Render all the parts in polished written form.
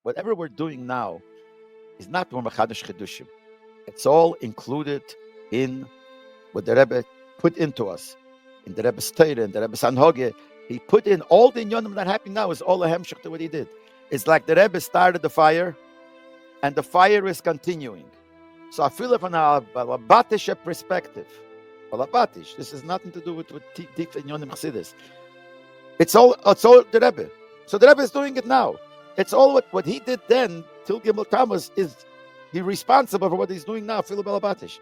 whatever we're doing now is not more Machadash Chedushim. It's all included in what the Rebbe put into us. In the Rebbe's Torah, in the Rebbe's Anhoge, he put in all the inyonim that happen now is all a hemshech to what he did. It's like the Rebbe started the fire, and the fire is continuing. So I feel it from a Balabatish perspective. Balabatish, this has nothing to do with deep inyonim Chassidus. It's all the Rebbe. So the Rebbe is doing it now. It's all what he did then till Gimmel Tammuz is he responsible for what he's doing now. Filo Balabatish.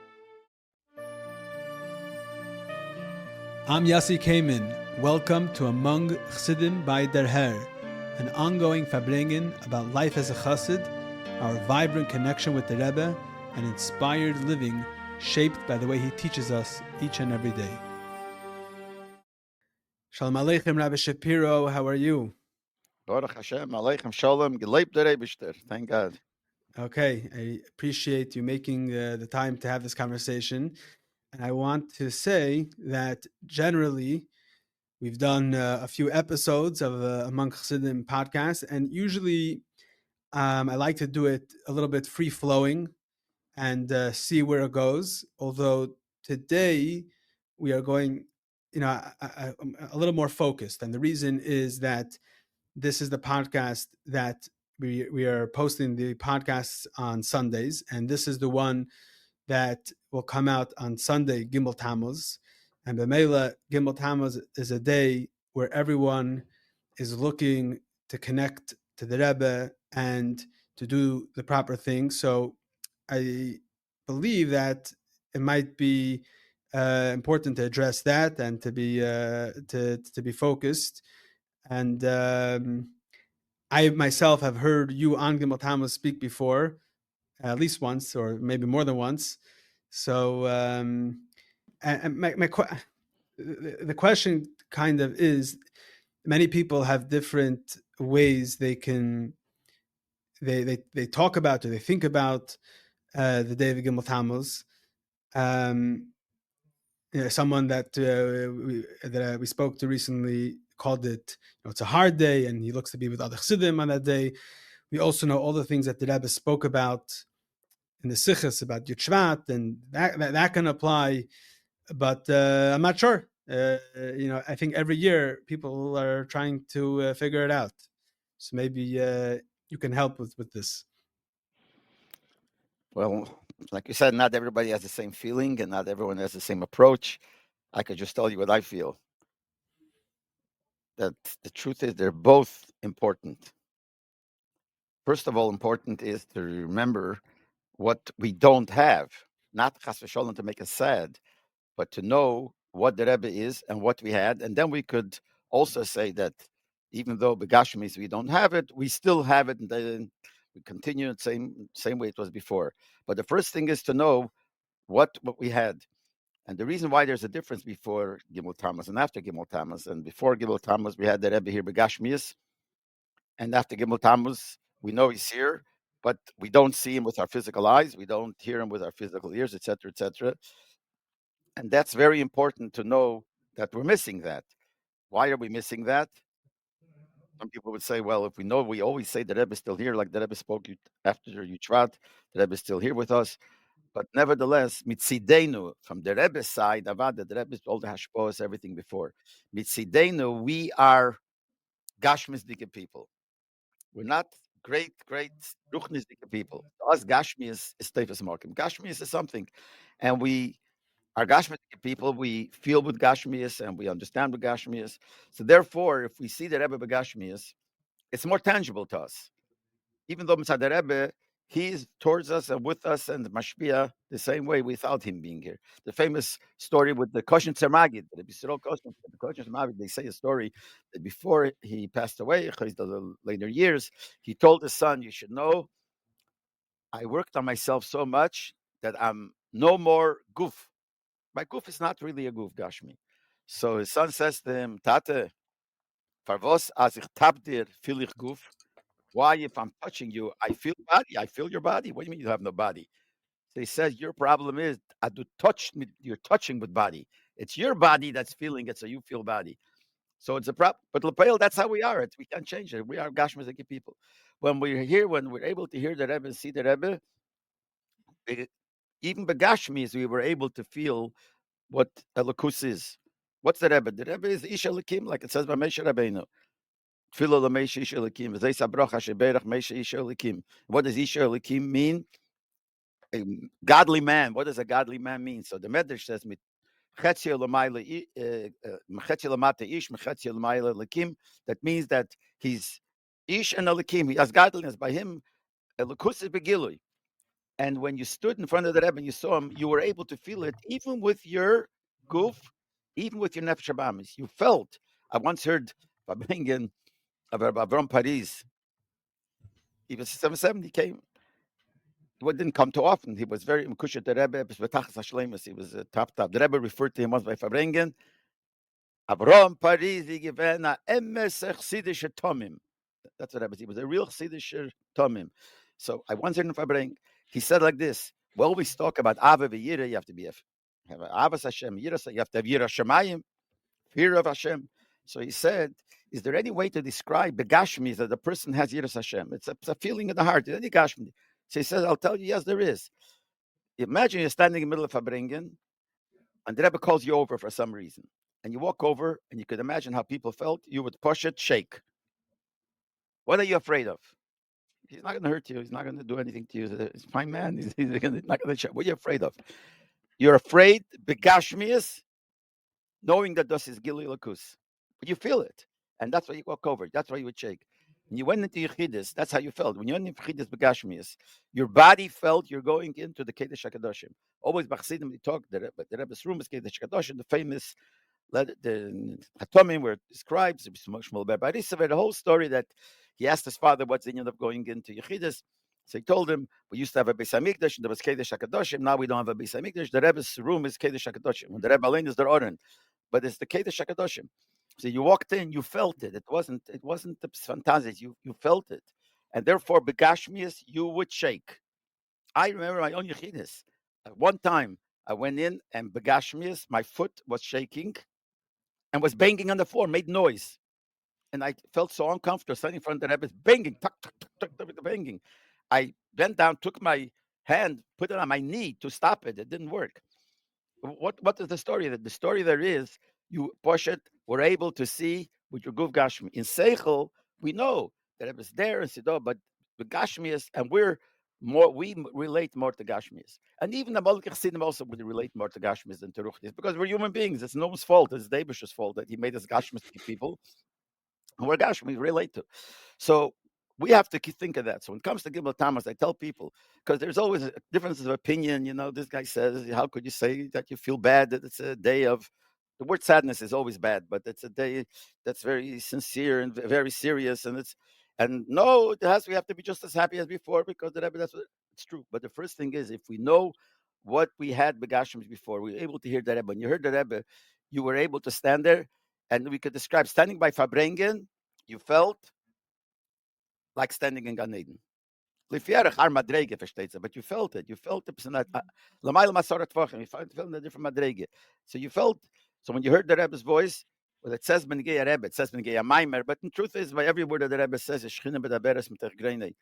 I'm Yossi Kamen. Welcome to Among Chassidim by Der Herr, an ongoing farbrengen about life as a chassid, our vibrant connection with the Rebbe, and inspired living shaped by the way he teaches us each and every day. Shalom Aleichem, Rabbi Schapiro. How are you? Baruch Hashem, Aleichem Shalom, Geleib der Eibishter. Thank God. Okay, I appreciate you making the time to have this conversation. And I want to say that generally, we've done a few episodes of Among Chassidim podcast, and usually I like to do it a little bit free-flowing and see where it goes. Although today we are going, a little more focused. And the reason is that this is the podcast that we are posting the podcasts on Sundays, and this is the one that will come out on Sunday, Gimmel Tammuz. And B'meila, Gimmel Tammuz is a day where everyone is looking to connect to the Rebbe and to do the proper thing. So I believe that it might be important to address that and to be focused. And I myself have heard you on Gimmel Tammuz speak before, at least once, or maybe more than once. So, and the question kind of is, many people have different ways they talk about or they think about the day of Gimmel Tammuz. Someone that we spoke to recently called it, it's a hard day, and he looks to be with other chassidim on that day. We also know all the things that the Rebbe spoke about in the Sichos about Yud Shvat, and that can apply, but I'm not sure. I think every year people are trying to figure it out. So maybe you can help with this. Well, like you said, not everybody has the same feeling, and not everyone has the same approach. I could just tell you what I feel. That the truth is they're both important. First of all, important is to remember what we don't have, not chas v'sholem to make us sad, but to know what the Rebbe is and what we had, and then we could also say that even though begashmis we don't have it, we still have it, and then we continue the same way it was before. But the first thing is to know what we had. And the reason why there's a difference before Gimmel Tammuz and after Gimmel Tammuz, and before Gimmel Tammuz we had the Rebbe here begashmis, and after Gimmel Tammuz we know he's here, but we don't see him with our physical eyes, we don't hear him with our physical ears, etc., etc. And that's very important to know that we're missing that. Why are we missing that? Some people would say, well, if we know, we always say the Rebbe is still here, like the Rebbe spoke after Yud Shvat, the Rebbe is still here with us. But nevertheless, mitzidenu, from the Rebbe's side, Avada, the Rebbe is all the hashpos, everything before. Mitzidenu, we are gashmizdike people. We're not great ruchnizdike people. To us, Gashmi is Tefes Markim. Gashmi is something. And we are Gashmi people, we feel with Gashmias and we understand with Gashmias. So therefore, if we see the Rebbe Begashmias, it's more tangible to us. Even though Mitzad the Rebbe, he's towards us and with us and Mashpia the same way without him being here. The famous story with the Koshin Tzemagid, the Koshin Tzemagid, they say a story that before he passed away, the later years, he told his son, you should know, I worked on myself so much that I'm no more goof. My goof is not really a goof, Gashmi. So his son says to him, Tate, farvos as ich tap dir feel ich goof. Why, if I'm touching you, I feel body? I feel your body? What do you mean you have no body? So he says, your problem is, you're touching with body. It's your body that's feeling it, so you feel body. So it's a problem. But Lepel, that's how we are. We can't change it. We are Gashmaziki people. when we're able to hear the Rebbe and see the Rebbe, even Begashmis, we were able to feel what Elokus is. What's the Rebbe? The Rebbe is Ish Elokim, like it says by Moshe Rabbeinu. Tefillah l'Moshe Ish Elokim. V'zei sabrocha sheberach Moshe Ish Elokim. What does Ish Elokim mean? A godly man. What does a godly man mean? So the Medrash says, that means that he's Ish and Elokim. He has godliness. By him, Elokus is Begilui. And when you stood in front of the Rebbe and you saw him, you were able to feel it, even with your goof, even with your nefesh habamis. You felt. I once heard Babingen of Avram Paris. He was 77. He came. He didn't come too often. He was very mkushet the Rebbe. He was top. The Rebbe referred to him once by Fabrengen. Avram Paris, he given a emes chsidische tomim. That's what happens. He was a real chsidische tomim. So I once heard him Fabrengen. He said like this: we always talk about Ava v'Yira. You have to have Avas Hashem, Yira. You have to have Yira Shemayim, fear of Hashem. So he said, is there any way to describe the Gashmi that the person has Yiras Hashem? It's a feeling in the heart. Any Gashmi. So he says, I'll tell you, yes, there is. Imagine you're standing in the middle of Fabrengen, and the Rebbe calls you over for some reason. And you walk over, and you could imagine how people felt. You would push it, shake. What are you afraid of? He's not going to hurt you. He's not going to do anything to you. He's a fine man. He's not going to shake. What are you afraid of? You're afraid, Begashmias, knowing that this is Gilui Lakus. But you feel it. And that's why you walk over. That's why you would shake. When you went into Yechidus, that's how you felt. When you went into Yechidus Begashmias, your body felt you're going into the Kedesh HaKadoshim. Always Bachsidim, they talk, the Rebbe's room is Kedesh HaKadoshim, the famous the Hatomim, where it describes the whole story that he asked his father what's the end of going into Yechidus. So he told him, we used to have a Beis HaMikdash, and there was Kedesh HaKadoshim. Now we don't have a Beis HaMikdash. The Rebbe's room is Kedesh HaKadoshim. When the Rebbe Alein is the Oren, but it's the Kedesh HaKadoshim. So you walked in, you felt it. It wasn't the fantasies. You felt it, and therefore Begashmias, you would shake. I remember my own Yechidus. At one time, I went in and Begashmias, my foot was shaking, and was banging on the floor, made noise, and I felt so uncomfortable standing in front of the Rebbe, banging, tuck, tuck, tuck, tuck, tuck, banging. I bent down, took my hand, put it on my knee to stop it. It didn't work. What is the story? The story there is you push it. We're able to see with your guf gashmi. In seichel, we know that it was there in Sido, but the gashmias, and we relate more to gashmias. And even the Malach Chassidim also would relate more to gashmias than to ruchnis, because we're human beings. It's no one's fault. It's David's fault that he made us gashmis people. And we're gashmi, we relate to. So we have to think of that. So when it comes to Gimmel Tammuz, I tell people, because there's always differences of opinion. This guy says, how could you say that you feel bad that it's a day of, the word sadness is always bad, but it's a day that's very sincere and very serious. And no, we have to be just as happy as before, because the Rebbe, it's true. But the first thing is, if we know what we had Begashms before, we were able to hear the Rebbe. When you heard the Rebbe, you were able to stand there, and we could describe standing by Fabrengen, you felt like standing in Gan Eden. But you felt it. You felt it. You felt in a different madrege. So you felt. So when you heard the Rebbe's voice, well, it says B'negei Rebbe, it says B'negei Maimer, but the truth is, by every word that the Rebbe says, is Shechina B'daberes Mitach Greinei.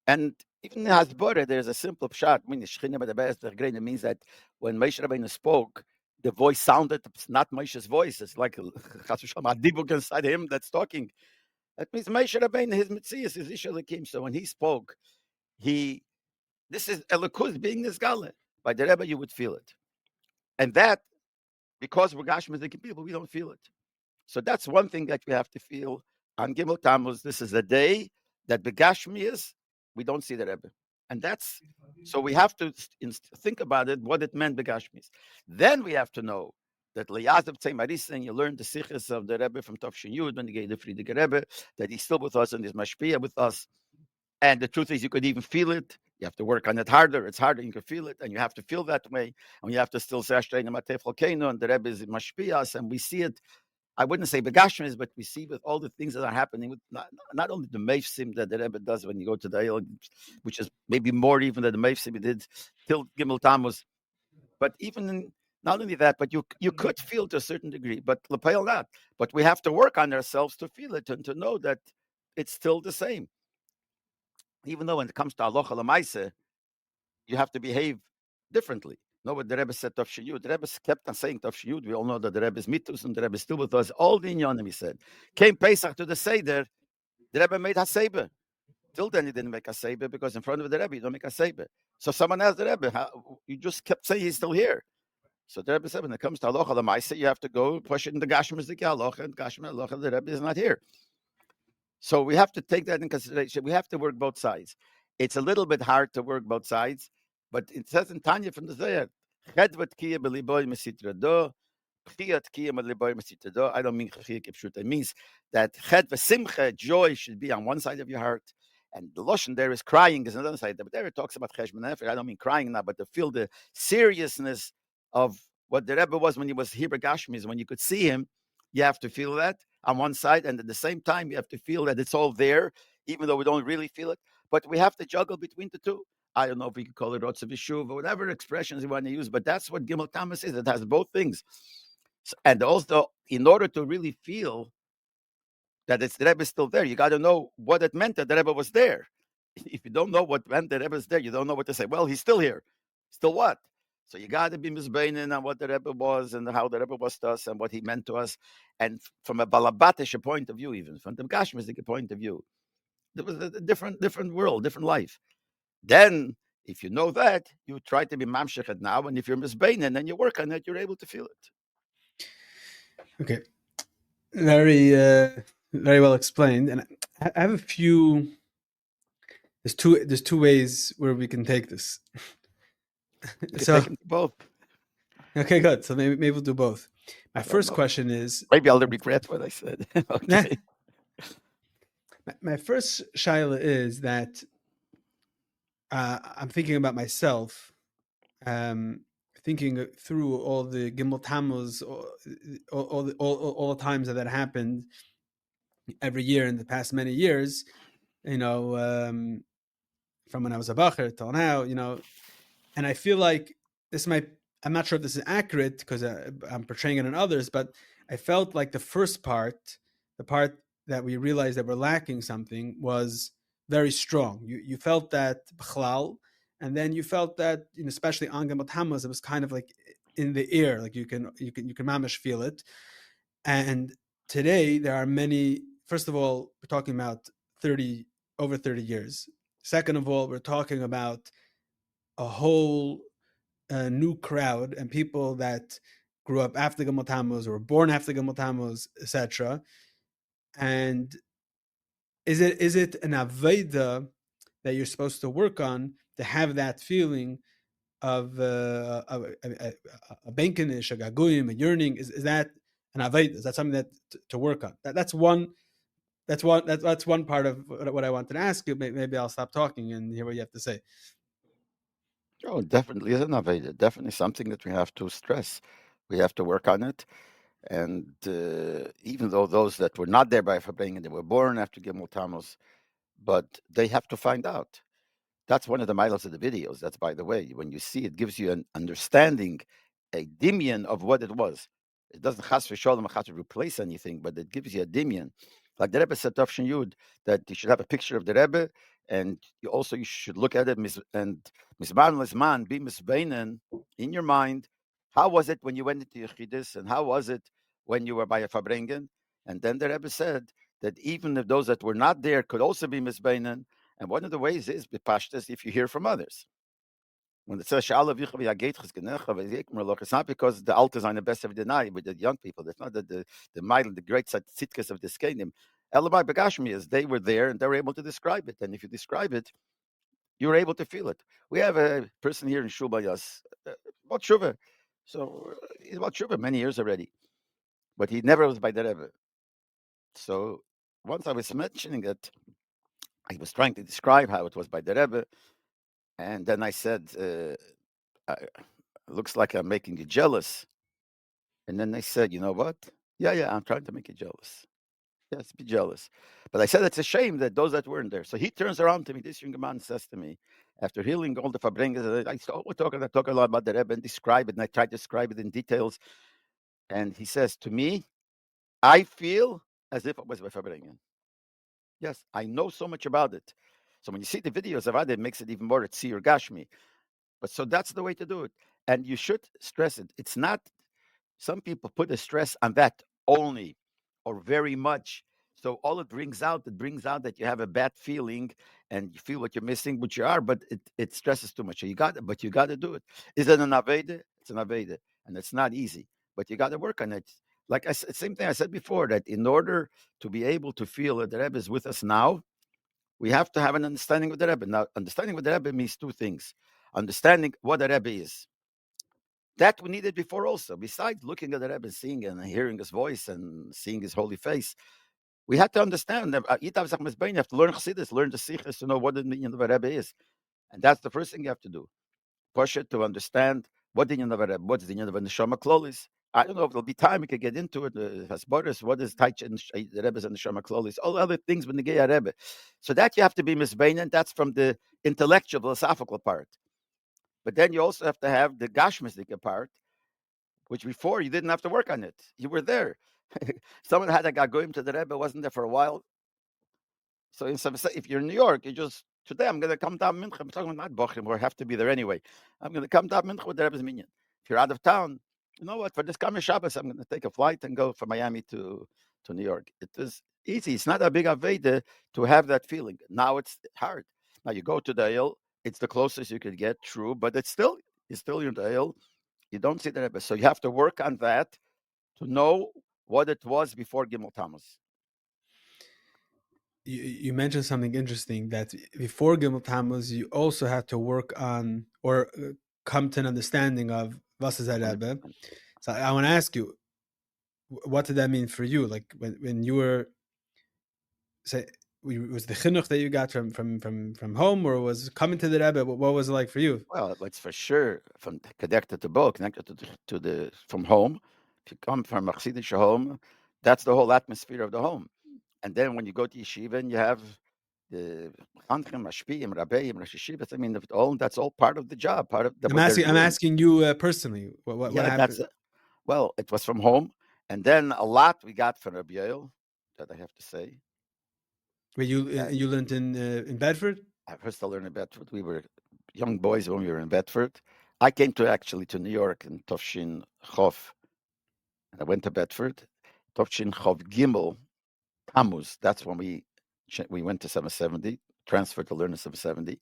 And even in Hasbore, there's a simple pshat. I mean, Shechina B'daberes Mitach Greinei means that when Moshe Rabbeinu spoke, the voice sounded, it's not Moshe's voice. It's like a dibuk inside him that's talking. That means Moshe Rabbeinu, his Metzias, his Ish Elokim. So when he spoke, this is Elokus being this Gala. By the Rebbe, you would feel it. And that, because we're Gashmizik people, we don't feel it. So that's one thing that we have to feel on Gimmel Tammuz. This is a day that Begashmias, we don't see the Rebbe. And so we have to think about it, what it meant Begashmias. Then we have to know that Le'azav Tzeimarisa, and you learn the sichas of the Rebbe from Tafshin Yud, when he gave the Friedrich Rebbe, that he's still with us and is mashpia with us. And the truth is, you could even feel it. You have to work on it harder. It's harder. You can feel it, and you have to feel that way. And you have to still say Ashtreinu Matei Cholkeinu, and the Rebbe is mashpia, and we see it. I wouldn't say begashmis, but we see with all the things that are happening with not only the meifsim that the Rebbe does when you go to the Eil, which is maybe more even than the meifsim he did till Gimmel Tammuz, but even not only that, but you could feel to a certain degree, but lapel not. But we have to work on ourselves to feel it and to know that it's still the same. Even though when it comes to halacha l'maaseh, you have to behave differently. No, what the Rebbe said Tov Shiyud. The Rebbe kept on saying Tov Shiyud. We all know that the Rebbe is mitus and the Rebbe is still with us. All the inyanim, he said. Came Pesach to the Seder, the Rebbe made Haseba. Till then, he didn't make Haseba because in front of the Rebbe, you don't make Haseba. So someone asked the Rebbe, you just kept saying he's still here. So the Rebbe said, when it comes to halacha l'maaseh, you have to go push it in the Gashma Zikya halacha, and Gashma halacha, the Rebbe is not here. So we have to take that in consideration. We have to work both sides. It's a little bit hard to work both sides, but it says in Tanya from the Zohar, "Chedvat kiya b'liboy mesitrado, pchiyat kiya b'liboy mesitrado." I don't mean chiyah kipshut. It means that chedva simcha, joy, should be on one side of your heart, and the lashon there is crying is on the other side. But there it talks about cheshbon nefesh. I don't mean crying now, but to feel the seriousness of what the Rebbe was when he was here Gashmis, when you could see him. You have to feel that on one side, and at the same time, you have to feel that it's all there, even though we don't really feel it. But we have to juggle between the two. I don't know if we could call it Rotzav Yeshuv or whatever expressions you want to use, but that's what Gimmel Tammuz is. It has both things. And also, in order to really feel that it's the Rebbe still there, you got to know what it meant that the Rebbe was there. If you don't know what meant the Rebbe is there, you don't know what to say. Well, he's still here. Still what? So you got to be misbeinen on what the Rebbe was and how the Rebbe was to us and what he meant to us. And from a balabatish point of view, even from the Gashmizik point of view, there was a different world, different life. Then, if you know that, you try to be mamshechet now. And if you're misbeinen and you work on it, you're able to feel it. Okay. Very, very well explained. And I have a few. There's two ways where we can take this. You can So take them both. okay, good. So maybe we'll do both. My first question is, maybe I'll regret what I said. Okay. My first shaila is that I'm thinking about myself, thinking through all the Gimmel Tammuz, all the times that happened every year in the past many years, from when I was a bacher till now, and I feel like I'm not sure if this is accurate because I'm portraying it in others, but I felt like the first part, the part that we realized that we're lacking something, was very strong. You felt that b'chlal, and then you felt that, especially on Gimmel Tammuz, it was kind of like in the air, like you can mamish feel it. And today there are many. First of all, we're talking about over 30 years. Second of all, we're talking about a whole new crowd and people that grew up after Gimmel Tammuz or were born after Gimmel Tammuz, etc. And is it an avodah that you're supposed to work on to have that feeling of a benkenish, a gaguim, a yearning? Is that an avodah? Is that something that to work on? That's one. That's one part of what I wanted to ask you. Maybe I'll stop talking and hear what you have to say. Oh, definitely is an aveda. Definitely something that we have to stress. We have to work on it. And even though those that were not there by Fabring, they were born after Gimmel Tammuz, but they have to find out. That's one of the miles of the videos. That's, by the way, when you see it, gives you an understanding, a dimion of what it was. It doesn't chas v'sholem have to replace anything, but it gives you a dimion. Like the Rebbe said, Tov Yud, that you should have a picture of the Rebbe, and you should look at it and misman lesman be misbeinen in your mind. How was it when you went into Yechidus, and how was it when you were by a Fabrengen? And then the Rebbe said that even if those that were not there could also be misbeinen. And one of the ways is bepashtas if you hear from others. When it says it's not because the altars are the best of the night with the young people. It's not that the great tzitkas of this kingdom. Elamai Begashmi is they were there and they were able to describe it. And if you describe it, you're able to feel it. We have a person here in Shubayas, about Shuva. So he's about Shuva many years already. But he never was by the Rebbe. So once I was mentioning it, I was trying to describe how it was by the Rebbe. And then I said, looks like I'm making you jealous. And then they said, you know what? Yeah, I'm trying to make you jealous. Yes, be jealous. But I said, it's a shame that those that weren't there. So he turns around to me, this young man says to me, after healing all the Fabrengas, I said, we're talking a lot about the Rebbe and describe it. And I tried to describe it in details. And he says to me, I feel as if it was by Fabrengan. Yes, I know so much about it. So when you see the videos about it, it makes it even more at or Gashmi. But so that's the way to do it. And you should stress it. It's not, some people put a stress on that only or very much. So all it brings out that you have a bad feeling and you feel what you're missing, which you are, but it stresses too much. So you got to do it. Is it an Aveda? It's an Aveda. And it's not easy, but you got to work on it. Like I said, same thing I said before, that in order to be able to feel that the Rebbe is with us now, we have to have an understanding of the Rebbe. Now, understanding what the Rebbe means two things. Understanding what the Rebbe is. That we needed before also. Besides looking at the Rebbe, seeing and hearing his voice and seeing his holy face, we had to understand that you have to learn Chassidus, learn the Sikhs to know what the meaning of a Rebbe is. And that's the first thing you have to do. Push it to understand what the meaning of a Rebbe, what's the meaning of a Neshama Klolis. I don't know if there'll be time we could get into it. Hasboris, what is Taich and the Rebbe's and Neshama Klolis, all other things with the Geya Rebbe. So that you have to be misbeinen. That's from the intellectual, philosophical part. But then you also have to have the Gashmistic part, which before you didn't have to work on it. You were there. Someone had a gagoyim to the Rebbe, wasn't there for a while. So if you're in New York, you just, today I'm going to come down Mincha. I'm talking about Bochum, or have to be there anyway. I'm going to come down Mincha with the Rebbe's minyan. If you're out of town, you know what? For this coming Shabbos, I'm going to take a flight and go from Miami to New York. It is easy. It's not a big aveda to have that feeling. Now it's hard. Now you go to the Eil. It's the closest you could get, true, but it's still in the Eil. You don't see the Rebbe. So you have to work on that to know what it was before Gimmel Tammuz. You mentioned something interesting, that before Gimmel Tammuz, you also had to work on, or come to an understanding of was is Rebbe. So I want to ask you, what did that mean for you? Like when you were, say, was the chinuch that you got from home, or was coming to the Rebbe? What was it like for you? Well, it's for sure from connected to both, connected to the from home. If you come from a Chassidish home, that's the whole atmosphere of the home. And then when you go to yeshiva and you have the Chanchim, Mashpiyim, Rabbeim, Rosh Yeshivas, I mean, that's all part of the job, part of what they're I'm doing. asking you personally. What Yeah, happened? well, it was from home. And then a lot we got from Rabbi Leibel, that I have to say. Where That you learned in Bedford? I first learned in Bedford. We were young boys when we were in Bedford. I came to New York in Tovshin Chof, and I went to Bedford. Tovshin Chof Gimmel Tammuz. That's when we went to 770, transferred to learn in 770.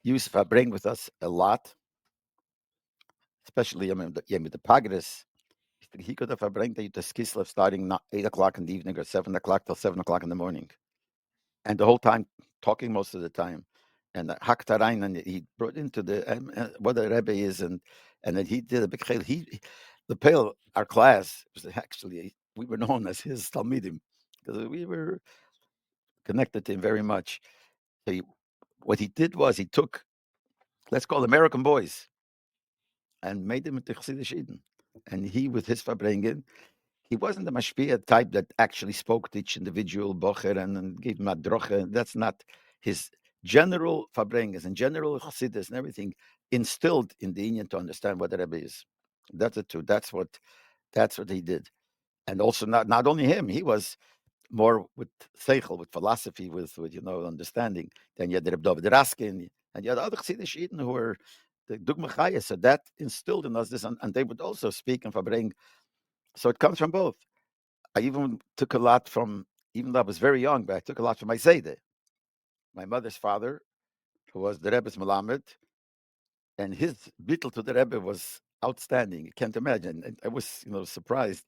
Yusuf bring with us a lot, especially the Pagres. He could have bring the Kislev starting 8 o'clock in the evening or 7 o'clock till 7 o'clock in the morning. And the whole time talking most of the time. And Haktarain, and he brought into the what a Rebbe is, and then he did a big chel. The pale, our class was actually, we were known as his Talmidim because we were connected to him very much. So what he did was he took, let's call American boys, and made them into Chassidish Eden. And he, with his Fabrengen, he wasn't the mashpia type that actually spoke to each individual bocher and gave him a droche. That's not his general fabrengas and general chassidus and everything instilled in the Indian to understand what the Rebbe is. That's it too. That's what he did. And also not only him, he was more with seichel, with philosophy, with understanding. Then you had the Reb David Raskin, and you had other chassidish Eden who were the dugma chaya. So that instilled in us this, and they would also speak and fabring. So it comes from both. I even took a lot from, even though I was very young, but I took a lot from my Zayde. My mother's father, who was the Rebbe's Melamed, and his bittul to the Rebbe was outstanding. You can't imagine. And I was, surprised.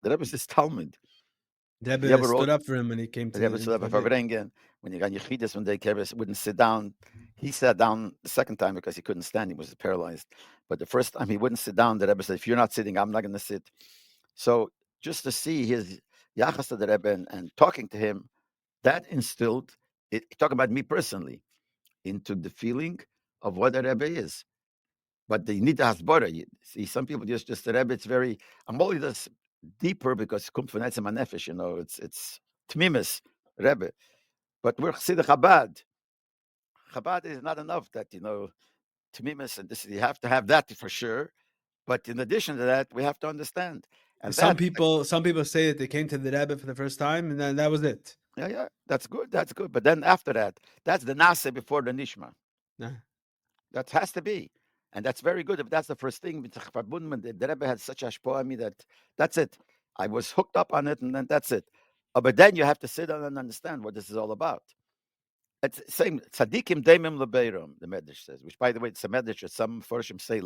The Rebbe's this Talmud. The He Rebbe ever stood wrote, up for him when he came the to Rebbe in stood up for Fabrengen. Vrengen. When you got Yechidus, when they wouldn't sit down. He sat down the second time because he couldn't stand. He was paralyzed. But the first time he wouldn't sit down, the Rebbe said, if you're not sitting, I'm not going to sit. So just to see his Yachas to the Rebbe and talking to him, that instilled it. Talking about me personally, into the feeling of what a Rebbe is. But they need the hasbara. You see, some people just the Rebbe. It's very. I'm only this deeper because come from Netzem Nefesh. It's tmimis Rebbe. But we're Chassidei Chabad. Chabad is not enough. That tmimis, and this you have to have that for sure. But in addition to that, we have to understand, and Some that people say that they came to the Rebbe for the first time, and then that was it. Yeah, that's good. That's good. But then after that, that's the nase before the nishma. Yeah. That has to be. And that's very good. If that's the first thing, the Rebbe had such a shpo on me that that's it. I was hooked up on it, and then that's it. But then you have to sit down and understand what this is all about. It's the same. Tzadikim daimim lebeirom, the Medrash says, which, by the way, it's a Medrash that some Forshim say,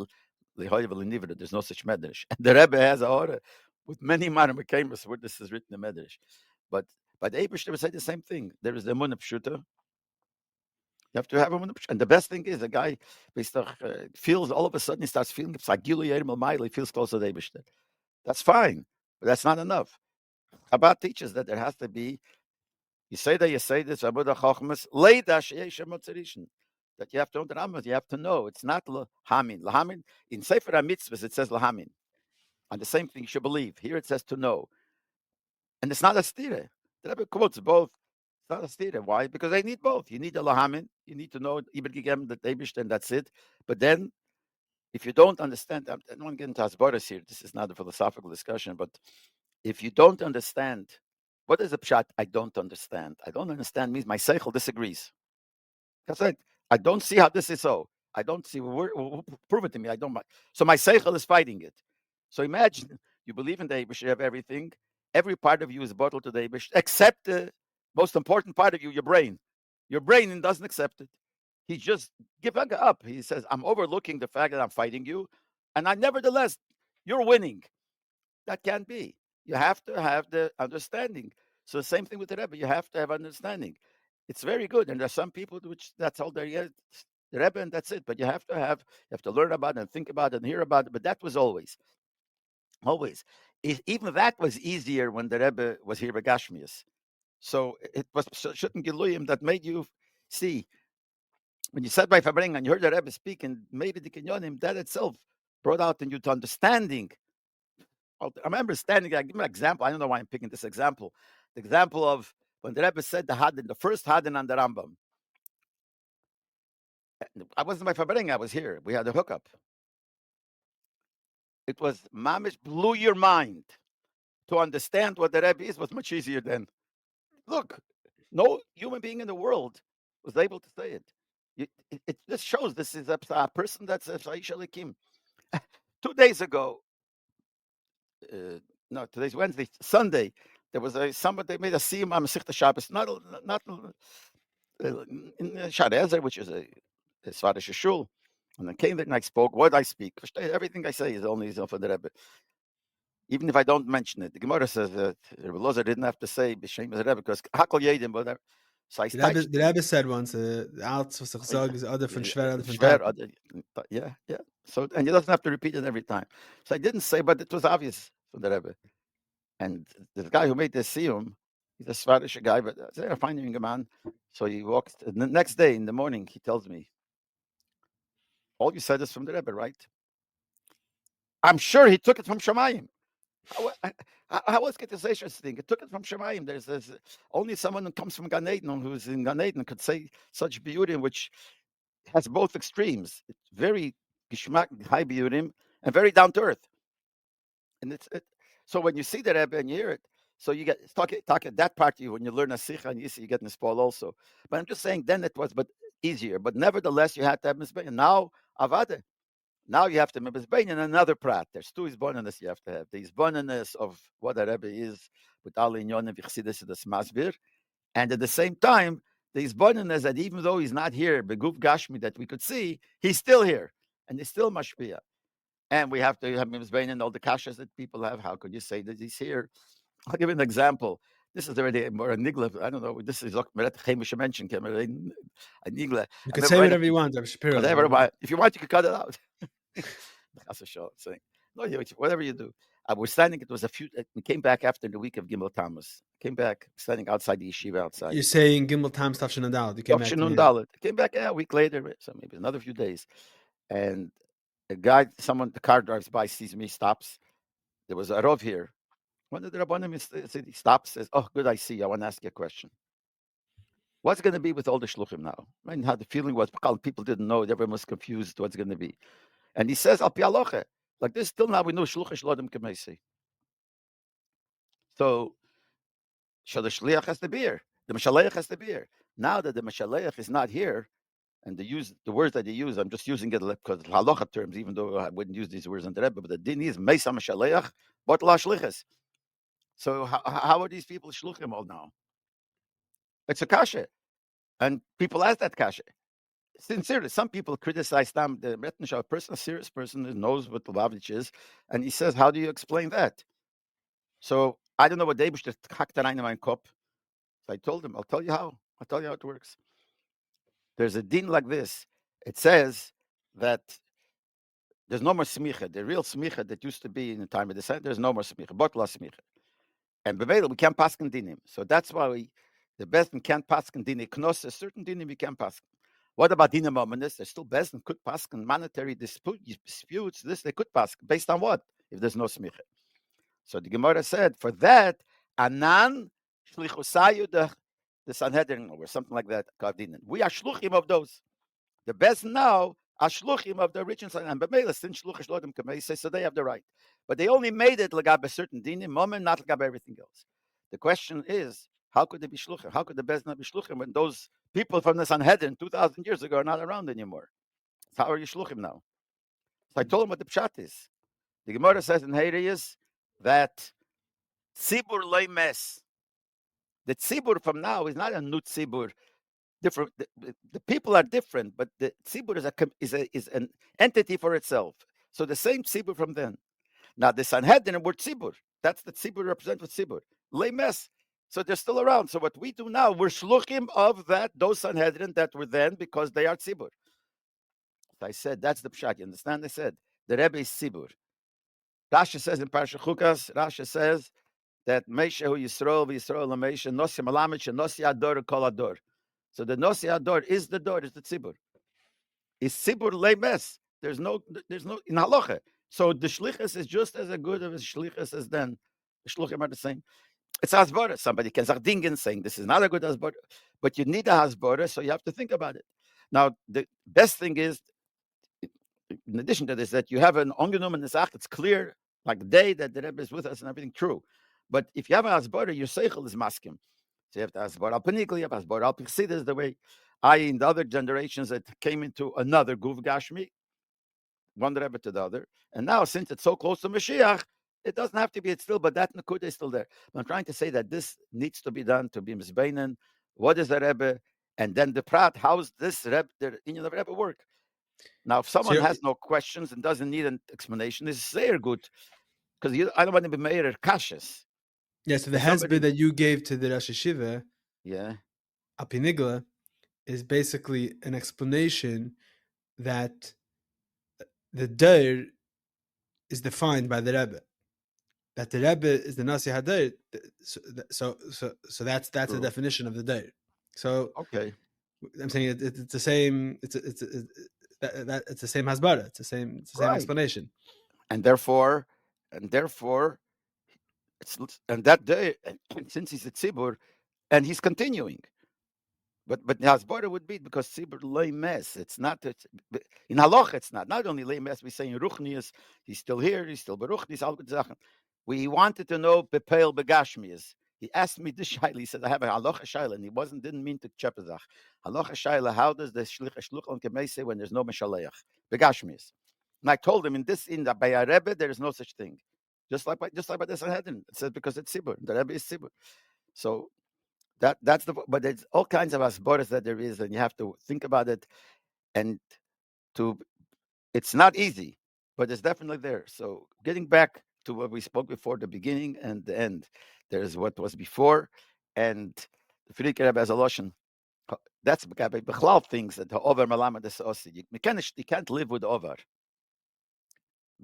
there's no such Medrash. And the Rebbe has a order with many Maramakemas where this is written in the Medrash. But by the Abish, they would say the same thing. There is the Munah Pshuta. You have to have a Munah Pshuta. And the best thing is, a guy feels, all of a sudden, he starts feeling, he feels close to the Abish. That's fine, but that's not enough. Chabad teaches that there has to be, you say this, that you have to understand, you have to know. It's not lahamin. Lahamin, in Sefer HaMitzvahs, it says lahamin. And the same thing you should believe. Here it says to know. And it's not a stira. The Rebbe quotes both. It's not a stira. Why? Because they need both. You need the lahamin. You need to know Ibn Gigem, the Eibishter, and that's it. But then, if you don't understand, I don't want to get into Hasbaras here. This is not a philosophical discussion. But if you don't understand, what is a pshat? I don't understand. I don't understand means my seichel disagrees. That's I don't see how this is so. I don't see. Prove it to me. I don't. So my seichel is fighting it. So imagine you believe in the Eibush, you have everything. Every part of you is bottled to the Eibush, except the most important part of you, your brain. Your brain doesn't accept it. He just give up. He says, "I'm overlooking the fact that I'm fighting you, and nevertheless, you're winning." That can't be. You have to have the understanding. So the same thing with the Rebbe. You have to have understanding. It's very good, and there's some people which that's all there is. The Rebbe, and that's it. But you have to learn about it and think about it and hear about it. But that was always. Even that was easier when the Rebbe was here with Gashmias. So it was shouldn't Giluyim that made you see when you sat by Fabring and you heard the Rebbe speak, and maybe the Kinyonim, that itself brought out in you to understanding. I remember standing. I give me an example. I don't know why I'm picking this example. The example of when the Rebbe said the first Hadin on the Rambam. I wasn't by Fabring. I was here. We had a hookup. It was mamish blew your mind. To understand what the Rebbe is was much easier than look. No human being in the world was able to say it. This shows this is a person that's a Shaish Alikim. 2 days ago, no, today's Wednesday, Sunday, there was somebody they made a siyum on Masechta Shabbos, not in Sharezer, which is a Svardish shul. And I came there and I spoke. What I speak, everything I say is only for the Rebbe. Even if I don't mention it, the Gemara says that Rebbe Lozer didn't have to say b'shem the Rebbe because hakol yedim, whatever. So I The Rebbe said once, "Alt was ich sage is other von schwer, other von yeah. So and he doesn't have to repeat it every time. So I didn't say, but it was obvious from the Rebbe. And the guy who made the siyum, he's a Swedish guy, but they're finding a man. So he walks. The next day in the morning, he tells me, "All you said is from the Rebbe, right?" I'm sure he took it from Shemayim. How else could you say such a thing? It took it from Shemayim. There's only someone who comes from Gan Eden, who's in Gan Eden, could say such biurim, which has both extremes. It's very gishmak, high biurim, and very down to earth. And so when you see the Rebbe and you hear it, so you get talk at that part of you when you learn a sikha and you see you get nispal also. But I'm just saying then it was but easier. But nevertheless, you had to have misbein. Now avade. Now you have to have misbein and another prat. There's two isboniness you have to have. The isboniness of what a Rebbe is with all inyonim v'chsidus das masbir, and at the same time the isboniness that even though he's not here, beguf gashmi that we could see, he's still here and he's still mashpia. And we have to have misbein and all the kashas that people have. How could you say that he's here? I'll give you an example. This is already more a nigla. I don't know. This is Meret Chemish mentioned. A nigla. You can say whatever you want, Rabbi Schapiro. If you want, you can cut it out. That's a show. Saying no, whatever you do. I was standing. It was a few. We came back after the week of Gimmel Tammuz. Came back standing outside the yeshiva outside. You're saying Gimmel Tammuz Tafshin Dalet. You came back. Tafshin Dalet. Came back a week later, so maybe another few days, and a guy, the car drives by, sees me, stops. There was a rov here. One of the Rabbanim he stops, says, "Oh, good, I see you. I want to ask you a question. What's going to be with all the shluchim now?" Right? How the feeling was, people didn't know. Everyone was confused. What's going to be? And he says, "Al pi halacha." Like this, till now we know shluchim shlodim k'meisi. So, the shliach has to be here. The Mashaleach has to be here. Now that the Mashaleach is not here, and the words that they use, I'm just using it because halacha terms, even though I wouldn't use these words in the Rebbe, but the din is Meisa Mashaleach, but La Shlichus. So how are these people shluchim all now? It's a kasha. And people ask that kasha. Sincerely, some people criticize them. The Rettenshah, a person, a serious person who knows what Lubavitch is, and he says, how do you explain that? So I don't know what they hakt rein in mein Kopf. So I told him, I'll tell you how. I'll tell you how it works. There's a din like this. It says that there's no more smicha. The real smicha that used to be in the time of the Senate, there's no more smicha. Botla smicha. And bevela, we can't paskin dinim. So that's why the Bezdin can't paskin dinim. Knos, a certain dinim we can't paskin. What about dinim ominous? There's still Bezdin could paskin monetary disputes. This they could paskin. Based on what? If there's no smicha. So the Gemara said, for that, anan shlichusayu the Sanhedrin or something like that. We are shluchim of those. The best now are shluchim of the rich and bemela since shluchish lodim kamei, so they have the right. But they only made it lagab a certain dinim moment, not lagab everything else. The question is, how could they be shluchim? How could the best not be shluchim when those people from the Sanhedrin 2,000 years ago are not around anymore? So how are you shluchim now? So I told him what the pshat is. The Gemara says in Heiris that tzibur leimes. The tzibur from now is not a new tzibur. Different. The people are different, but the tzibur is an entity for itself. So the same tzibur from then. Now the Sanhedrin were tzibur. That's the tzibur represents with tzibur. Leimes. So they're still around. So what we do now, we're shluchim of those Sanhedrin that were then because they are tzibur. So I said that's the pshat. You understand? I said the Rebbe is tzibur. Rashi says in Parsha Chukas, Rashi says that Meisha hu Yisrael v'Yisrael l'Meisha nosi malamit nosi ador kol ador. So the nosi ador is the door, is the tzibur. Is tzibur leimes. There's no in halacha. So the shlichus is just as good of a shlichus as then. The shluchim are the same. It's hasbara. Somebody can start dingen saying this is not a good hasbara, but you need a hasbara, so you have to think about it. Now the best thing is, in addition to this, that you have an ongenommen nesach. It's clear, like day that the Rebbe is with us and everything true. But if you have a hasbara, your seichel is maskim. So you have to hasbara al panikli, you have hasbara al pichsidus, the way in the other generations that came into another guv gashmi, one Rebbe to the other. And now, since it's so close to Mashiach, it doesn't have to be it still, but that Nakuda is still there. But I'm trying to say that this needs to be done to be Mizbeinen. What is the Rebbe? And then the Prat, how's this Rebbe, the Inyan of Rebbe work? Now, if someone has no questions and doesn't need an explanation, this is very good. Because I don't want to be mayor or kashas. Yeah, so the hezbollah that you gave to the Rosh Yeshiva, Apinigla, is basically an explanation that the Dair is defined by the Rebbe. That the Rebbe is the Nasi Hadair. So that's the definition of the Dair. So okay, I'm saying it's the same. It's the same hasbara. It's the same explanation. And therefore, and that day, since he's a tzibur, and he's continuing. But the hasbara would be because tzibur lay mes. It's not in halacha. It's not only lay mes. We say in ruchnius, he's still here. He's still beruchnius. All good zachen. We wanted to know bepeil begashmius. He asked me this shaila. He said, "I have a halacha shaila," and he didn't mean to chepazach. Halacha shaila. How does the shluch on kemei say when there's no meshaleach begashmius? And I told him by a Rebbe there is no such thing. Just like by the Sanhedrin, it says because it's tzibur. The Rebbe is tzibur. So that's but there's all kinds of asboras that there is, and you have to think about it, and it's not easy, but it's definitely there. So getting back to what we spoke before, the beginning and the end, there's what was before, and the Frierdiker Rebbe has a lotion. That's bechlal things that the over malama desosi. You can't live with over.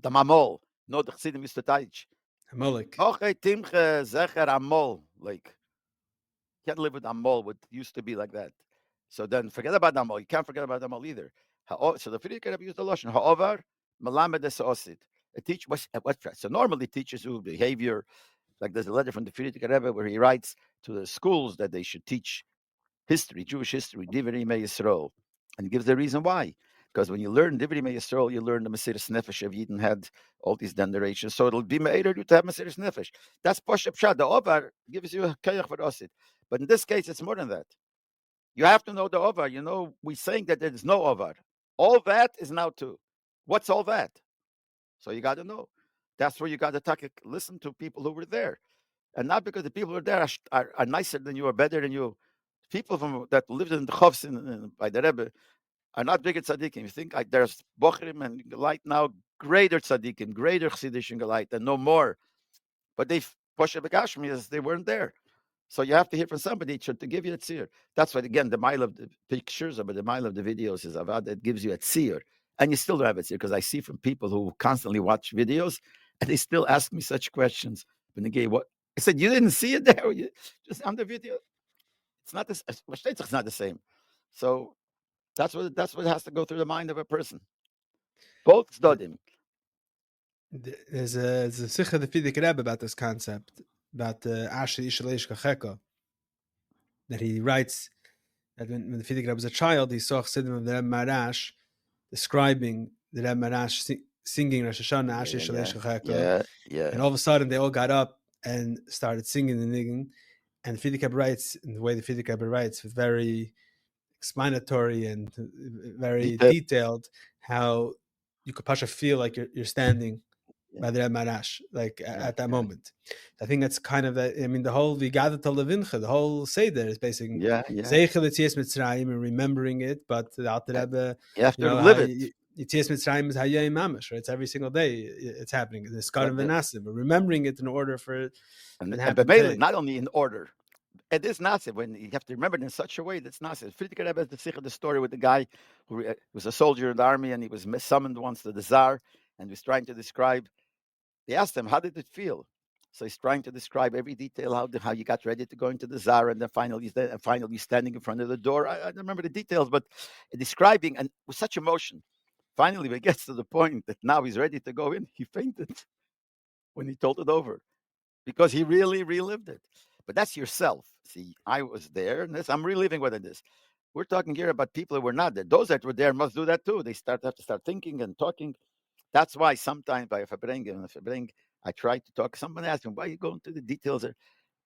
The mamol, no the chassidim used to teach. Amolik. Okay, timche zecher amol, like. Can't live with Amol, what used to be like that. So then forget about Amol. You can't forget about Amol either. So the Frierdiker Rebbe used the Lashon. However, Malamed Osid. It teach what so normally teaches you behavior. Like there's a letter from the Frierdiker Rebbe where he writes to the schools that they should teach history, Jewish history, Divrei Yisrael. And he gives the reason why. Because when you learn Divrei Yisrael, you learn the Mesiras Nefesh of Yidden had all these generations. So it'll be Me'er to have Mesiras Nefesh. That's Poshe Pshat. The Ovar gives you a Kayach for Osid. But in this case, it's more than that. You have to know the Ovar. You know, we're saying that there is no Ovar. All that is now too. What's all that? So you got to know. That's where you got to listen to people who were there. And not because the people who are there are nicer than you or better than you. People that lived in the Chovs by the Rebbe are not bigger tzaddikim. You think there's Bochrim and Gelait now, greater tzaddikim, greater Chassidish and Gelait, and no more. But they Poshe Begashmi is they weren't there. So you have to hear from somebody to give you a tzir. That's why, again, the mile of the pictures, but the mile of the videos is avad. It gives you a tzir. And you still don't have a tzir, because I see from people who constantly watch videos, and they still ask me such questions. When they gave what? I said, you didn't see it there? You just on the video. It's not this. It's not the same. So that's what has to go through the mind of a person. Both studying. There's a Sikha the Fidik Rebbe about this concept, about the Asher Ishalesh Kacheka, that he writes that when the Fidik Rebbe was a child, he saw Chassidim of the Rebbe Marash describing the Rebbe Marash singing Rosh Hashanah, Asher Ishalesh Kacheka. Yeah. And all of a sudden, they all got up and started singing the niggin. And the Fidik Rebbe writes, in the way the Fidik Rebbe writes, with very explanatory and very detailed, how you could pasha feel like you're standing by the Rebbe Marash, like at that moment. I think that's kind of that. I mean, the whole Vigada to Levincha, the whole Seder is basically Zeichel Yetzias Mitzrayim and remembering it, but the Alter Rebbe, you have to live it. Yetzias Mitzrayim is Hayei Mamash, right? It's every single day it's happening. The Skarim V'Nasim, but remembering it in order for it to happen. Not only in order. It is nasiv when you have to remember it in such a way that's nasiv. Friedrich Rebbe has the story with the guy who was a soldier in the army, and he was summoned once to the Tsar, and was trying to describe. They asked him, how did it feel? So he's trying to describe every detail, how you got ready to go into the Tsar, and then finally standing in front of the door. I don't remember the details, but describing, and with such emotion. Finally, when it gets to the point that now he's ready to go in, he fainted when he told it over, because he really relived it. But that's yourself. See, I was there, and I'm reliving what it is. We're talking here about people who were not there. Those that were there must do that too. They have to start thinking and talking. That's why sometimes if I try to talk. Someone asks me, why are you going to the details?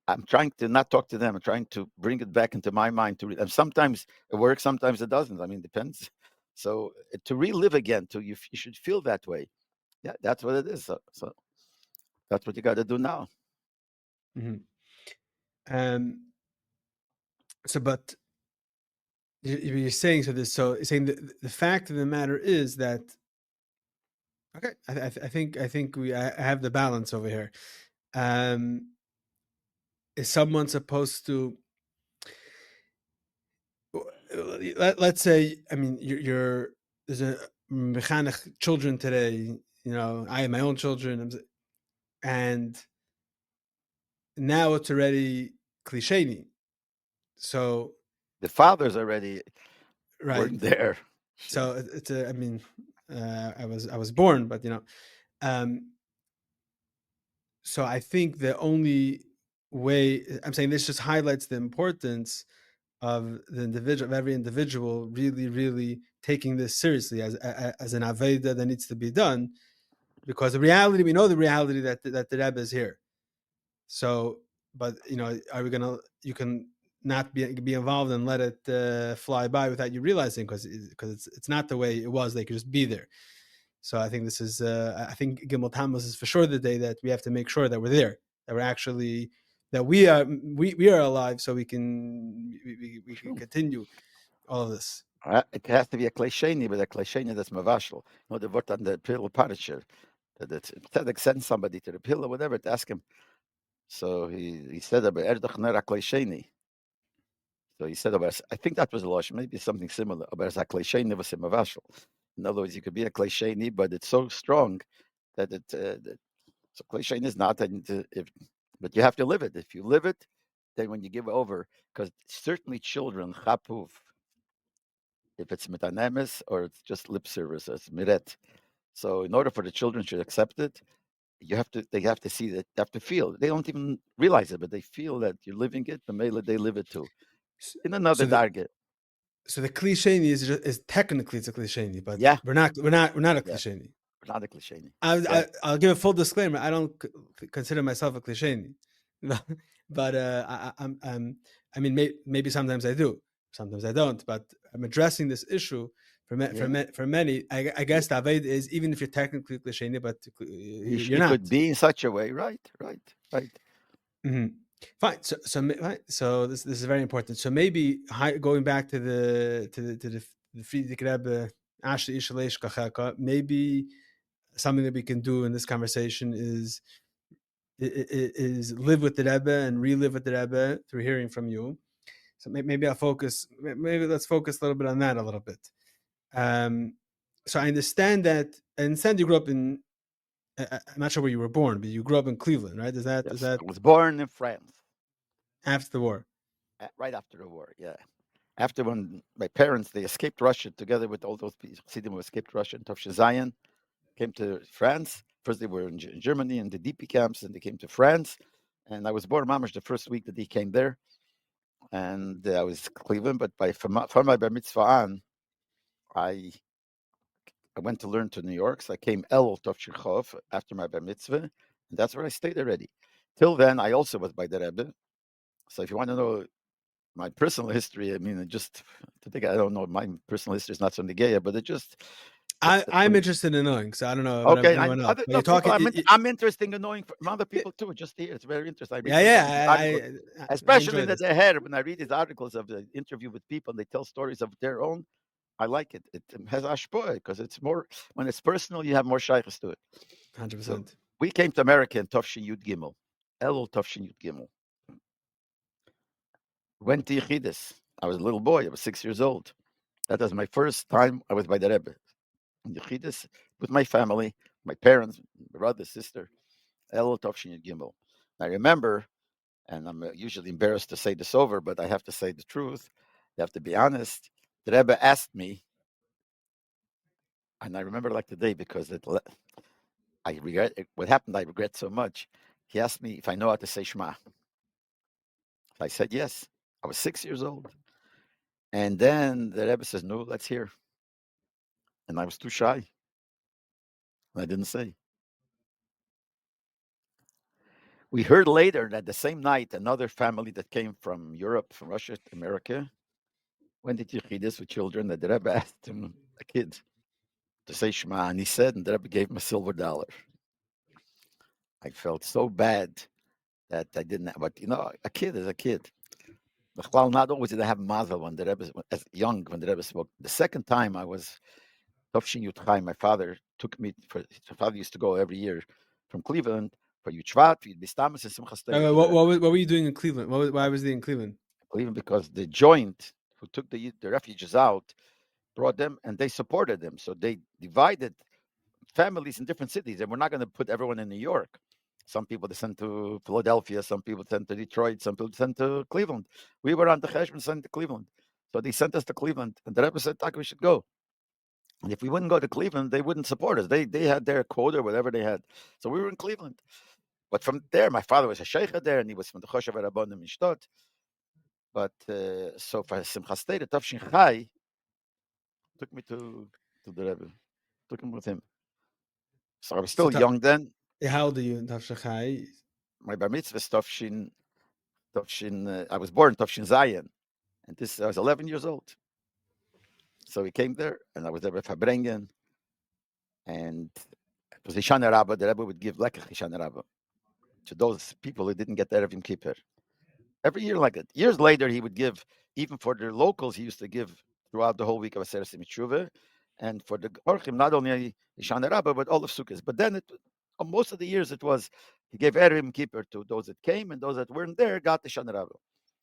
I'm trying to not talk to them. I'm trying to bring it back into my mind. And sometimes it works, sometimes it doesn't. I mean, it depends. So to relive again, you should feel that way. Yeah, that's what it is. So that's what you got to do now. Mm-hmm. But you're saying so you're saying the fact of the matter is that, okay, I think I have the balance over here. Is someone supposed to, let's say, I mean, there's a mechanech children today, I have my own children, and now it's already cliche. So the fathers already weren't there. So it's I mean, I was born, but so I think the only way, I'm saying this just highlights the importance of the individual, of every individual really, really taking this seriously as an aveda that needs to be done, because we know the reality that the Rebbe is here. So, but are we you can not be involved and let it fly by without you realizing, because it's not the way it was. They could just be there. So I think this is I think Gimmel Tammuz is for sure the day that we have to make sure that we're there, that we're actually, that we are alive, so we can continue all of this. It has to be a klesheni, but a klesheni that's mavashal. The word on the pill parisher. That send somebody to the pill or whatever to ask him. So he said about erdach nera klesheni. So he said about, I think that was a losh, maybe something similar. About a klesheni was a mavashal. In other words, you could be a klesheni, but it's so strong that it. So klesheni is not, but you have to live it. If you live it, then when you give over, because certainly children chapuv. If it's metanemes or it's just lip service, it's miret. So in order for the children to accept it, they have to see that, they have to feel. They don't even realize it, but they feel that you're living it. The mele, they live it too. In another target. So the klisheni is technically it's a klisheni, but Yeah, we're not a yeah, klisheni. not a cliche. I'll give a full disclaimer. I don't consider myself a klisheni, but I mean, maybe sometimes I do, sometimes I don't. But I'm addressing this issue for many. I guess the aved is even if you're technically klisheni, but you're It not. could be in such a way, right? Mm-hmm. Fine. So this is very important. So maybe going back to the Friedrich Rebbe Ashley Ishalesh Kachaka, maybe something that we can do in this conversation is live with the Rebbe and relive with the Rebbe through hearing from you. So maybe I'll focus. Maybe let's focus a little bit on that a little bit. So I understand that. I understand you grew up in. I'm not sure where you were born, but you grew up in Cleveland, right? Is that Yes, I was born in France after the war? right after the war. Yeah, after when my parents they escaped Russia together with all those people who escaped Russia in Tov Zion, came to France. First they were in Germany in the DP camps, and they came to France. And I was born mamish the first week that he came there, and I was Cleveland. But from my bar mitzvah on, I went to learn to New York. So I came El Tov Shirchov after my bar mitzvah, and that's where I stayed already. Till then, I also was by the Rebbe. So if you want to know my personal history, I mean, just to think, I don't know, my personal history is not so negaya, but it just. I'm interested in knowing, so I don't know Okay, anyone else. But no, you're talking. I'm interested in knowing from other people too. Just here, it's very interesting. I read Yeah, I especially enjoy that this. they had when I read these articles of the interview with people, and they tell stories of their own. I like it. It has ashpoah because it's more when it's personal. You have more shaykhs to it. 100%. So we came to America in Tofshin Yud Gimel, Elul Tofshin Yud Gimel. Went to Yechidus. I was a little boy. I was 6 years old. That was my first time I was by the Rebbe. In Yechidus with my family, my parents, brother, sister. Elul Tofshin Yud Gimel. I remember, and I'm usually embarrassed to say this over, but I have to say the truth. You have to be honest. The Rebbe asked me, and I remember like today because I regret what happened. I regret so much. He asked me if I know how to say Shema. I said yes. I was 6 years old, and then the Rebbe says, "No, let's hear." And I was too shy, and I didn't say. We heard later that the same night, another family that came from Europe, from Russia to America, went to Yechidus with children. That the Rebbe asked him, a kid, to say Shema, and he said, and the Rebbe gave him a $1. I felt so bad that I didn't. But a kid is a kid. The Chlal not always did I have mazel when the Rebbe, as young, when the Rebbe spoke. The second time I was Tovshin Yud Chai, my father took me. My father used to go every year from Cleveland for Yud Shvat, Yud Bistamas, and Simchas Torah. What were you doing in Cleveland? Why was he in Cleveland? Cleveland because the joint who took the refugees out brought them and they supported them. So they divided families in different cities, and we're not going to put everyone in New York. Some people they sent to Philadelphia, some people sent to Detroit, some people sent to Cleveland. We were on the Cheshbon sent to Cleveland. So they sent us to Cleveland, and the Rebbe said, "Tak, we should go." And if we wouldn't go to Cleveland, they wouldn't support us. They had their quota, whatever they had. So we were in Cleveland. But from there, my father was a sheikh there, and he was from the Choshev Rabbanim in Shtot. But so for Simchas Torah, Tavshin Chai took me to the Rebbe, took him with him. So I was still young then. How old are you in Tavshachai? My bar mitzvah is I was born Tavshin Zion, and I was 11 years old. So we came there, and I was there with Fabrengen, and it was Hishana Rabbah. The Rebbe would give lekach Hishana Rabbah to those people who didn't get the Erev Yom Kippur. Every year like it. Years later, he would give, even for the locals, he used to give throughout the whole week of Aseret Mitzvah, and for the Orchim, not only Hishana Rabbah, but all of Sukkot. But then most of the years it was, he gave Erev Yom Kippur to those that came, and those that weren't there got the Hishana Rabbah.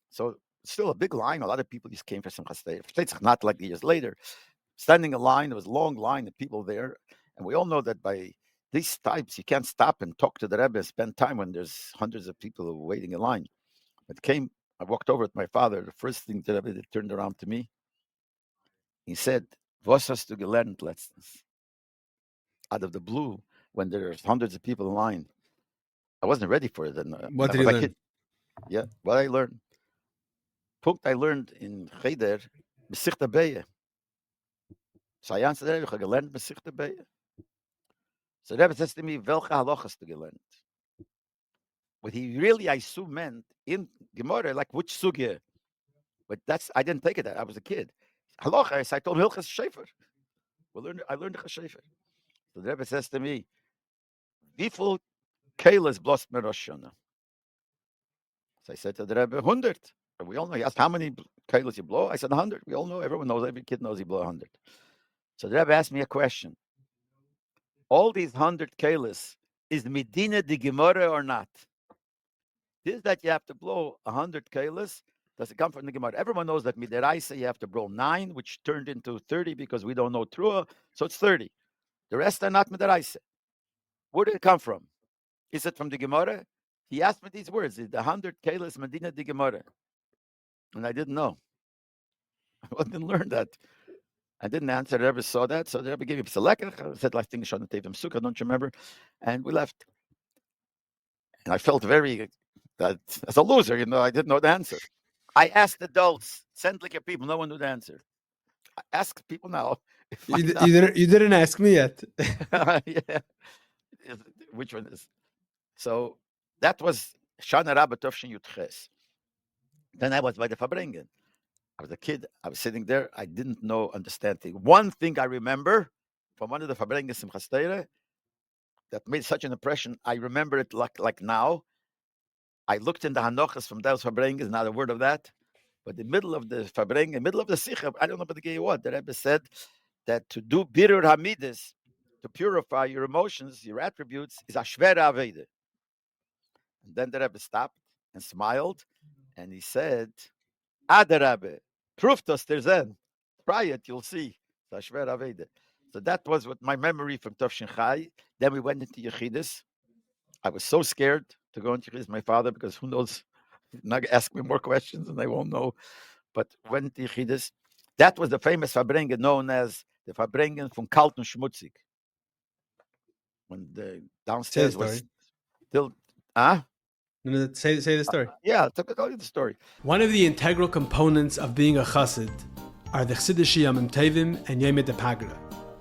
So still a big line. A lot of people just came for Simchas Torah. Not like the years later. Standing in line, there was a long line of people there. And we all know that by these types, you can't stop and talk to the Rebbe and spend time when there's hundreds of people waiting in line. I walked over with my father. The first thing the Rebbe turned around to me. He said, "Was hast du gelernt letztens?" Out of the blue, when there's hundreds of people in line. I wasn't ready for it. And What did you learn? Yeah, what I learned. Punkt I learned in Cheder Mesichta Beya. So I answered the Rebbe, ich habe gelernt Mesichta Beya. So the Rebbe says to me, welche halachas du gelernt? What he really, I assume, meant in Gemara, like which sugya. But I didn't take it that. I was a kid. Halachas, I told him Hilchas Shefer. I learned the Shefer. So the Rebbe says to me, wie viel Keilas blost me Rosh Hashanah? So I said to the Rebbe, 100. And we all know. He asked, how many Keilas you blow? I said, 100. We all know. Everyone knows. Every kid knows he blow 100. So the Rebbe asked me a question. All these 100 Keilas, is Medina the Gemara or not? This that you have to blow 100 Keilas, does it come from the Gemara? Everyone knows that Midaraisa you have to blow 9, which turned into 30 because we don't know Trua, so it's 30. The rest are not Midaraisa. Where did it come from? Is it from the Gemara? He asked me these words, is the 100 Keilas Medina the Gemara? And I didn't know. I didn't learn that. I didn't answer. I ever saw that. So the Rebbe gave me Psalekach. I said, last thing, Shana Tevim Sukkah, don't you remember? And we left. And I felt very, that as a loser, I didn't know the answer. I asked adults, send like your people, no one knew the answer. I ask people now. You didn't ask me yet. Yeah. Which one is? So that was Shana Rabbah Tovshin Yutches. Then I was by the Fabrengen. I was a kid. I was sitting there. I didn't understand things. One thing I remember from one of the Fabrengen Simchas Torah that made such an impression. I remember it like now. I looked in the Hanochas from those Fabrengen, not a word of that. But in the middle of the Fabrengen, middle of the Sikha, I don't know about the what, the Rebbe said that to do Birur Hamidis, to purify your emotions, your attributes, is a Shvera Aveda. And then the Rebbe stopped and smiled, and he said, Ada Rebbe, proof to us there's Zen. Try it, you'll see. It's a Shvera Aveda. So that was what my memory from Tovshin Chai. Then we went into Yechidus. I was so scared to go into Yechidus, my father, because who knows, not ask me more questions and I won't know. But went to Yechidus. That was the famous Fabrengen known as the Fabrengen from Kalt und Schmutzig. When the downstairs was still, Say the story. Yeah, I'll tell you the story. One of the integral components of being a chassid are the Chsidish Yomim Tevim and Yom Pagra.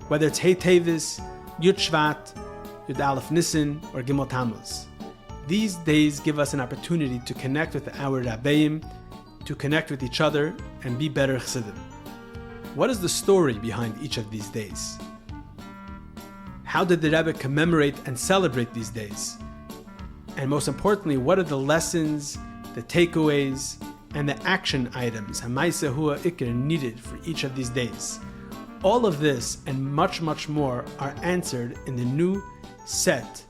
Whether it's Hey Tevis, Yud Shvat, Yud Aleph Nisan, or Gimmel Tammuz. These days give us an opportunity to connect with our Rabbeim, to connect with each other, and be better Chassidim. What is the story behind each of these days? How did the Rebbe commemorate and celebrate these days? And most importantly, what are the lessons, the takeaways, and the action items Hamaisa Hua Ikr needed for each of these days? All of this and much, much more are answered in the new set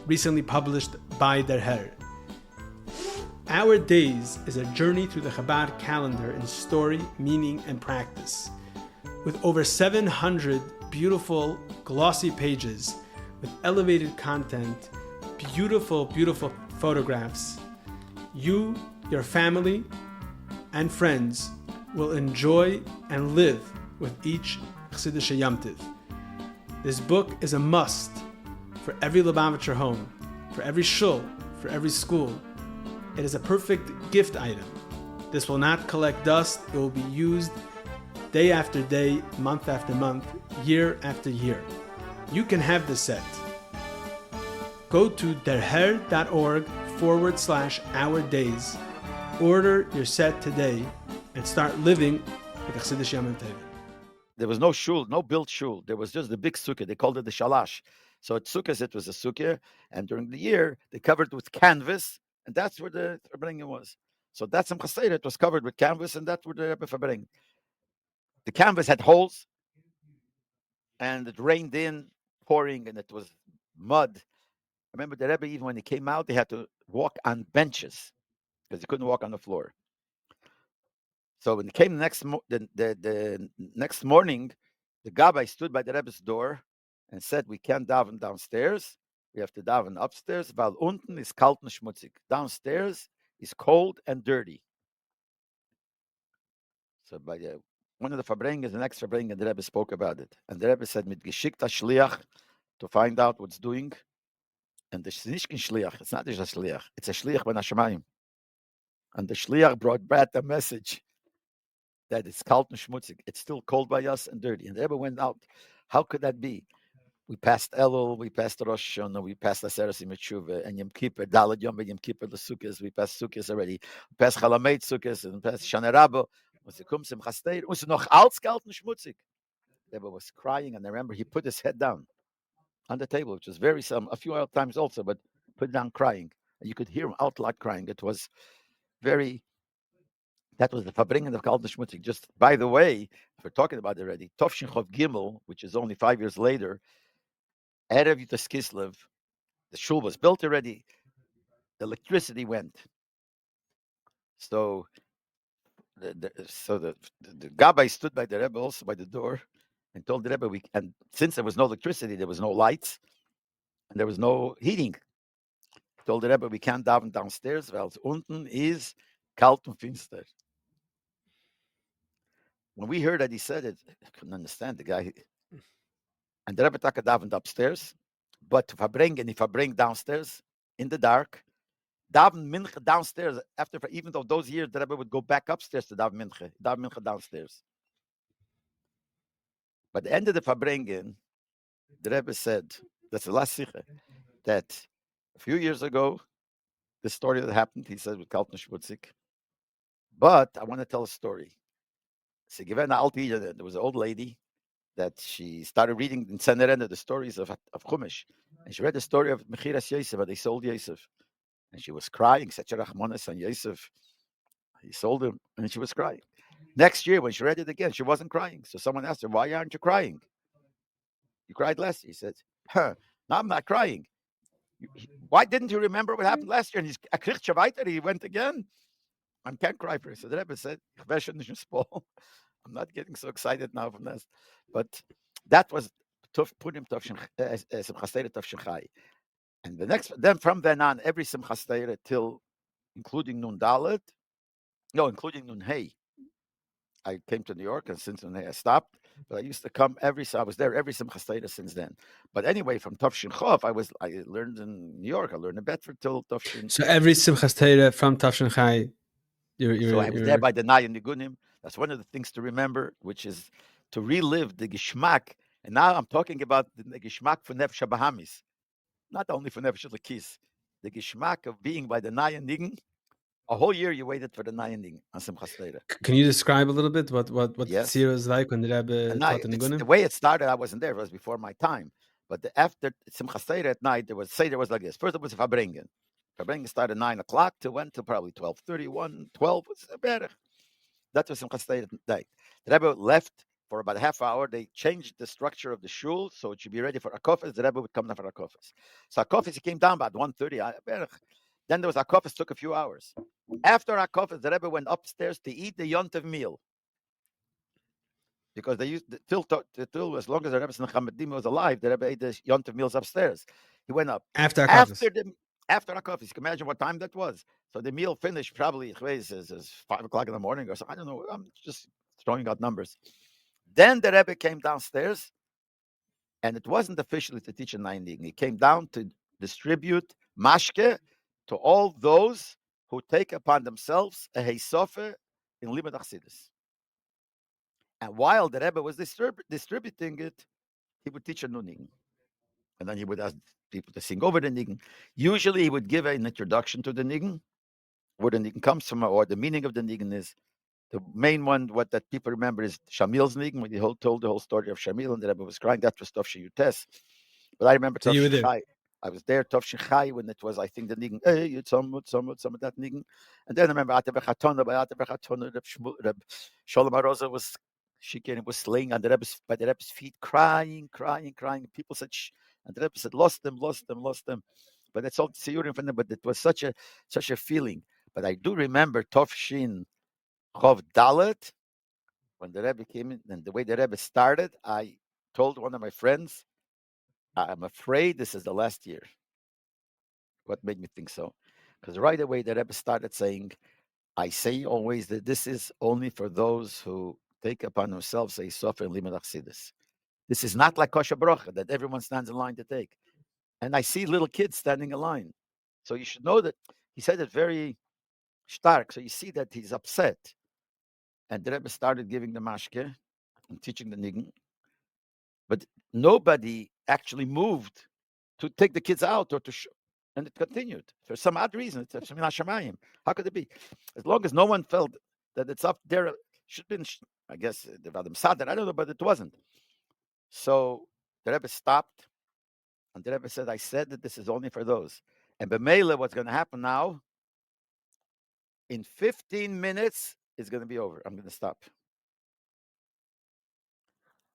recently published by Der Herr. Our Days is a journey through the Chabad calendar in story, meaning, and practice. With over 700 beautiful, glossy pages with elevated content, beautiful, beautiful photographs, you, your family, and friends will enjoy and live with each Chassidische Yom Tov. This book is a must for every Lubavitcher home, for every shul, for every school. It is a perfect gift item. This will not collect dust. It will be used day after day, month after month, year after year. You can have this set. Go to derher.org/Our Days. Order your set today and start living with the Chassidus Yom Tov. There was no shul, no built shul. There was just the big sukkah. They called it the shalash. So at sukkahs, it was a sukkah. And during the year, they covered with canvas. And that's where the Fabrengen was. So that's some Chassidut. It was covered with canvas. And that's where the Rebbe Fabrengen. The canvas had holes. And it rained in, pouring. And it was mud. I remember the Rebbe, even when he came out, they had to walk on benches. Because he couldn't walk on the floor. So when he came the next morning, the Gabbai stood by the Rebbe's door and said, we can't daven downstairs. We have to daven upstairs. Weil unten ist kalt und schmutzig. Downstairs is cold and dirty. So by one of the Fabrengen, the next Fabrengen, the Rebbe spoke about it. And the Rebbe said, mit geschickt Shliach to find out what's doing. And it's nicht kein Shliach. It's not just a Shliach. It's a Shliach ben Hashemayim. And the Shliach brought back the message. that it's kalt and schmutzig. It's still cold by us and dirty. And the Rebbe went out. How could that be? We passed Elul, we passed Rosh Hashanah, we passed Aseres Yom and Yom Kippur, Dalad Yom Yom Kippur, the Sukkot. We passed Sukkot already. We passed Chalamet Sukkot and passed Shana Rabba. Was kum Simchas Torah. Was noch alt, kalt and schmutzig. The Rebbe was crying, and I remember he put his head down on the table, which was very a few other times also, but put down crying. And you could hear him out loud crying. It was very. That was the Fabringen of Kalt and Schmutzig. Just by the way, if we're talking about it already, Tovshin Chov Gimmel, which is only 5 years later, Erev Yutas Kislev, the shul was built already. The electricity went. So the Gabbai stood by the Rebbe also by the door and told the Rebbe, and since there was no electricity, there was no lights, and there was no heating. He told the Rebbe, we can't daven downstairs, weil unten is kalt und finster. When we heard that he said it, I couldn't understand the guy. And the Rebbe Taka davened upstairs, but if I bring downstairs in the dark, daven mincha downstairs after, even though those years the Rebbe would go back upstairs to daven mincha downstairs. But the end of the Fabrengen, the Rebbe said, that's the last sikha, that a few years ago, the story that happened, he said, with Kaltner Schmutzik. But I want to tell a story. So, there was an old lady that she started reading in Senerenda the stories of Chumash. And she read the story of Mechiras Yosef, how they sold Yosef. And she was crying, such a Rachmanis and Yosef. He sold him, and she was crying. Next year, when she read it again, she wasn't crying. So someone asked her, why aren't you crying? You cried last year. He said, no, I'm not crying. Why didn't you remember what happened last year? And he went again. I can't cry for it. So the Rebbe said, I'm not getting so excited now from this. But that was Purim Simchas Torah Tavshin Chai. And from then on, every Simchas Torah till, including Nun Dalet, including Nun Hey. I came to New York, and since Nun Hey I stopped. But I used to come I was there every Simchas Torah since then. But anyway, from Tavshin Chov, I learned in New York. I learned in Bedford till Tavshin. So every Simchas Torah from Tavshin Chai, So I was there by the Nayan Nigunim. That's one of the things to remember, which is to relive the Gishmak. And now I'm talking about the Gishmak for Nefesh Bahamis, not only for Nefesh Lakis. The Gishmak of being by the Nayan Nigun. A whole year you waited for the Nayan Nigun on Simchas Torah. Can you describe a little bit what yes. the tzira was like when the Rebbe taught the Nigunim? The way it started, I wasn't there. It was before my time. But after Simchas Torah at night, there was like this. First, it was Fabrengen. Fabrengen started 9 o'clock went till probably 12:31, 12 was better. That was Simchas Torah at night. The Rebbe left for about a half hour. They changed the structure of the shul, so it should be ready for Akofis. The Rebbe would come down for Akofis. So Akofis, he came down about 1:30. Then there was Akofis, took a few hours. After Akofis, the Rebbe went upstairs to eat the Yontiv meal. Because they used till as long as the Rebbe Chamedim was alive, the Rebbe ate the Yontiv meals upstairs. He went up after Akofis. After Akofis. You can imagine what time that was. So the meal finished probably is 5 o'clock in the morning or something. I don't know. I'm just throwing out numbers. Then the Rebbe came downstairs, and it wasn't officially to teach a 9 He came down to distribute mashke to all those who take upon themselves a heisofe in Limud Achsidus. And while the Rebbe was distributing it, he would teach a new nigun. And then he would ask people to sing over the nigun. Usually he would give an introduction to the nigun, where the nigun comes from, or the meaning of the nigun is. The main one, what that people remember, is Shamil's nigun, when he told the whole story of Shamil, and the Rebbe was crying. That was Tov Sheyutes. But I remember so Tov Shechai. I was there, Tov Shechai, when it was, I think, the nigun, hey, some of that nigun. And then I remember Atevechatona, Reb Sholem Aroza was laying on by the Rebbe's feet, crying. People said, shh. And the Rebbe said, lost them. But it's all tziyurim from them, but it was such a feeling. But I do remember Tov Shin Chov Dalet, when the Rebbe came in, and the way the Rebbe started, I told one of my friends, I'm afraid this is the last year. What made me think so? Because right away the Rebbe started saying, I say always that this is only for those who take upon themselves a sofer and limud achsidus. This is not like kosher bracha that everyone stands in line to take. And I see little kids standing in line. So you should know that he said it very stark. So you see that he's upset. and the Rebbe started giving the mashke and teaching the nigun. But nobody actually moved to take the kids out or to and it continued for some odd reason. It's Shemin HaShamayim. How could it be? As long as no one felt that it's up there, should have been, I guess, the Vadim Sadar, I don't know, but it wasn't. So the Rebbe stopped, and the Rebbe said, I said that this is only for those. And B'meila, what's going to happen now, in 15 minutes, it's going to be over. I'm going to stop.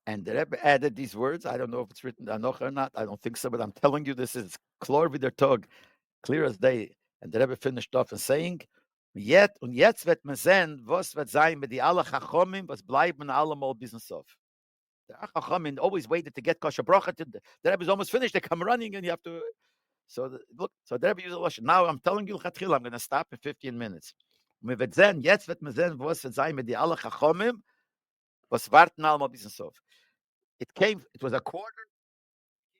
And the Rebbe added these words. I don't know if it's written Anoch or not. I don't think so, but I'm telling you, this is Klor with their tug, clear as day. And the Rebbe finished off and saying, Yet und jetzt wird man sehen, was wird sein mit die alle Chachomim, was bleiben allemal business of. The Chachomim always waited to get kosher bracha. The Rebbe is almost finished. They come running, and you have to. So look, so the Rebbe used a lashon. Now I'm telling you, I'm going to stop in 15 minutes. Man wird sehen, jetzt wird man sehen, was wird sein mit die alle Chachomim, was warten allemal business of. It was a quarter.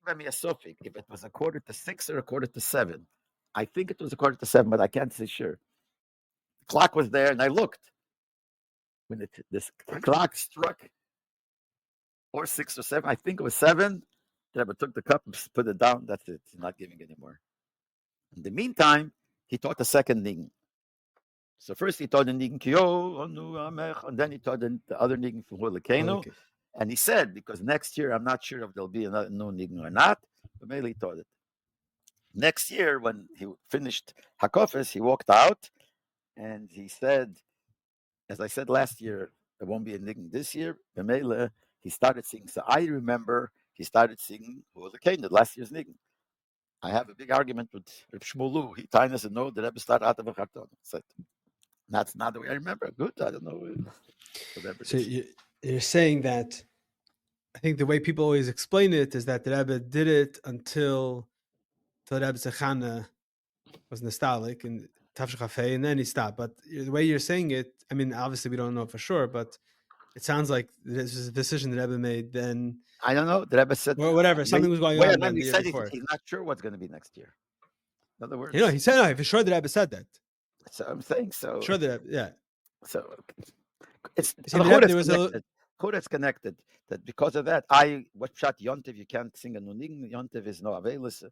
Give me a suffix. If it was a quarter to 6 or a quarter to 7. I think it was a quarter to 7, but I can't say sure. The clock was there, and I looked. When this clock struck, or 6 or 7, I think it was 7. The Rebbe took the cup and put it down. That's it. He's not giving anymore. In the meantime, he taught the second nigun. So first he taught the nigun Kyo, and then he taught the other nigun from Hulekenu. And he said, because next year, I'm not sure if there'll be another new nigun or not, but maybe he taught it. Next year, when he finished Hakofis, he walked out, and he said, as I said last year, there won't be a nigun this year. B'meila, he started singing. So I remember he started singing Hulekenu, last year's nigun. I have a big argument with Reb Shmulu. He told us no, the Rebbe started out of a carton. Said, that's not the way I remember. Good, I don't know. So you're saying that, I think the way people always explain it is that the Rebbe did it until the Rebbe Zechana was nostalgic and Tafshich Hafei, and then he stopped. But the way you're saying it, I mean, obviously we don't know for sure, but it sounds like this is a decision the Rebbe made then. I don't know. The Rebbe said, well, whatever, something was going on then the year before. He's not sure what's going to be next year. In other words, he said, no, for sure the Rebbe said that. So I'm saying so. Sure, the Rebbe, yeah. So it's connected. That because of that, what Pshat Yontiv, you can't sing a Nunig. Yontiv is no Avelis.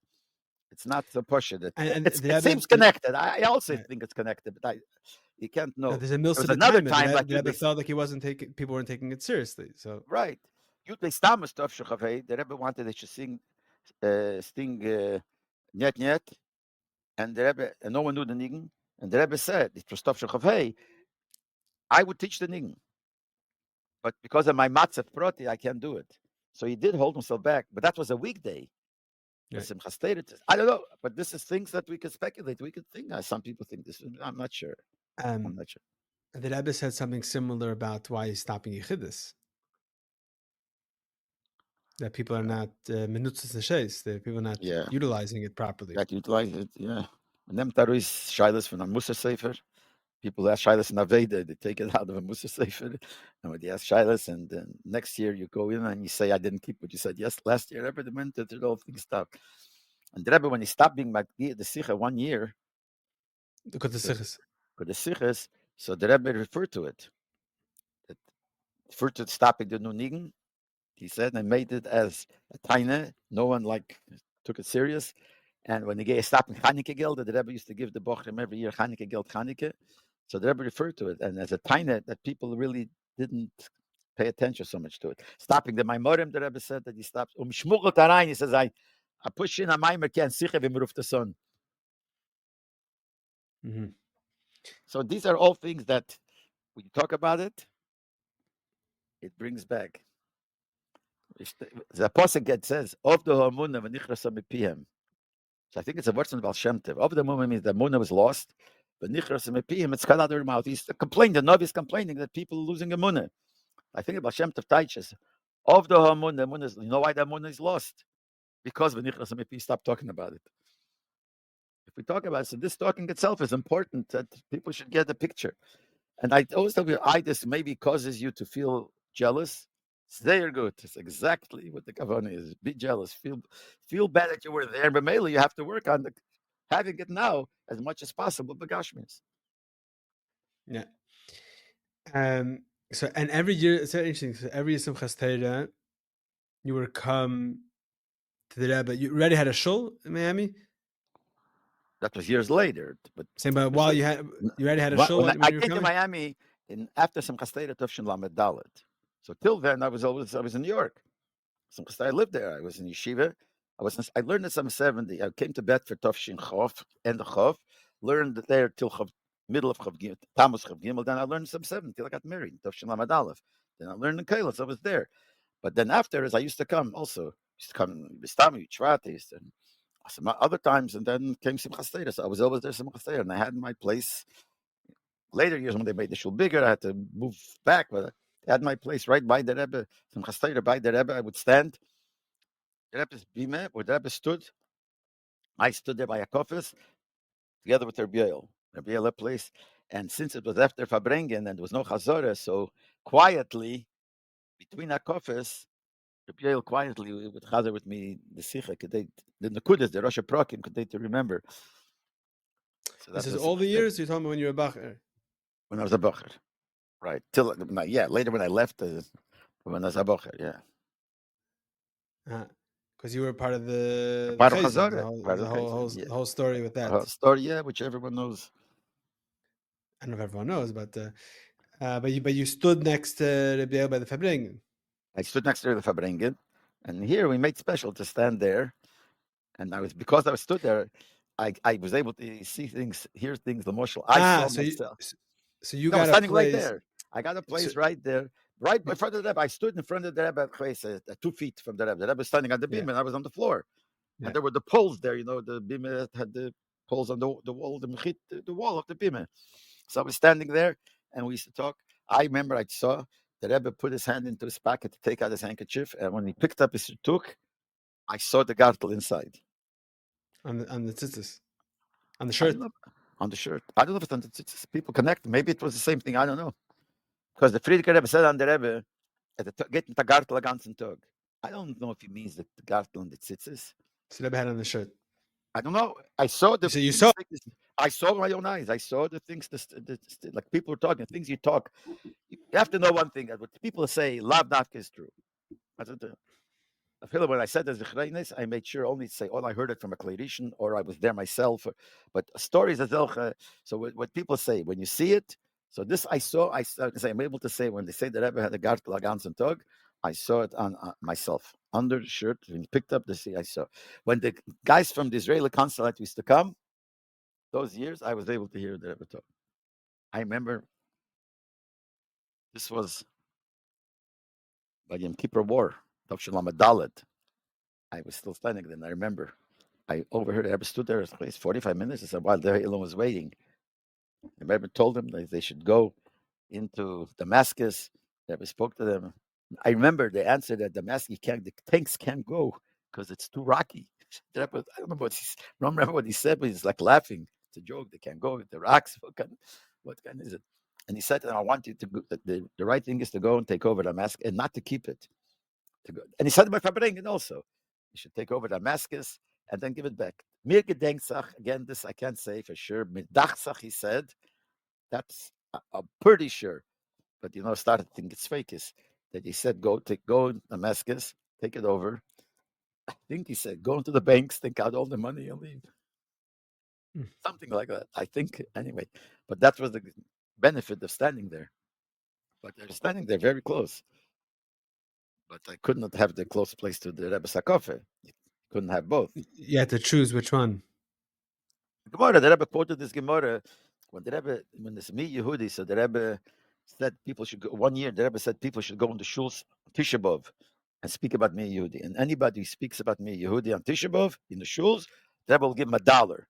It's not so pushed. It seems connected. I also think it's connected, but you can't know. There's another time like the Rebbe felt like people weren't taking it seriously. So right. The Rebbe wanted that you sing Net Net, and the Rebbe, and no one knew the nigun. And the Rebbe said, it was Tov Shechavei, I would teach the nigun. But because of my matzah proti, I can't do it. So he did hold himself back. But that was a weekday. Right. I don't know. But this is things that we could speculate. We could think. Some people think this. I'm not sure. I'm not sure. The Rebbe said something similar about why he's stopping Yechidus. That people are not menutzes neshes. That people are not utilizing it properly. Not utilizing it, yeah. And them taruis shilas from a Musa Sefer. People ask shilas in Aveda, they take it out of a Musa Sefer. And when they ask shilas, and then next year you go in and you say, I didn't keep what you said. Yes, last year, Rebbe went to the whole thing stopped. And the Rebbe, when he stopped being Magdi, the Sikha 1 year, because the Sikhs, so the Rebbe referred to it. Referred to stopping the Nunigen. He said, and made it as a taina. No one took it serious. And when he stopped in Chanukah Geld, the Rebbe used to give the Bochrim every year Chanukah Geld Chanukah. So the Rebbe referred to it, and as a taina that people really didn't pay attention so much to it. Stopping the Maimorim, the Rebbe said that he stops. Shmuchel Tarayin, he says, I push in a Maimer can sicher v'meruf the sun. So these are all things that when you talk about it, it brings back. The Apostle says, of the Hamuna v'nichrasa mipihem. So I think it's a word from Baal Shem Tov. Of the Hamuna means the Hamuna was lost, but nichrasa mipihem, it's cut out of their mouth. He's complaining, the Navi is complaining that people are losing Hamuna. I think Baal Shem Tov teaches, of the Hamuna is, you know why the Hamuna is lost? Because v'nichrasa mipihem, stop talking about it. If we talk about it, so this talking itself is important, that people should get the picture. And I always tell you, this maybe causes you to feel jealous. It's very good. It's exactly what the kavanah is. Be jealous. Feel bad that you were there. But mainly you have to work on having it now as much as possible. Bagashmis. Yeah. So, and every year, it's very interesting. So every Simchas Torah, you would come to the Rebbe. You already had a shul in Miami? That was years later. But Same, but years while later. you already had a shul When when I you were came to coming? Miami after Simchas Torah Tufshin Lamed Dalet. So till then, I was in New York. Simchas Torah, I lived there. I was in Yeshiva. I learned in some 70. I came to bed for Tufshin Chof, end of Chof. Learned there till Chof, middle of Chof Gimel, Tammuz Chof Gimel. Then I learned some 70 till I got married. Tufshin Lamed Aleph. Then I learned in Kailas. I was there. But then after, as I used to come also, used to come Bistami, Shvatis, and some other times, and then came Simchas Torah. So I was always there Simchas Torah, and I had my place. Later years when they made the shul bigger, I had to move back, but I had my place right by the Rebbe. Simchas Torah by the Rebbe, I would stand. The Rebbe's bima, where the Rebbe stood. I stood there by a kofis together with Rabbi Leibel. Rabbi Leibel place, and since it was after Fabrengen and there was no chazorah, so quietly between our kofis, Rabbi Leibel quietly would chazer with me the sicha, the nekudas, the Rosh Prokim, could they to remember. So This that is was all the Simchas Torah years? You're talking about when you were a Bacher? when I was a bocher, right? Till later when I left, when I was a bocher, yeah. Because you were part of the Part of Chayzer, Chazorah, part of Chayzer, yeah. the whole story with that. Story, yeah, which everyone knows. I don't know if everyone knows, but you stood next to Rabbi Leibel by the Fabringen. I stood next to the Fabrengen, and here we made special to stand there. And because I stood there, I was able to see things, hear things. The marshal, I saw myself. So you No, I was got a standing right place. there. I got a So, place right there, right in front of the Rebbe. I stood in front of the Rebbe, 2 feet from the Rebbe. The Rebbe was standing on the beam, yeah, and I was on the floor. yeah. And there were the poles there, the beam had the poles on the wall, the wall of the beam. So I was standing there, and we used to talk. I remember I saw the Rebbe put his hand into his pocket to take out his handkerchief, and when he picked up his tuk, I saw the gartel inside. On the tzitzis, on the I don't shirt. know, on the shirt. I don't know if it's on the tzitzis. People connect. Maybe it was the same thing. I don't know. Because the Friedrich Rebbe said on the Rebbe, getting the gartel ganzen Tag. I don't know if he means the gartel and the tzitzis. So Rebbe had on the shirt. I don't know. I saw the So you things. saw. I saw with my own eyes. I saw the things. Like people are talking. Things you talk. You have to know one thing. What people say, lav dafka is true. I said, when I said the Zichraynes, I made sure only to say, "Oh, I heard it from a Clerishan," or I was there myself. But stories as so what people say when you see it. So this I saw. I'm able to say when they say the Rebbe had a gartel agans and tog, I saw it on myself under the shirt. When he picked up the sea, I saw. When the guys from the Israeli consulate used to come, those years, I was able to hear the Rebbe talk. I remember this was by Yom Kippur War, Tavshalom Dalet. I was still standing then. I remember I overheard the Rebbe stood there for 45 minutes. I said, while the Elon was waiting, the Rebbe told them that they should go into Damascus. The Rebbe spoke to them. I remember the answer that Damascus the tanks can't go because it's too rocky. The Rebbe, I don't remember what he said, but he's like laughing. It's a joke. They can't go with the rocks. What kind is it? And he said, I want you to go, the right thing is to go and take over Damascus and not to keep it. To go. And he said by Fabrengen also, you should take over Damascus and then give it back. Mir Gedenksach, again, this I can't say for sure. Midachsach, he said, that's I'm pretty sure. But started to think it's fake is that he said go in Damascus, take it over. I think he said go into the banks, take out all the money and leave. Something like that. I think anyway. But that was the benefit of standing there. But they're standing there very close. But I could not have the close place to the Rebbe Sakofe. Couldn't have both. You had to choose which one. Gemara, the Rebbe quoted this Gemara when it's me Yehudi, so the Rebbe said people should go. 1 year, the Rebbe said people should go on the shuls Tisha B'Av and speak about me Yehudi. And anybody who speaks about me Yehudi on Tisha B'Av in the shuls, the Rebbe will give him $1.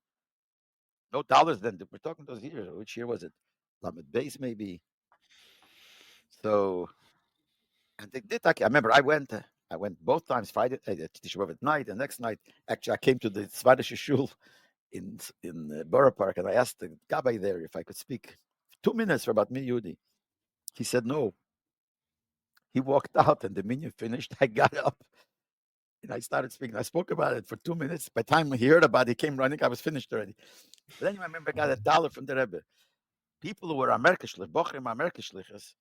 No dollars then. We're talking those years. Which year was it? Lamed Beis maybe. So, and they did. I remember I went both times. Friday, Tisha B'Av at night, and next night, actually, I came to the Svadish shul in Borough Park, and I asked the Gabbai there if I could speak 2 minutes for about me Yehudi. He said no. He walked out, and the minyan finished. I got up and I started speaking. I spoke about it for 2 minutes. By the time he heard about it, he came running. I was finished already. But then I remember I got $1 from the Rebbe. People who were Amerikashlich, Bochrim Amerikashliches,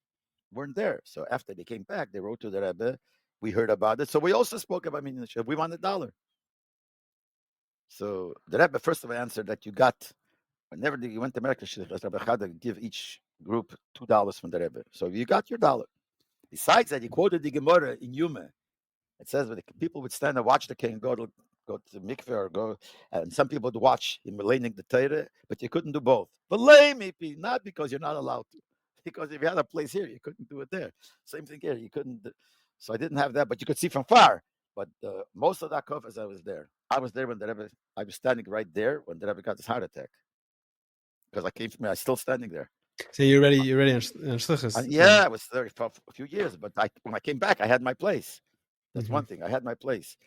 weren't there. So after they came back, they wrote to the Rebbe. We heard about it. So we also spoke about Minyan Yeshiva. We want $1. So the Rebbe first of all answered that you got, whenever you went to America, Rabbi Chada give each group $2 from the Rebbe. So you got your dollar. Besides that, he quoted the Gemara in Yuma. It says that people would stand and watch the king go to the mikveh or go, and some people would watch him learning the Torah, but you couldn't do both. But not because you're not allowed to, because if you had a place here, you couldn't do it there. Same thing here, you couldn't. So I didn't have that, but you could see from far. But most of that kofas, I was there. I was there when the Rebbe. I was standing right there when the Rebbe got his heart attack because I came from. I was still standing there. So you're ready on Shlichus. Yeah, I was there for a few years, but when I came back, I had my place. That's one thing. I had my place.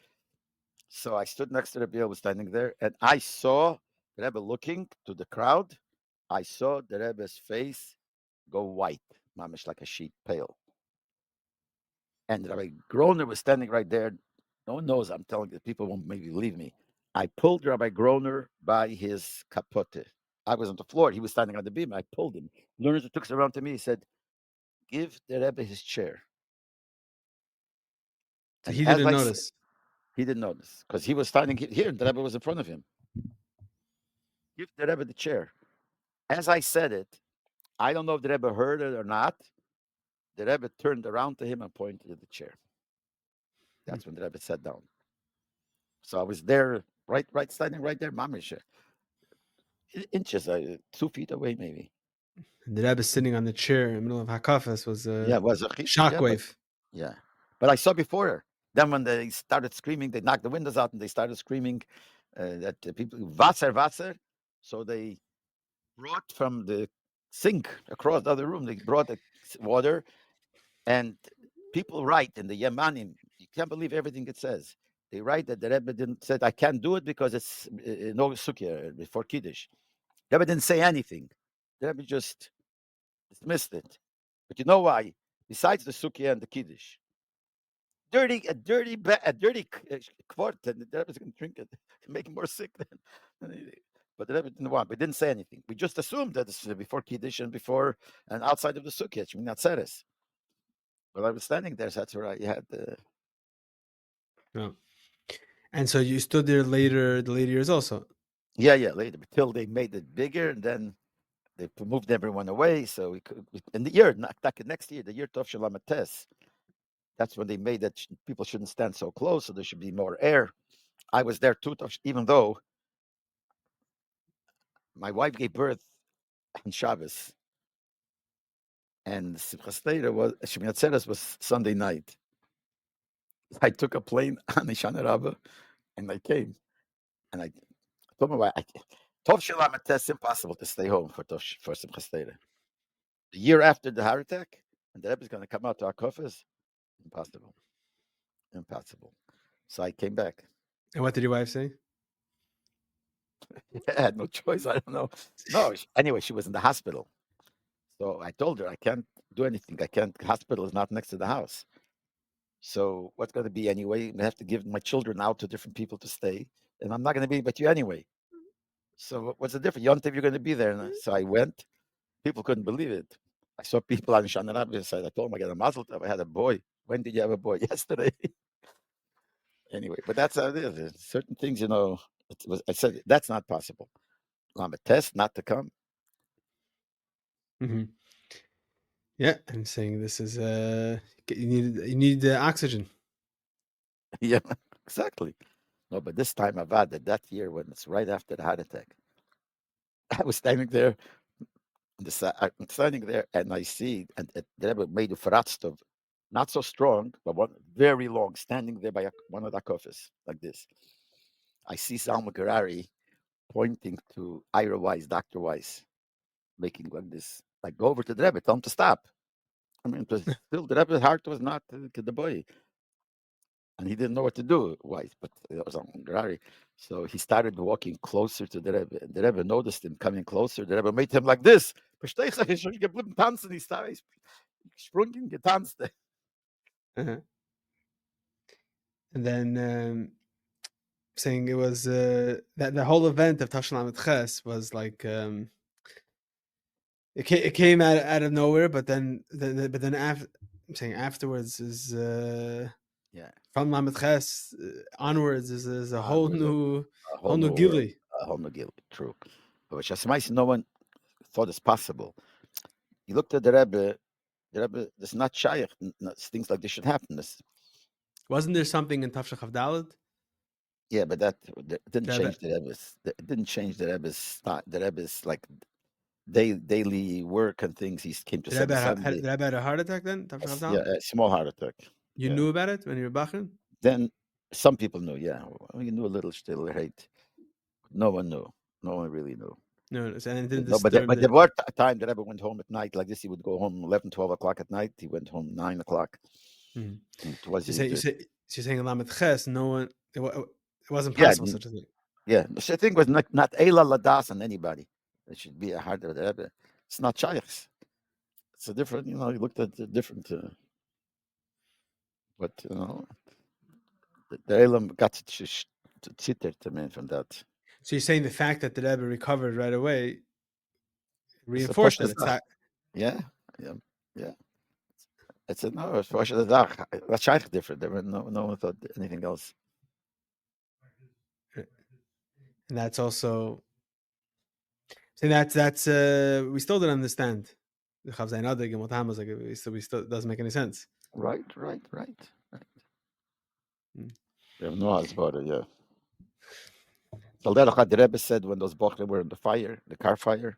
So I stood next to the Rebbe, was standing there, and I saw the Rebbe looking to the crowd. I saw the Rebbe's face go white, mamish like a sheet, pale. And Rabbi Groner was standing right there. No one knows. I'm telling you, people won't maybe believe me. I pulled Rabbi Groner by his capote. I was on the floor. He was standing on the beam. I pulled him. Learners took around to me. He said, "Give the Rebbe his chair." So And he as didn't I said, notice. he didn't notice because he was standing here and the Rebbe was in front of him. Give the Rebbe the chair. As I said it, I don't know if the Rebbe heard it or not. The Rebbe turned around to him and pointed to the chair. That's when the Rebbe sat down. So I was there, right, standing right there, mamish, inches, 2 feet away, maybe. And the Rebbe sitting on the chair in the middle of Hakafas was Yeah, a it was a shockwave. but I saw before her. Then when they started screaming, they knocked the windows out and they started screaming that the people, Wasser, Wasser. So they brought from the sink across the other room, they brought the water. And people write in the Yemanim, you can't believe everything it says. They write that the Rebbe didn't said, I can't do it because it's no sukkah before Kiddush. The Rebbe didn't say anything. The Rebbe just dismissed it. But you know why? Besides the sukkah and the Kiddush, a dirty quart, and the Rebbe's going to drink it, make him more sick than but the Rebbe didn't want. We didn't say anything. We just assumed that it's before Kiddush and before and outside of the sukkah. I mean, that's Seres. Well, I was standing there, so that's where I had the. Oh. And so you stood there later, the later years also. Yeah, later, till they made it bigger, and then they moved everyone away. So we could, in the year, not next year, the year Tov Shalom Ates, that's when they made that people shouldn't stand so close, so there should be more air. I was there too, even though my wife gave birth on Shabbos, and Simchas Torah was Shemoneh Atzeres was Sunday night. I took a plane on Hoshana Rabbah, and I came, and I told my wife, Tov Shalom Ates, impossible to stay home for Simchas Torah. The year after the heart attack, and the Rebbe is going to come out to our coffers, impossible. So I came back. And what did your wife say? I had no choice. I don't know. No, anyway, she was in the hospital. So I told her I can't do anything. I can't. The hospital is not next to the house. So what's going to be anyway? I have to give my children out to different people to stay, and I'm not going to be with you anyway. So what's the difference? Yontif, you're going to be there. And so I went. People couldn't believe it. I saw people on Shana Rabbi's side. I told them I got a mazel tov. I had a boy. When did you have a boy? Yesterday. Anyway, but that's how it is. There's certain things, I said that's not possible. I'm a test not to come. Mm-hmm. Yeah, I'm saying this is you need oxygen. Yeah, exactly. No, but this time Avad, that year when it's right after the heart attack, I was standing there, I'm standing there, and I see, and the Rebbe made a fratztov, not so strong, but one very long, standing there by one of the coffers like this. I see Salma Garari pointing to Ira Weiss, Dr. Weiss, making like this, like go over to the Rebbe, tell him to stop. I mean, it was still the Rebbe's heart was not the boy, and he didn't know what to do. Weiss, but it was on Garari. So he started walking closer to the Rebbe, and the Rebbe noticed him coming closer. The Rebbe made him like this. Verstehst du? Ich geblieben tanzen, ich gesprungen, getanzt. Uh-huh. And then saying it was that the whole event of Tashlan Ches was like It came out of nowhere, but then after, I'm saying afterwards is Yeah, from Lamed Ches onwards is a whole onwards new a whole new world, gili. a whole new gil. True, but just no one thought it's possible. You looked at the Rebbe. This is not shaykh. Things like this should happen. Wasn't there something in Tafshach Dalet? Yeah, but that didn't The Rebbe, change the Rebbe's. It didn't change the Rebbe's. The Rebbe's like daily work and things. He came to seven Sunday. the Rebbe had a heart attack then? Tafshach Yeah, Dalet? a small heart attack. You Yeah. knew about it when you were Bachrin? Then some people knew. Yeah, well, you knew a little still, right? No one knew. No one really knew. No, and it didn't No, disturb but there were time that Rebbe went home at night like this. He would go home 11, 12 o'clock at night. He went home 9 o'clock. Mhm. And it was So you're saying in Lamed Ches, no one, it wasn't yeah, possible such a thing. yeah. The thing was not Eila Ladas on anybody. It should be a heart of the Rebbe. It's not shaykhs. It's a different, you looked at the different, but, the Elam got to sit there to me from that. So you're saying the fact that the Rebbe recovered right away It's a reinforced Porsche that it's Zach. not. Yeah, yeah, yeah. It's a Porsche Zach. That's shaykh different. There were no one thought anything else. And that's also, so that's we still didn't understand. The Chavzayin Adar, Gimmel Tammuz, like we still it doesn't make any sense. Right. Mm. We have no odds about it, yeah. So the Rebbe said when those Bochler were in the fire, the car fire,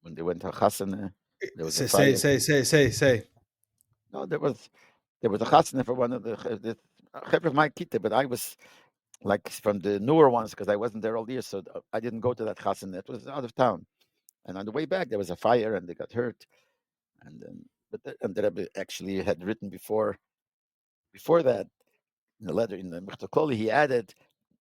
when they went to Chasana, there was a fire. Say. No, there was a Chasana for one of the Chevra of my Kita, but I was like from the newer ones because I wasn't there all year, so I didn't go to that Chasana. It was out of town. And on the way back, there was a fire and they got hurt. And then, and the Rebbe actually had written before that in the letter in the Mechtakloli, he added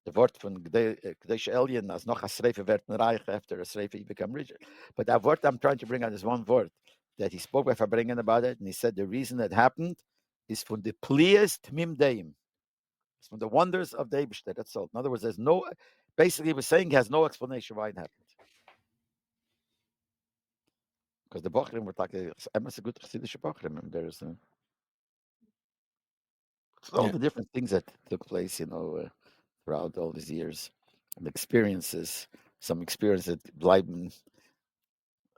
the word from Gdesh Elyon as noch a Sreife werden reich after a Sreife you become richer. But that word I'm trying to bring out is one word that he spoke by Fabringen about it, and he said the reason that happened is from the pliest mimdeim. It's from the wonders of the Eibishter. That's all. In other words, there's no. Basically, he was saying he has no explanation why it happened. Because the Bochrim were like a good Chassidish Bochrim, and there's all Yeah. the different things that took place, throughout all these years and experiences. Some experience that bleiben.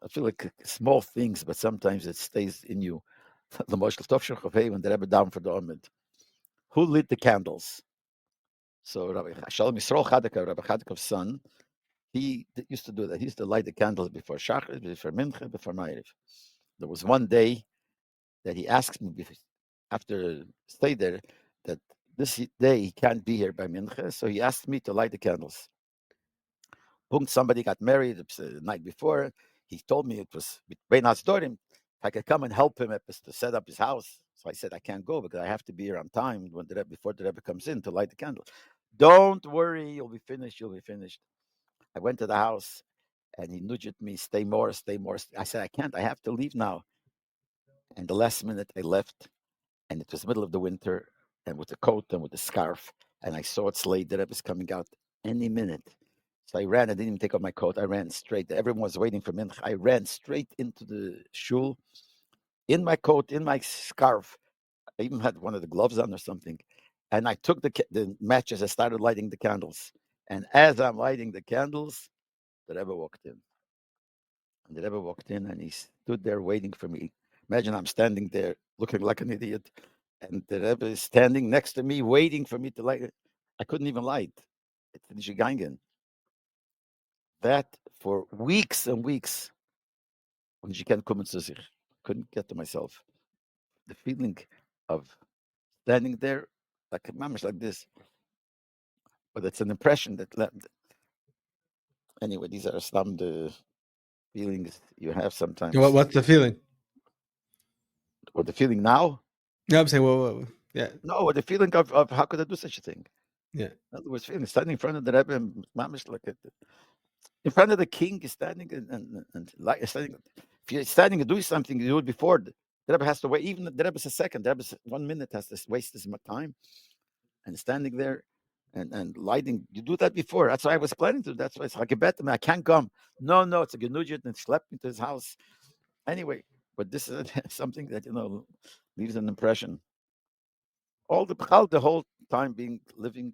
I feel like small things, but sometimes it stays in you. The Moshel Tovshach of when the Rebbe down for the Omid. Who lit the candles? So Rabbi Shalom Yisrael Chadaka, Rabbi Chadakov's son, he used to do that. He used to light the candles before Shachar, before Mincha, before Ma'ariv. There was one day that he asked me after stay there that this day he can't be here by Mincha, so he asked me to light the candles. Punkt, somebody got married the night before. He told me it was Bein Hasdorim. I could come and help him to set up his house. So I said, I can't go because I have to be here on time before the Rebbe comes in to light the candle. Don't worry, you'll be finished. I went to the house and he nudged me, stay more. I said, I can't. I have to leave now. And the last minute I left, and it was the middle of the winter, and with the coat and with the scarf, and I saw it's late. The Rebbe was coming out any minute. So I ran. I didn't even take off my coat. I ran straight. Everyone was waiting for Mincha. I ran straight into the shul, in my coat, in my scarf. I even had one of the gloves on or something. And I took the matches. I started lighting the candles. And as I'm lighting the candles, the Rebbe walked in. And the Rebbe walked in and he stood there waiting for me. Imagine I'm standing there looking like an idiot. And the Rebbe is standing next to me waiting for me to light it. I couldn't even light. It's in Shigangen. That for weeks and weeks, when she can't come to sich, couldn't get to myself. The feeling of standing there like a mamish like this. But it's an impression that anyway, these are some the feelings you have sometimes. What's the feeling? Or the feeling now? No, I'm saying, well, yeah. No, or the feeling of how could I do such a thing? Yeah. In other words, feeling standing in front of the Rebbe and mamish like it. In front of the king, is standing and like standing. If you're standing and doing something, you do it before. The Rebbe has to wait. Even the Rebbe's a second. The Rebbe's 1 minute has to waste this much time. And standing there, and lighting. You do that before. That's why I was planning to. That's why it's like a bet. I can't come. No, it's a genudget and slept into his house. Anyway, but this is something that leaves an impression. All the whole time being living,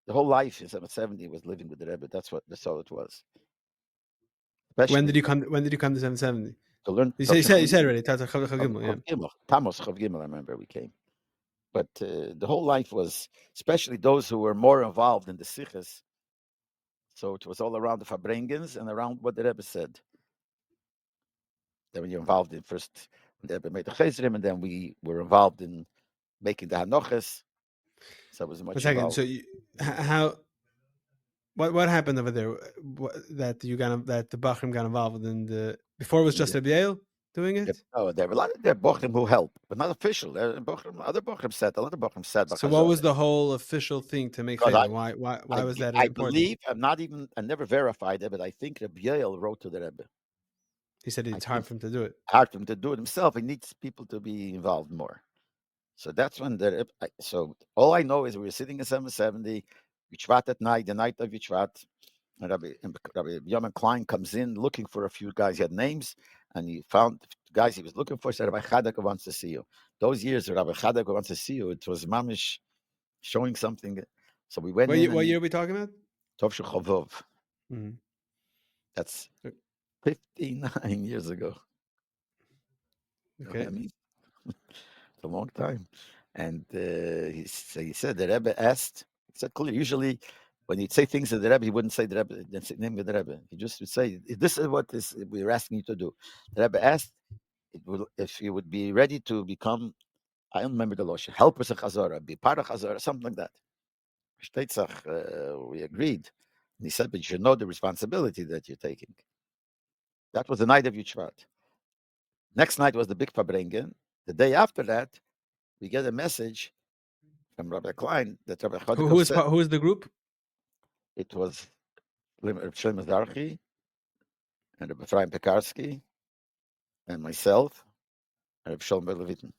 the whole life in 770 was living with the Rebbe. That's all it was. When did Especially you come? When did you come to 770? to learn. You said already. Tata Chav Gimel, yeah. Tammuz, Chav Gimmel, I remember we came. But the whole life was, especially those who were more involved in the sikhs. So it was all around the Fabrengens and around what the Rebbe said. Then when you're involved in first, the Rebbe made the Chesrim, and then we were involved in making the Hanoches. So I was much 1 second. involved. So how? What happened over there? That the Bachrim got involved in the before it was just Rabbi Leibel doing it. Oh, there were a lot of Bochum who helped, but not official. Other Bochum said, a lot of Bochum said. So what was the whole official thing to make Chesed? Why was that I important? believe, I never verified it, but I think Rabbi Leibel wrote to the Rebbe. He said it's hard for him to do it. Hard for him to do it himself. He needs people to be involved more. So that's when so all I know is we were sitting in 770, Yitzvat at night, the night of Yitzvat, and Rabbi Yoman Klein comes in looking for a few guys. He had names, and he found the guys he was looking for. Said, Rabbi Chadaka wants to see you. Those years, Rabbi Chadaka wants to see you. It was mamish showing something. So we went in. What year are we talking about? Tov Chavov. Mm-hmm. That's 59 years ago. Okay. I mean, it's a long time. And he said the Rebbe asked. He said clearly. Usually, when he'd say things to the Rebbe, he wouldn't say the Rebbe, the name of the Rebbe. He just would say, "This is what we're asking you to do." The Rebbe asked if you would be ready to become. I don't remember the law. Helpers of Chazorah, be part of Chazorah, something like that. We agreed. And he said, but you should know the responsibility that you're taking. That was the night of Yitzvat. Next night was the big Fabrengen. The day after that, we get a message from Rabbi Klein that Rabbi Chodakov said. Who is the group? It was Rabbi Shlomo Zarchi and Rabbi Ephraim Pekarsky and myself and Rabbi Shalom Levitin.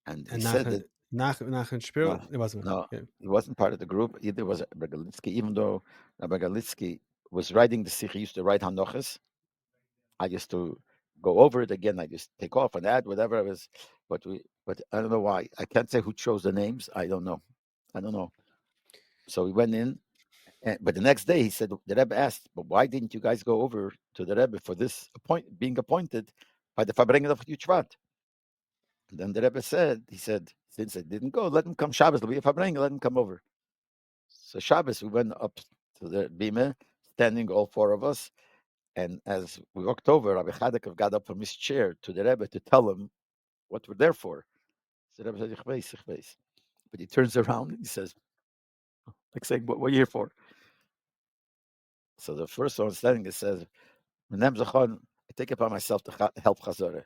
And he said that Nachman Shapiro. It wasn't. No, he wasn't part of the group. Either was Rabbi Galitsky, even though Rabbi Galitsky was writing the Sikh, he used to write Hanoches. I used to go over it again. I just take off and add whatever I was. But I don't know why. I can't say who chose the names. I don't know. So we went in, but the next day he said, the Rebbe asked, but why didn't you guys go over to the Rebbe for this being appointed by the Fabrengen of Yitzvat? And then the Rebbe said, since I didn't go, let him come Shabbos. There'll be a Fabrengen, let him come over. So Shabbos, we went up to the Bima, standing all four of us. And as we walked over, Rabbi Chadakov got up from his chair to the Rebbe to tell him what we're there for. So the Rebbe said, ich weiß. But he turns around and he says, like saying, what are you here for? So the first one standing, it says, I take it upon myself to help Chazorah.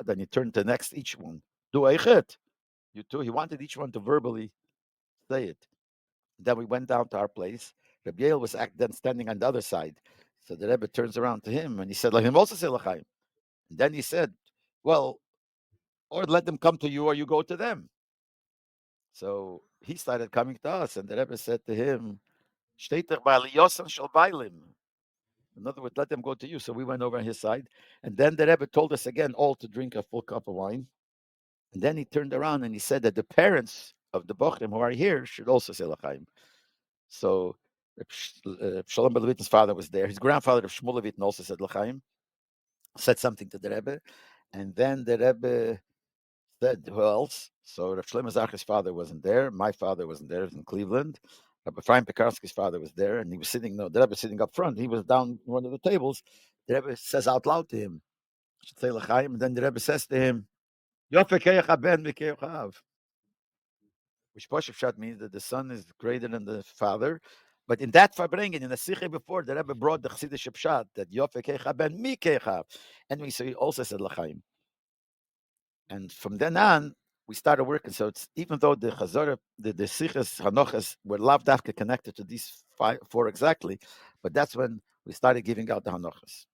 Then you turn to the next each one. Do eichet. You too. He wanted each one to verbally say it. Then we went down to our place. Rabbi Leibel was then standing on the other side. So the Rebbe turns around to him and he said, let him also say l'chaim. And then he said, well, or let them come to you or you go to them. So he started coming to us and the Rebbe said to him, in other words, let them go to you. So we went over on his side. And then the Rebbe told us again all to drink a full cup of wine. And then he turned around and he said that the parents of the Bochrim who are here should also say l'chaim. So Shalom Levitin's father was there. His grandfather of Shmuel Levitin also said l'chaim, said something to the Rebbe. And then the Rebbe said, who else? So Rav Shlomo Zarchi's father wasn't there. My father wasn't there. He was in Cleveland. Rabbi Ephraim Pekarsky's father was there. And he was sitting, the Rebbe was sitting up front. He was down one of the tables. The Rebbe says out loud to him, should say l'chaim. And then the Rebbe says to him, Yofekeyach ben v'keyach, which Poshev Shat means that the son is greater than the father. But in that Fabrengen, in the Sikhe before, the Rebbe brought the Chassidish Pshat that Yofekeyach ben mikeyach. And he also said l'chaim. And from then on, we started working. So it's even though the Chazorah, the Sichas Hanochas were lav dafka connected to these four exactly, but that's when we started giving out the Hanochas.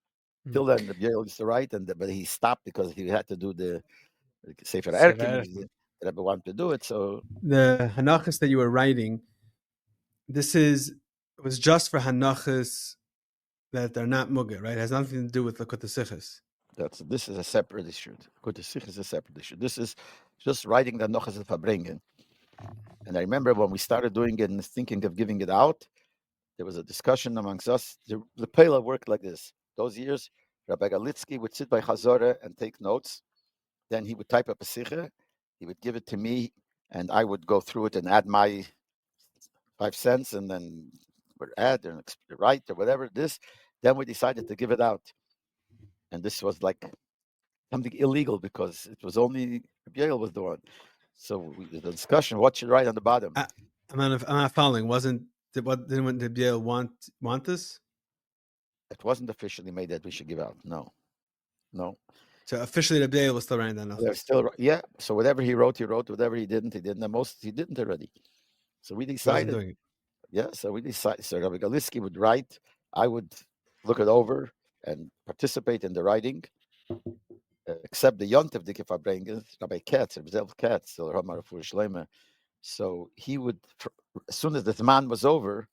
Till then, the Yale used to write, but he stopped because he had to do the Sefer Erkin. The the Rebbe wanted to do it. So The Hanachas that you were writing, it was just for Hanachas that they're not Mugger, right? It has nothing to do with Lakut Sichos. this is a separate issue. Good is a separate issue. This is just writing the Nochas Fabringen. And I remember when we started doing it and thinking of giving it out, there was a discussion amongst us. The Pela worked like this. Those years, Rabbi Galitsky would sit by Chazorah and take notes. Then he would type up a sikha. He would give it to me, and I would go through it and add my 5 cents, and then add or write or whatever this. Then we decided to give it out, and this was like something illegal because it was only Yale was the one. So the discussion: what should write on the bottom? I'm not following. Didn't Yale want this? It wasn't officially made that we should give out. No. So officially, the Yale was still writing that. They're still, yeah. So whatever he wrote. Whatever he didn't. And most he didn't already. So we decided. Doing it. Yeah. So we decided. So Rabbi Galitsky would write. I would look it over and participate in the writing. Except the Yontif the Kifabrengen, Rabbi Katz, so Ramar Shleima. So he would, as soon as the Zman was over,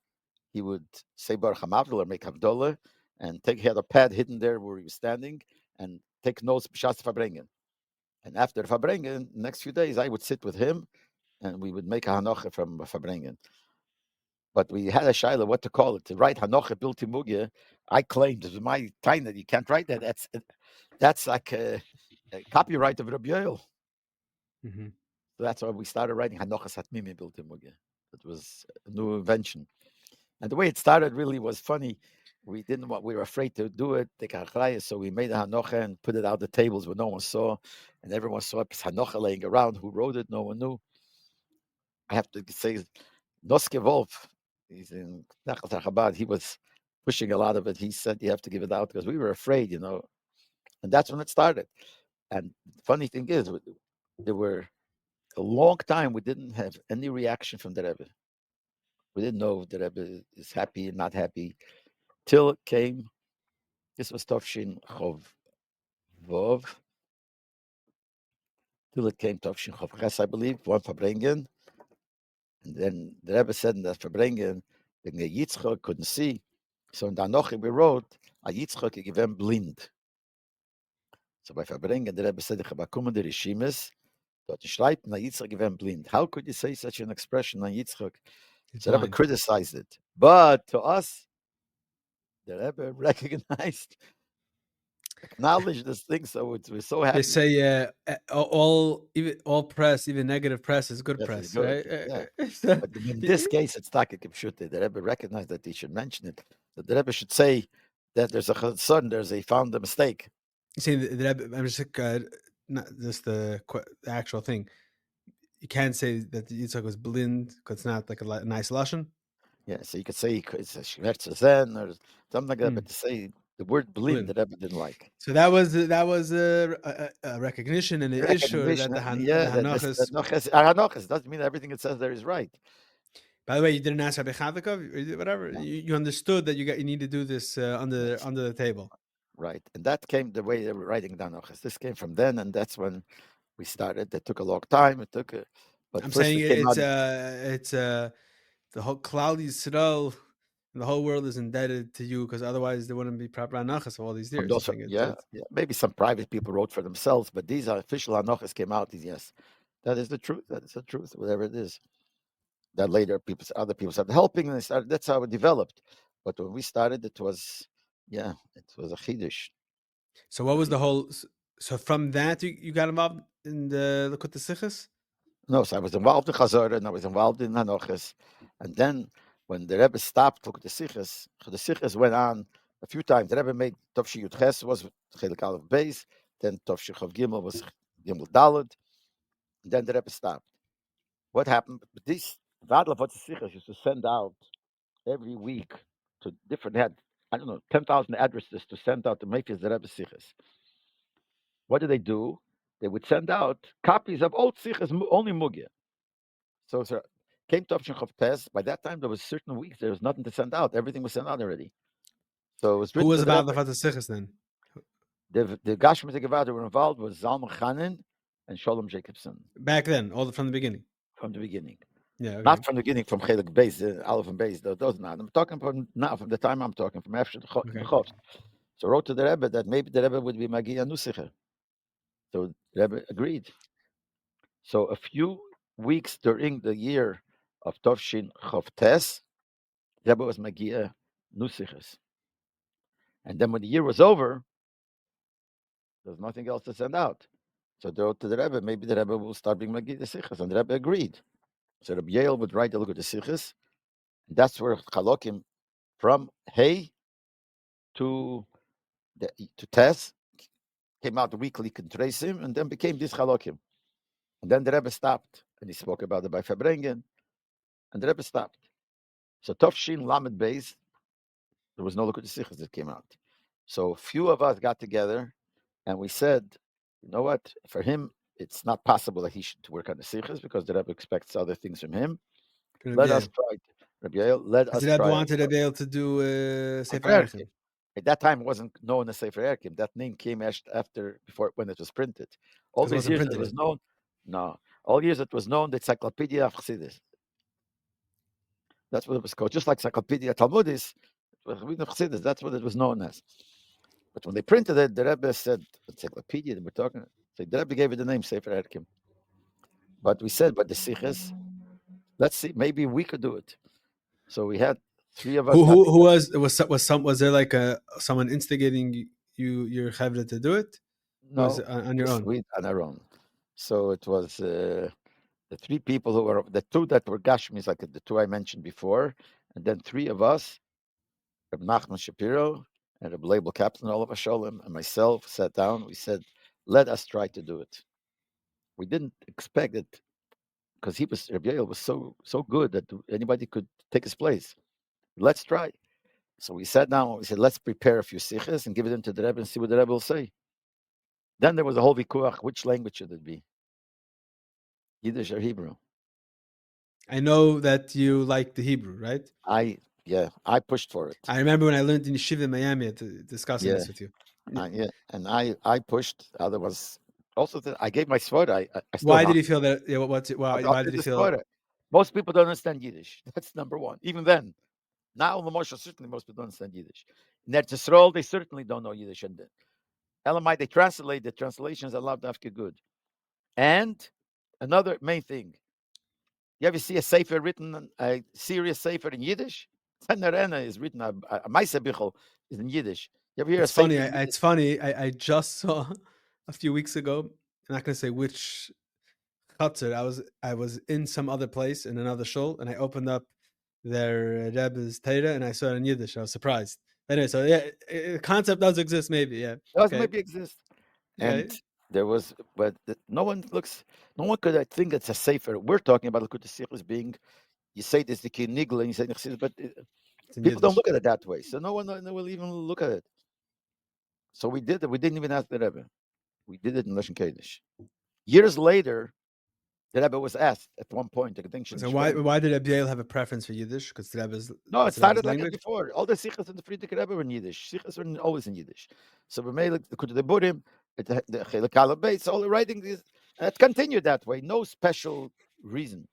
he would say Baruch HaMavdol or make Havdolah, and he had a pad hidden there where he was standing, and take notes b'shas Fabrengen. And after Fabrengen, next few days, I would sit with him, and we would make a Hanocha from Fabrengen. But we had a shaila what to call it. To write Hanocha Bilti Mugya, I claimed, it was my time that you can't write that. That's like a copyright of Rabbi Yoel. Mm-hmm. So that's why we started writing Hanochas Hatmimi Bilti Mugya. It was a new invention. And the way it started really was funny. We were afraid to do it, so we made a Hanocha and put it out the tables where no one saw. And everyone saw it, Hanocha laying around. Who wrote it? No one knew. I have to say, Noske Wolf, he's in Nachal Chabad, he was pushing a lot of it. He said, you have to give it out because we were afraid, And that's when it started. And the funny thing is, there were a long time we didn't have any reaction from the Rebbe. We didn't know if the Rebbe is happy and not happy till it came. This was Tovshin Chov Vov. Till it came Tovshin Chov Ches, I believe, one Fabrengen. And then the Rebbe said in that Fabrengen, the Yitzchak couldn't see. So in the Anochi we wrote, a Yitzchak gave blind. So by Fabrengen, the Rebbe said, the Rishimis, blind. How could you say such an expression on Yitzchak? So the Rebbe criticized it. But to us, the Rebbe recognized, acknowledged this thing, so we're so happy. They say all press, even negative press, is good press. Good. Right? Yeah. But in this case, it's Taka Kipshute. The Rebbe recognized that he should mention it. That the Rebbe should say that there's a chasson, he found a mistake. You see, the Rebbe, I'm just not just the actual thing. You can't say that the Yitzchak was blind because it's not like a nice lashon. Yeah, so you could say it's a shmertzazen or something like that, but to say the word blind, the Rebbe didn't like. So that was a recognition and an issue that the Hanochas doesn't mean everything it says there is right. By the way, you didn't ask Rabbi Chavdakov, whatever. No. You understood that you need to do this under the table. Right, and that came the way they were writing the Hanochas. This came from then, and that's when we started. It took a long time. But I'm saying it's the whole Klal Yisrael and the whole world is indebted to you because otherwise there wouldn't be proper Hanochas for all these years. Yeah. Maybe some private people wrote for themselves, but these official Hanochas came out. Yes, that is the truth. That is the truth. Whatever it is. That later other people started helping, and that's how it developed. But when we started, it was a chiddush. So what was the whole? So from that you got involved in the Likut Sichos? No, so I was involved in Chazorah and I was involved in Hanochas, and then when the Rebbe stopped Likut Sichos went on a few times. The Rebbe made Tovshi Yud Ches was Chelik Aleph Beis, then Tovshi Chav Gimmel was Gimmel Daled, and then the Rebbe stopped. What happened? This Vadel of Sichos used to send out every week to different 10,000 addresses to send out the Mefias the Rebbe Sichos. What did they do? They would send out copies of old Sichos, only Mugya. So came to Tovshin Chav Tes. By that time, there was certain weeks there was nothing to send out. Everything was sent out already. So it was written. Who was about the Sichos then? The Gashmiz Gevad who were involved was Zalman Chanin and Shalom Jacobson Back then, from the beginning. from the beginning. Yeah, okay. Not from the beginning, from Chelik Beis, Aleph and Beis. Those not. I'm talking from now, from the time I'm talking, from after the Chovs. So wrote to the Rebbe that maybe the Rebbe would be Magia Nusicher. So the Rebbe agreed. So a few weeks during the year of Tovshin Chovtes, Rebbe was Magia Nusiches. And then when the year was over, there's nothing else to send out. So they wrote to the Rebbe, maybe the Rebbe will start being Magia Sichas. And the Rebbe agreed. So Rabbi Leibel would write the Lukat Sichas. That's where Chalokim from Hay to Tes came out weekly Contrasim and then became this Chalokim. And then the Rebbe stopped and he spoke about it by Fabrengen and the Rebbe stopped. So Tovshin Lamed Beis, there was no Lukat Sichas that came out. So few of us got together and we said, you know what, for him, it's not possible that he should work on the Sichas because the Rebbe expects other things from him. Let us try. Rabbi Yael, let us The Rebbe try. wanted to be able to do Sefer Sefer Erkim. At that time, it wasn't known as Sefer Erkim. That name came after, before when it was printed. All Because it these wasn't years it printed was yet. known. No, all years it was known the Encyclopedia of Chassidus. That's what it was called. Just like Encyclopedia Talmudis, Chassidus. That's what it was known as. But when they printed it, the Rebbe said Encyclopedia. We're talking. So the Rebbe gave it the name Sefer Erkim. But we said, but the Siches, let's see, maybe we could do it. So we had three of us. Who was there like someone instigating your chavra to do it? No, Was it on your own? We on our own. So it was the three people who were the two that were Gashmis, like the two I mentioned before, and then three of us, Rabbi Nachman Shapiro and Rabbi Leibel Kaplan, all of us Sholem, and myself sat down. We said, let us try to do it. We didn't expect it because Rabbi Yael was so good that anybody could take his place. Let's try. So we sat down. We said, let's prepare a few siches and give it into the Rebbe and see what the Rebbe will say. Then there was a whole vikuach. Which language should it be? Yiddish or Hebrew? I know that you like the Hebrew, right? I pushed for it. I remember when I learned in Yeshiva Miami discussing this with you. And I pushed. Otherwise, also I gave my svara. I still. Why did he feel that? Yeah, why did he feel? Most people don't understand Yiddish. That's number one. Even then, now Lamosha certainly most people don't understand Yiddish. In Eretz Yisrael, they certainly don't know Yiddish. And Elamai, they translate the translations. Allah dafke good. And another main thing. You ever see a sefer written, a serious sefer in Yiddish? Tanarena is written, a Maisa Bichel is in Yiddish. You ever hear It's funny. It's funny. I just saw a few weeks ago. I'm not going to say which chutzner. I was in some other place in another shul, and I opened up their Rebbe's Torah, and I saw it in Yiddish. I was surprised. Anyway, so yeah, the concept does exist, maybe. Yeah, does maybe exist. And okay. there was, but no one could think it's a sefer. We're talking about Likutei Sichos being, you say this the Kinigla, and you say Nechsidus, but people don't look at it that way. So no one will even look at it. So we did it. We didn't even ask the Rebbe. We did it in Lashon Kodesh. Years later, the Rebbe was asked at one point. So why did Rabbi Leibel have a preference for Yiddish? Because the Rebbe's no, it started like that language. before. All the sichas in the Friedrich Rebbe were in Yiddish. Sichas were always in Yiddish. So we made the Kutei Burim, the Chelek Beis, all the writing. And it continued that way. No special reason.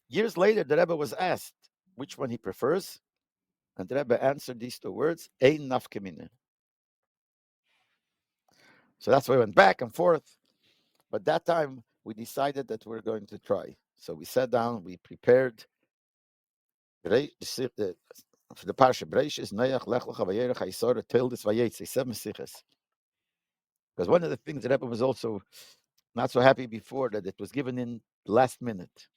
Years later, the Rebbe was asked which one he prefers, and the Rebbe answered these two words: "Ein nafkemine." So that's why we went back and forth. But that time we decided that we're going to try. So we sat down, we prepared for the parsha Bereishis, Noach, Lech Lecha, Vayerech, Hayisora, Tildes, Vayetze, 7 sichas. Because one of the things that Rebbe was also not so happy before, that it was given in last minute.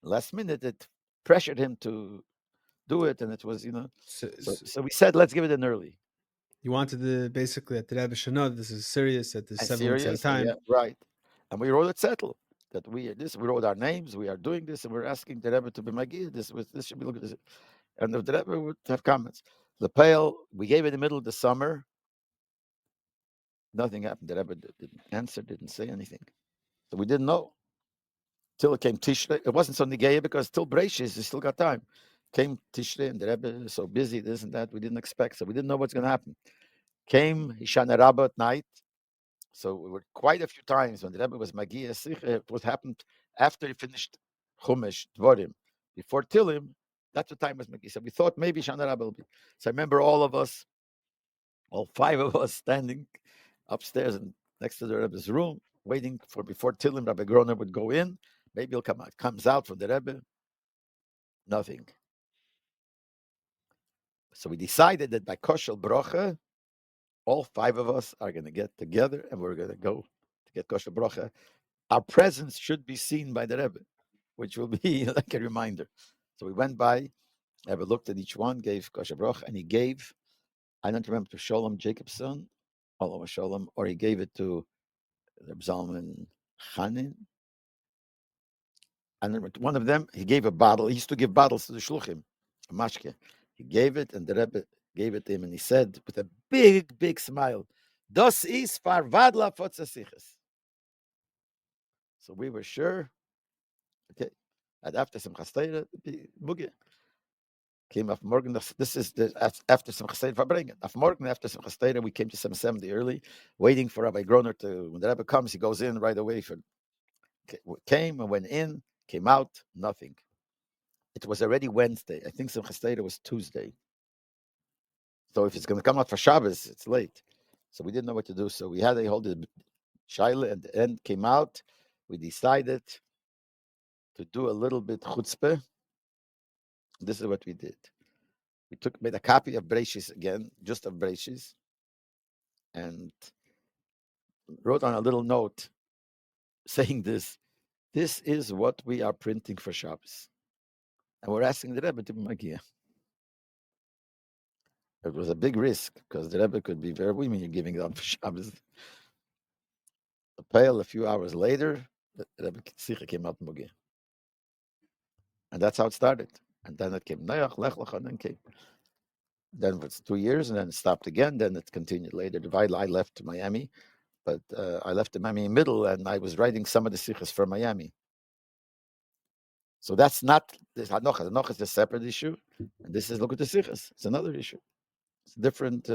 Last minute, it pressured him to do it, and it was, So we said, let's give it in early. You wanted basically that the Rebbe should know this is serious, that this is 7 weeks at a time. Yeah, right. And we wrote it settled that we wrote our names, we are doing this, and we're asking the Rebbe to be Magid. This should be looked at this. And the Rebbe would have comments. The pale, we gave it in the middle of the summer. Nothing happened. The Rebbe didn't answer, didn't say anything. So we didn't know. Till it came Tishrei. It wasn't so Negaya because till Breishis, you still got time. Came Tishrei and the Rebbe is so busy, this and that, we didn't expect. So we didn't know what's going to happen. Came Hishana Rabbah at night. So we were quite a few times when the Rebbe was Magia Sicha, what happened after he finished Chumash, Dvorim. Before Tilim, that's the time was Magia. So we thought maybe Shana Rabbe will be. So I remember all of us, all 5 of us standing upstairs and next to the Rebbe's room, waiting for before Tilim, Rabbi Groner would go in. Maybe he'll come out. Comes out from the Rebbe, nothing. So we decided that by Koshel Brocha, all 5 of us are going to get together and we're going to go to get Koshel Brocha. Our presence should be seen by the Rebbe, which will be like a reminder. So we went by, Rebbe looked at each one, gave Koshel Brocha, and he gave, I don't remember, to Sholem Jacobson, Allah Sholem, or he gave it to Reb Zalman Chanin. And one of them, he gave a bottle. He used to give bottles to the shluchim, a mashke. He gave it, and the Rebbe gave it to him, and he said with a big, big smile, "Das is far vadla fotzasiches." So we were sure. Okay, and after some chastayra, muge came af morgen. This is after some chastayra verbringen. Af morgen after some chastayra, we came to 7:70 early, waiting for Rabbi Groner to. When the Rebbe comes, he goes in right away. Came and went in, came out, nothing. It was already Wednesday. I think Simchas Torah was Tuesday. So if it's going to come out for Shabbos, it's late. So we didn't know what to do. So we had a hold of Shaila, and the end came out. We decided to do a little bit chutzpah. This is what we did. We made a copy of Breishis again, just of Breishis, and wrote on a little note saying this. This is what we are printing for Shabbos. And we're asking the Rebbe to be Magia. It was a big risk because the Rebbe could be very when you're giving it up for Shabbos. The pale a few hours later, the Rebbe Sicha came out Mugi. And that's how it started. And then it came Neach, Lech Lech, and then came. Then it was 2 years, and then it stopped again. Then it continued later. I left Miami, but I left Miami in the middle, and I was writing some of the Sichas for Miami. So that's not this Hanocha. Hanocha is a separate issue, and this is look at the Sichas. It's another issue. It's different.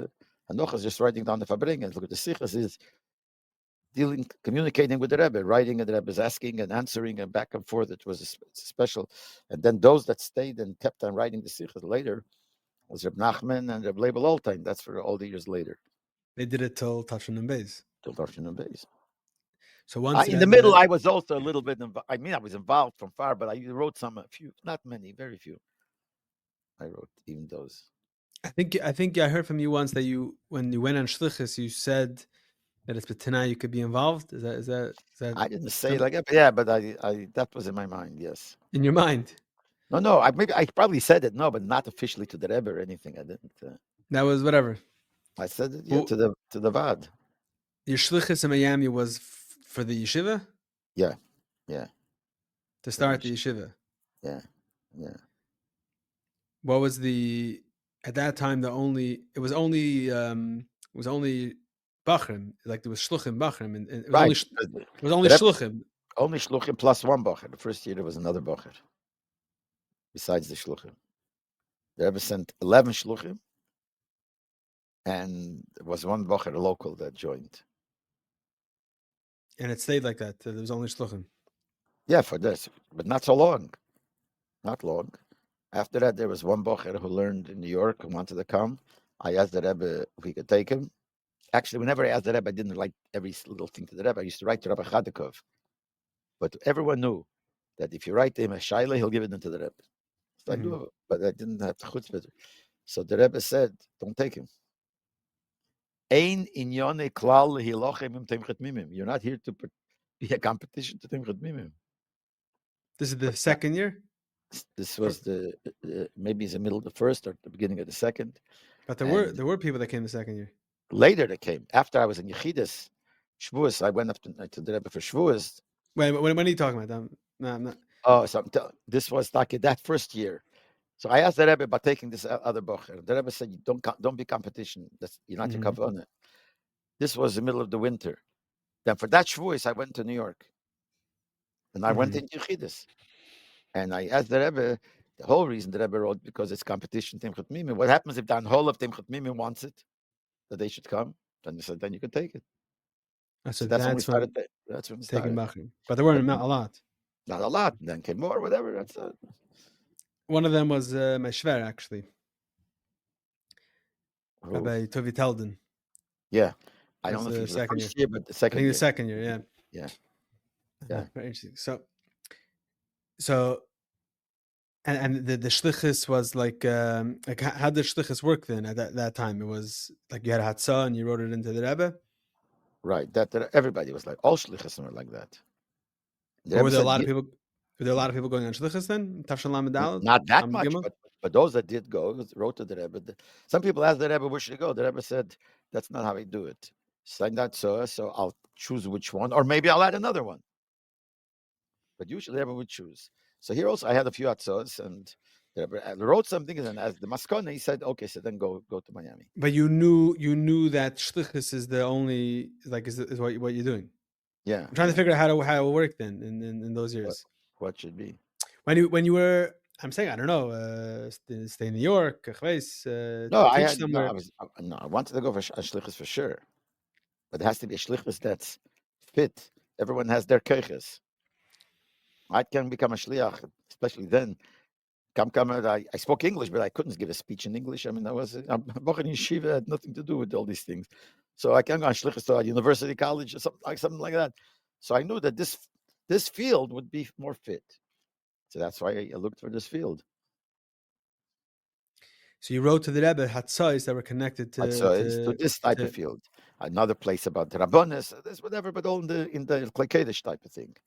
Hanocha is just writing down the Fabring, and look at the Sichas is communicating with the Rebbe, writing, and the Rebbe is asking and answering and back and forth. It was special. And then those that stayed and kept on writing the Sichas later was Reb Nachman and Reb Leibel Oltein. That's for all the years later. They did it till Tafshin and Beis. Till Tafshin and Beis. So once in the middle, I was also a little bit involved. I mean, I was involved from far, but I wrote a few, not many, very few. I wrote even those. I think I heard from you once that when you went on Shlichus, you said that it's B'Tanai you could be involved. Is that? I didn't say it like that, but yeah, but I that was in my mind. Yes. In your mind? No. I probably said it. No, but not officially to the Rebbe or anything. I didn't. That was whatever. I said it to the Vad. Your Shlichus in Miami was for the yeshiva. Yeah. To start the yeshiva. Yeah. What was at that time it was only Bachrim, like there was Shluchim Bachrim, and it was only Shluchim. Only Shluchim plus one Bacher. The first year there was another Bacher besides the Shluchim. The Rebbe sent 11 Shluchim, and there was one Bacher local that joined. And it stayed like that. There was only Shluchim. Yeah, for this, but not so long. Not long. After that, there was one Bacher who learned in New York and wanted to come. I asked the Rebbe if we could take him. Actually, whenever I asked the Rebbe, I didn't write every little thing to the Rebbe. I used to write to Rabbi Chadikov. But everyone knew that if you write to him a shaila, he'll give it into the Rebbe. So I knew, but I didn't have the chutzpah. So the Rebbe said, don't take him. Ein inyone klal hilochem im temchet mimim. You're not here to be a competition to temchet mimim. This is the second year? This was maybe it's the middle of the first or the beginning of the second. But there were people that came the second year. Later they came. After I was in Yechidus, Shavuos, I went up to the Rebbe for Shavuos. Wait, when are you talking about? No, I'm not. Oh, so this was like that first year. So I asked the Rebbe about taking this other bocher. The Rebbe said, "Don't be competition. You're not your kavanah." This was the middle of the winter. Then for that Shavuos, I went to New York, and I went into Yechidus, and I asked the Rebbe. The whole reason the Rebbe wrote because it's competition. Timchut Mimim. What happens if the whole of Timchut Mimim wants it? That they should come? Then he said, then you can take it. So that's when we that's when started. That's when we taking started. Bachrim. But there weren't a lot. Not a lot. Then came more, whatever. That's One of them was my Shver, actually, who? Rabbi Tovi Teldin. Yeah, I don't Was know if he the was the second year. first year, but the I second think the year. second year, yeah. Yeah, yeah. Very interesting. So, and the shlichus was like how did shlichus work then at that time? It was like you had a hatzah and you wrote it into the Rebbe. Right. That everybody was like all shlichus were like that. The But were Rebbe there a said lot of people? Were there a lot of people going on shlichus then? Tafshan Lamed Daled, not that Lamed much, Gimel. but those that did go wrote to the Rebbe. Some people asked the Rebbe where should he go. The Rebbe said that's not how we do it. Sign that so I'll choose which one, or maybe I'll add another one. But usually the Rebbe would choose. So here also I had a few atzos, and the Rebbe wrote something, and as the maskona, he said, okay, so then go to Miami. But you knew that shlichus is the only is what you're doing. Yeah, I'm trying to figure out how it worked then in those years. what should be. When you were, I'm saying I don't know, stay in New York, No, I teach had no. somewhere. I wanted to go for a shlichus for sure, but it has to be a shlichus that's fit. Everyone has their keiches. I can become a shliach, especially then. I spoke English, but I couldn't give a speech in English. I mean, I was I'm in yeshiva, had nothing to do with all these things. So I can go on shlichus to a university college or something like that. So I knew that this field would be more fit. So that's why I looked for this field. So you wrote to the Rebbe hatzais that were connected So it's to this type of field. Another place about Rabbonis, this whatever, but all in the Klekedish type of thing,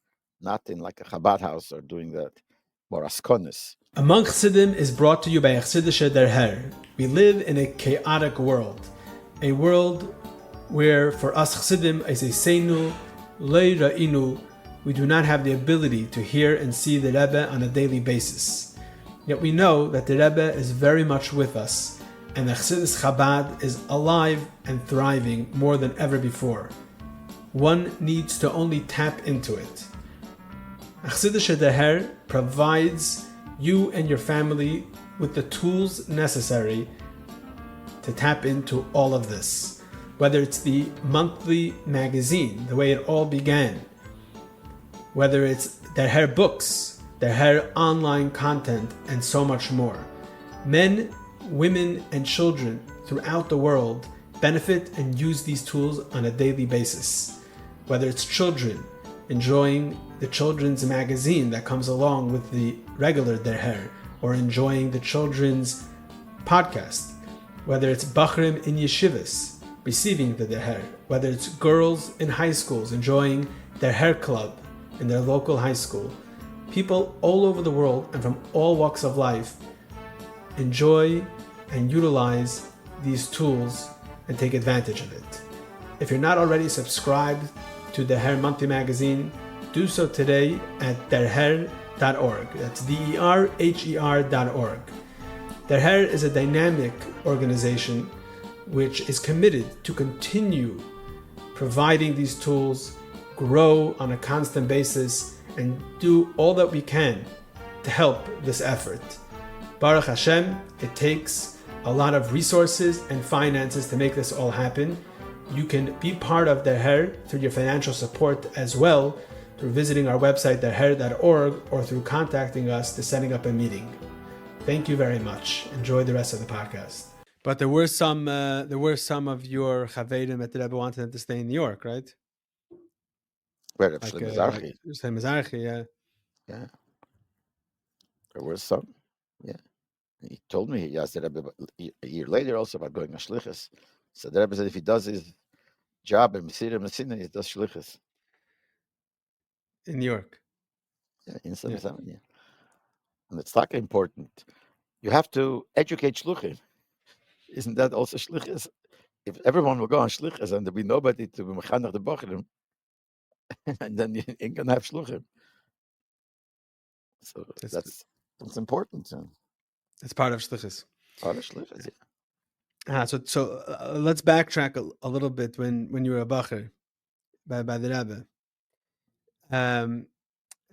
not in like a Chabad house or doing that more askonis. Among Chassidim is brought to you by Chassidische Der Herr. We live in a chaotic world, a world where for us Chassidim is a seinu, lei ra'inu, we do not have the ability to hear and see the Rebbe on a daily basis. Yet we know that the Rebbe is very much with us, and the Chassidus Chabad is alive and thriving more than ever before. One needs to only tap into it. Chassidische Der Herr provides you and your family with the tools necessary to tap into all of this. Whether it's the monthly magazine, the way it all began, whether it's Der Herr books, Der Herr online content, and so much more. Men, women, and children throughout the world benefit and use these tools on a daily basis. Whether it's children enjoying the children's magazine that comes along with the regular Der Herr, or enjoying the children's podcast, whether it's Bachrim in yeshivas receiving the Der Herr, whether it's girls in high schools enjoying Der Herr club in their local high school. People all over the world and from all walks of life enjoy and utilize these tools and take advantage of it. If you're not already subscribed to the Her Monthly Magazine, do so today at derher.org. That's derher.org. Der Herr is a dynamic organization which is committed to continue providing these tools, grow on a constant basis, and do all that we can to help this effort. Baruch Hashem, it takes a lot of resources and finances to make this all happen. You can be part of Der Herr through your financial support as well, through visiting our website derher.org, or through contacting us to setting up a meeting. Thank you very much. Enjoy the rest of the podcast. But there were some of your chavedim that the Rebbe wanted them to stay in New York, right? Where Like Mizrahi. Shlomo Mizrahi, yeah. Yeah. There were some. Yeah. He told me, he asked the Rebbe a year later also about going to shlichus. So the Rebbe said if he does his job in Messina, he does shlichus. In New York. Yeah, in some yeah. And it's not important. You have to educate shluchim. Isn't that also shlichus? If everyone will go on shlichus and there'll be nobody to be mechanech the bachrim, and then you ain't gonna have shluchim. So that's important. It's part of shlichus. Part of shlichus, yeah. So let's backtrack a little bit when you were a bacher by the Rebbe.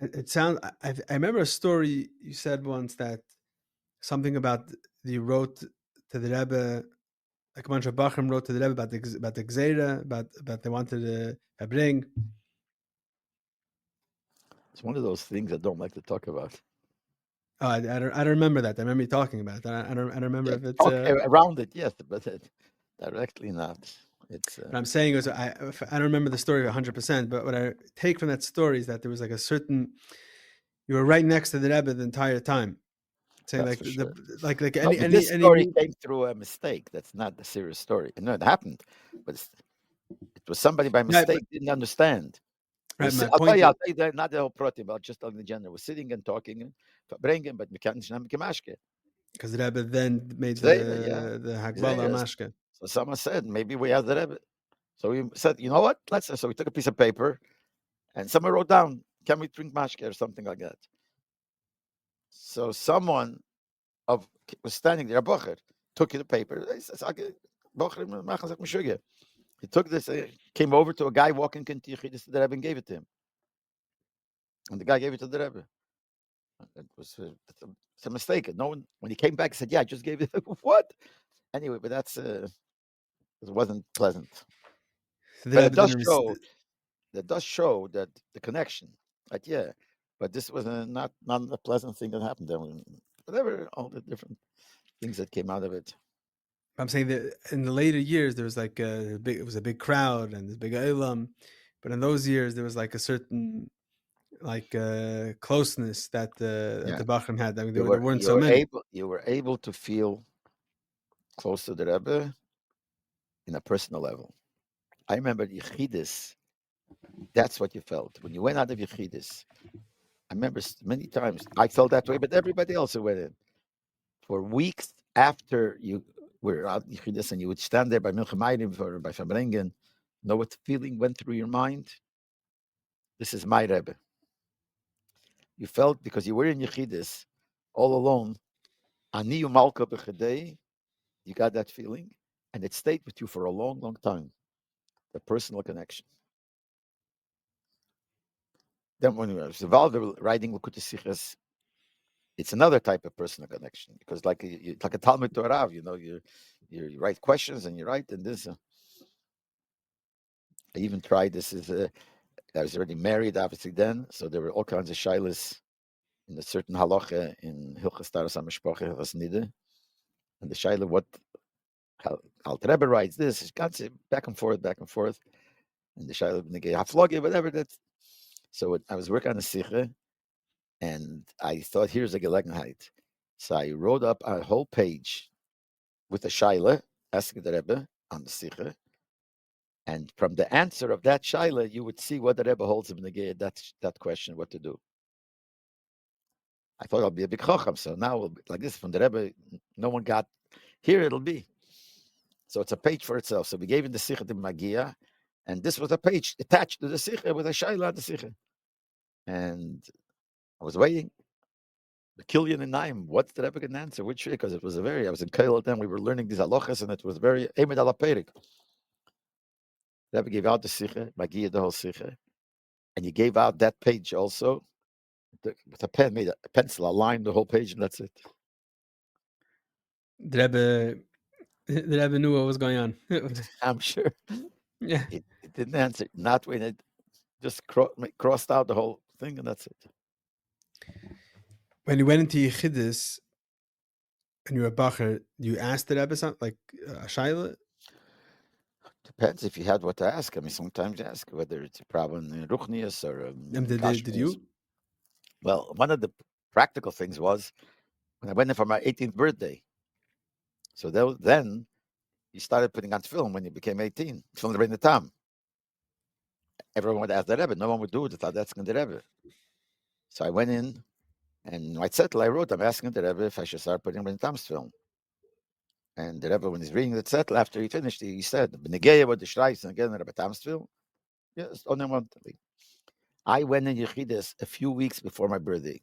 It sounds. I remember a story you said once that something about you wrote to the Rebbe like a bunch of Bachrim wrote to the Rebbe about the Gzeira, about they wanted to bring. It's one of those things I don't like to talk about. Oh, I don't remember that. I remember you talking about that. I don't remember if it's. Talk around it, yes, but directly not. It's What I'm saying is, I don't remember the story 100%, but what I take from that story is that there was like a certain, you were right next to the Rebbe the entire time. Saying that's like for sure. like No, but this story came through a mistake. That's not a serious story. No, it happened, but it was somebody by mistake didn't understand. Right, my I'll point tell you that, not the whole protein, but just on the general. We're sitting and talking and bringing, but we can't mashke. because the Rebbe then made Yeah. the Hagbala Mashke. So someone said, maybe we have the Rebbe. So we said, you know what? So we took a piece of paper and someone wrote down, can we drink mashke or something like that? So someone was standing there, a bocher, took the paper. He says, he took this, came over to a guy walking in Tichidis, the Rebbe, and gave it to him. And the guy gave it to the Rebbe. It was it's a mistake. No one, when he came back, said, yeah, I just gave it. What? Anyway, but it wasn't pleasant. So but it does show that the connection. Like, yeah, but this was not a pleasant thing that happened there. Whatever, all the different things that came out of it. I'm saying that in the later years there was like it was a big crowd and this big olam, but in those years there was like a certain like closeness that the Bachrim had. I mean, there weren't so many. You were able to feel close to the Rebbe in a personal level. I remember Yechidus. That's what you felt when you went out of Yechidus. I remember many times I felt that way, but everybody else who went in for weeks after you were out Yechidus, and you would stand there by Milchemayim or by Fabrengen, know what feeling went through your mind? This is my Rebbe. You felt because you were in Yechidus all alone. Ani umalka b'chedei. You got that feeling, and it stayed with you for a long, long time. The personal connection. Then when you were involved in writing Likutei Sichos, it's another type of personal connection because like a Talmud Torah, you write questions and you write, and this. I even tried this. I was already married, obviously then, so there were all kinds of shilas in a certain halacha in Hilchas Taras HaMishpacha Hilchas Nida, and the shaila how Alter Rebbe writes this, it's got back and forth, and the shaila negei hafloge, whatever that. So I was working on the sicha, and I thought, here's a gelegenheit. So I wrote up a whole page with a shaila asking the Rebbe on the sicha, and from the answer of that shaila, you would see what the Rebbe holds in the that question, what to do. I thought I'll be a big chacham, so now like this from the Rebbe, no one got. Here it'll be. So it's a page for itself. So we gave him the Sikha de Magia, and this was a page attached to the Sikha with a Shaila on the Sikha. And I was waiting. The Killian and Naim, what's the Rebbe going to answer? Which because it was I was in Kail at the time, we were learning these halachas, and it was very Emed ala Perik. Rebbe gave out the Sikha, Magia, the whole Sikha, and he gave out that page also. With a pen, made a pencil, a line the whole page, and that's it. The Rebbe knew what was going on. I'm sure. Yeah. It didn't answer. Not when it just crossed out the whole thing, and that's it. When you went into Yechidus and you were a Bacher, you asked the Rebbe something like a shaila? Depends if you had what to ask. I mean, sometimes you ask whether it's a problem in Ruchnius or Did you? Well, one of the practical things was when I went in for my 18th birthday. So then you started putting on film when you became 18. Film the Tam. Everyone would ask the Rebbe. No one would do it without asking the Rebbe. So I went in, and my zettel I wrote, I'm asking the Rebbe if I should start putting Tam's film. And the Rebbe, when he's reading the zettel, after he finished, he said, "B'negeya what the Shreis and again Rebbe Tam's film." Yes, unwantably. I went in Yechidus a few weeks before my birthday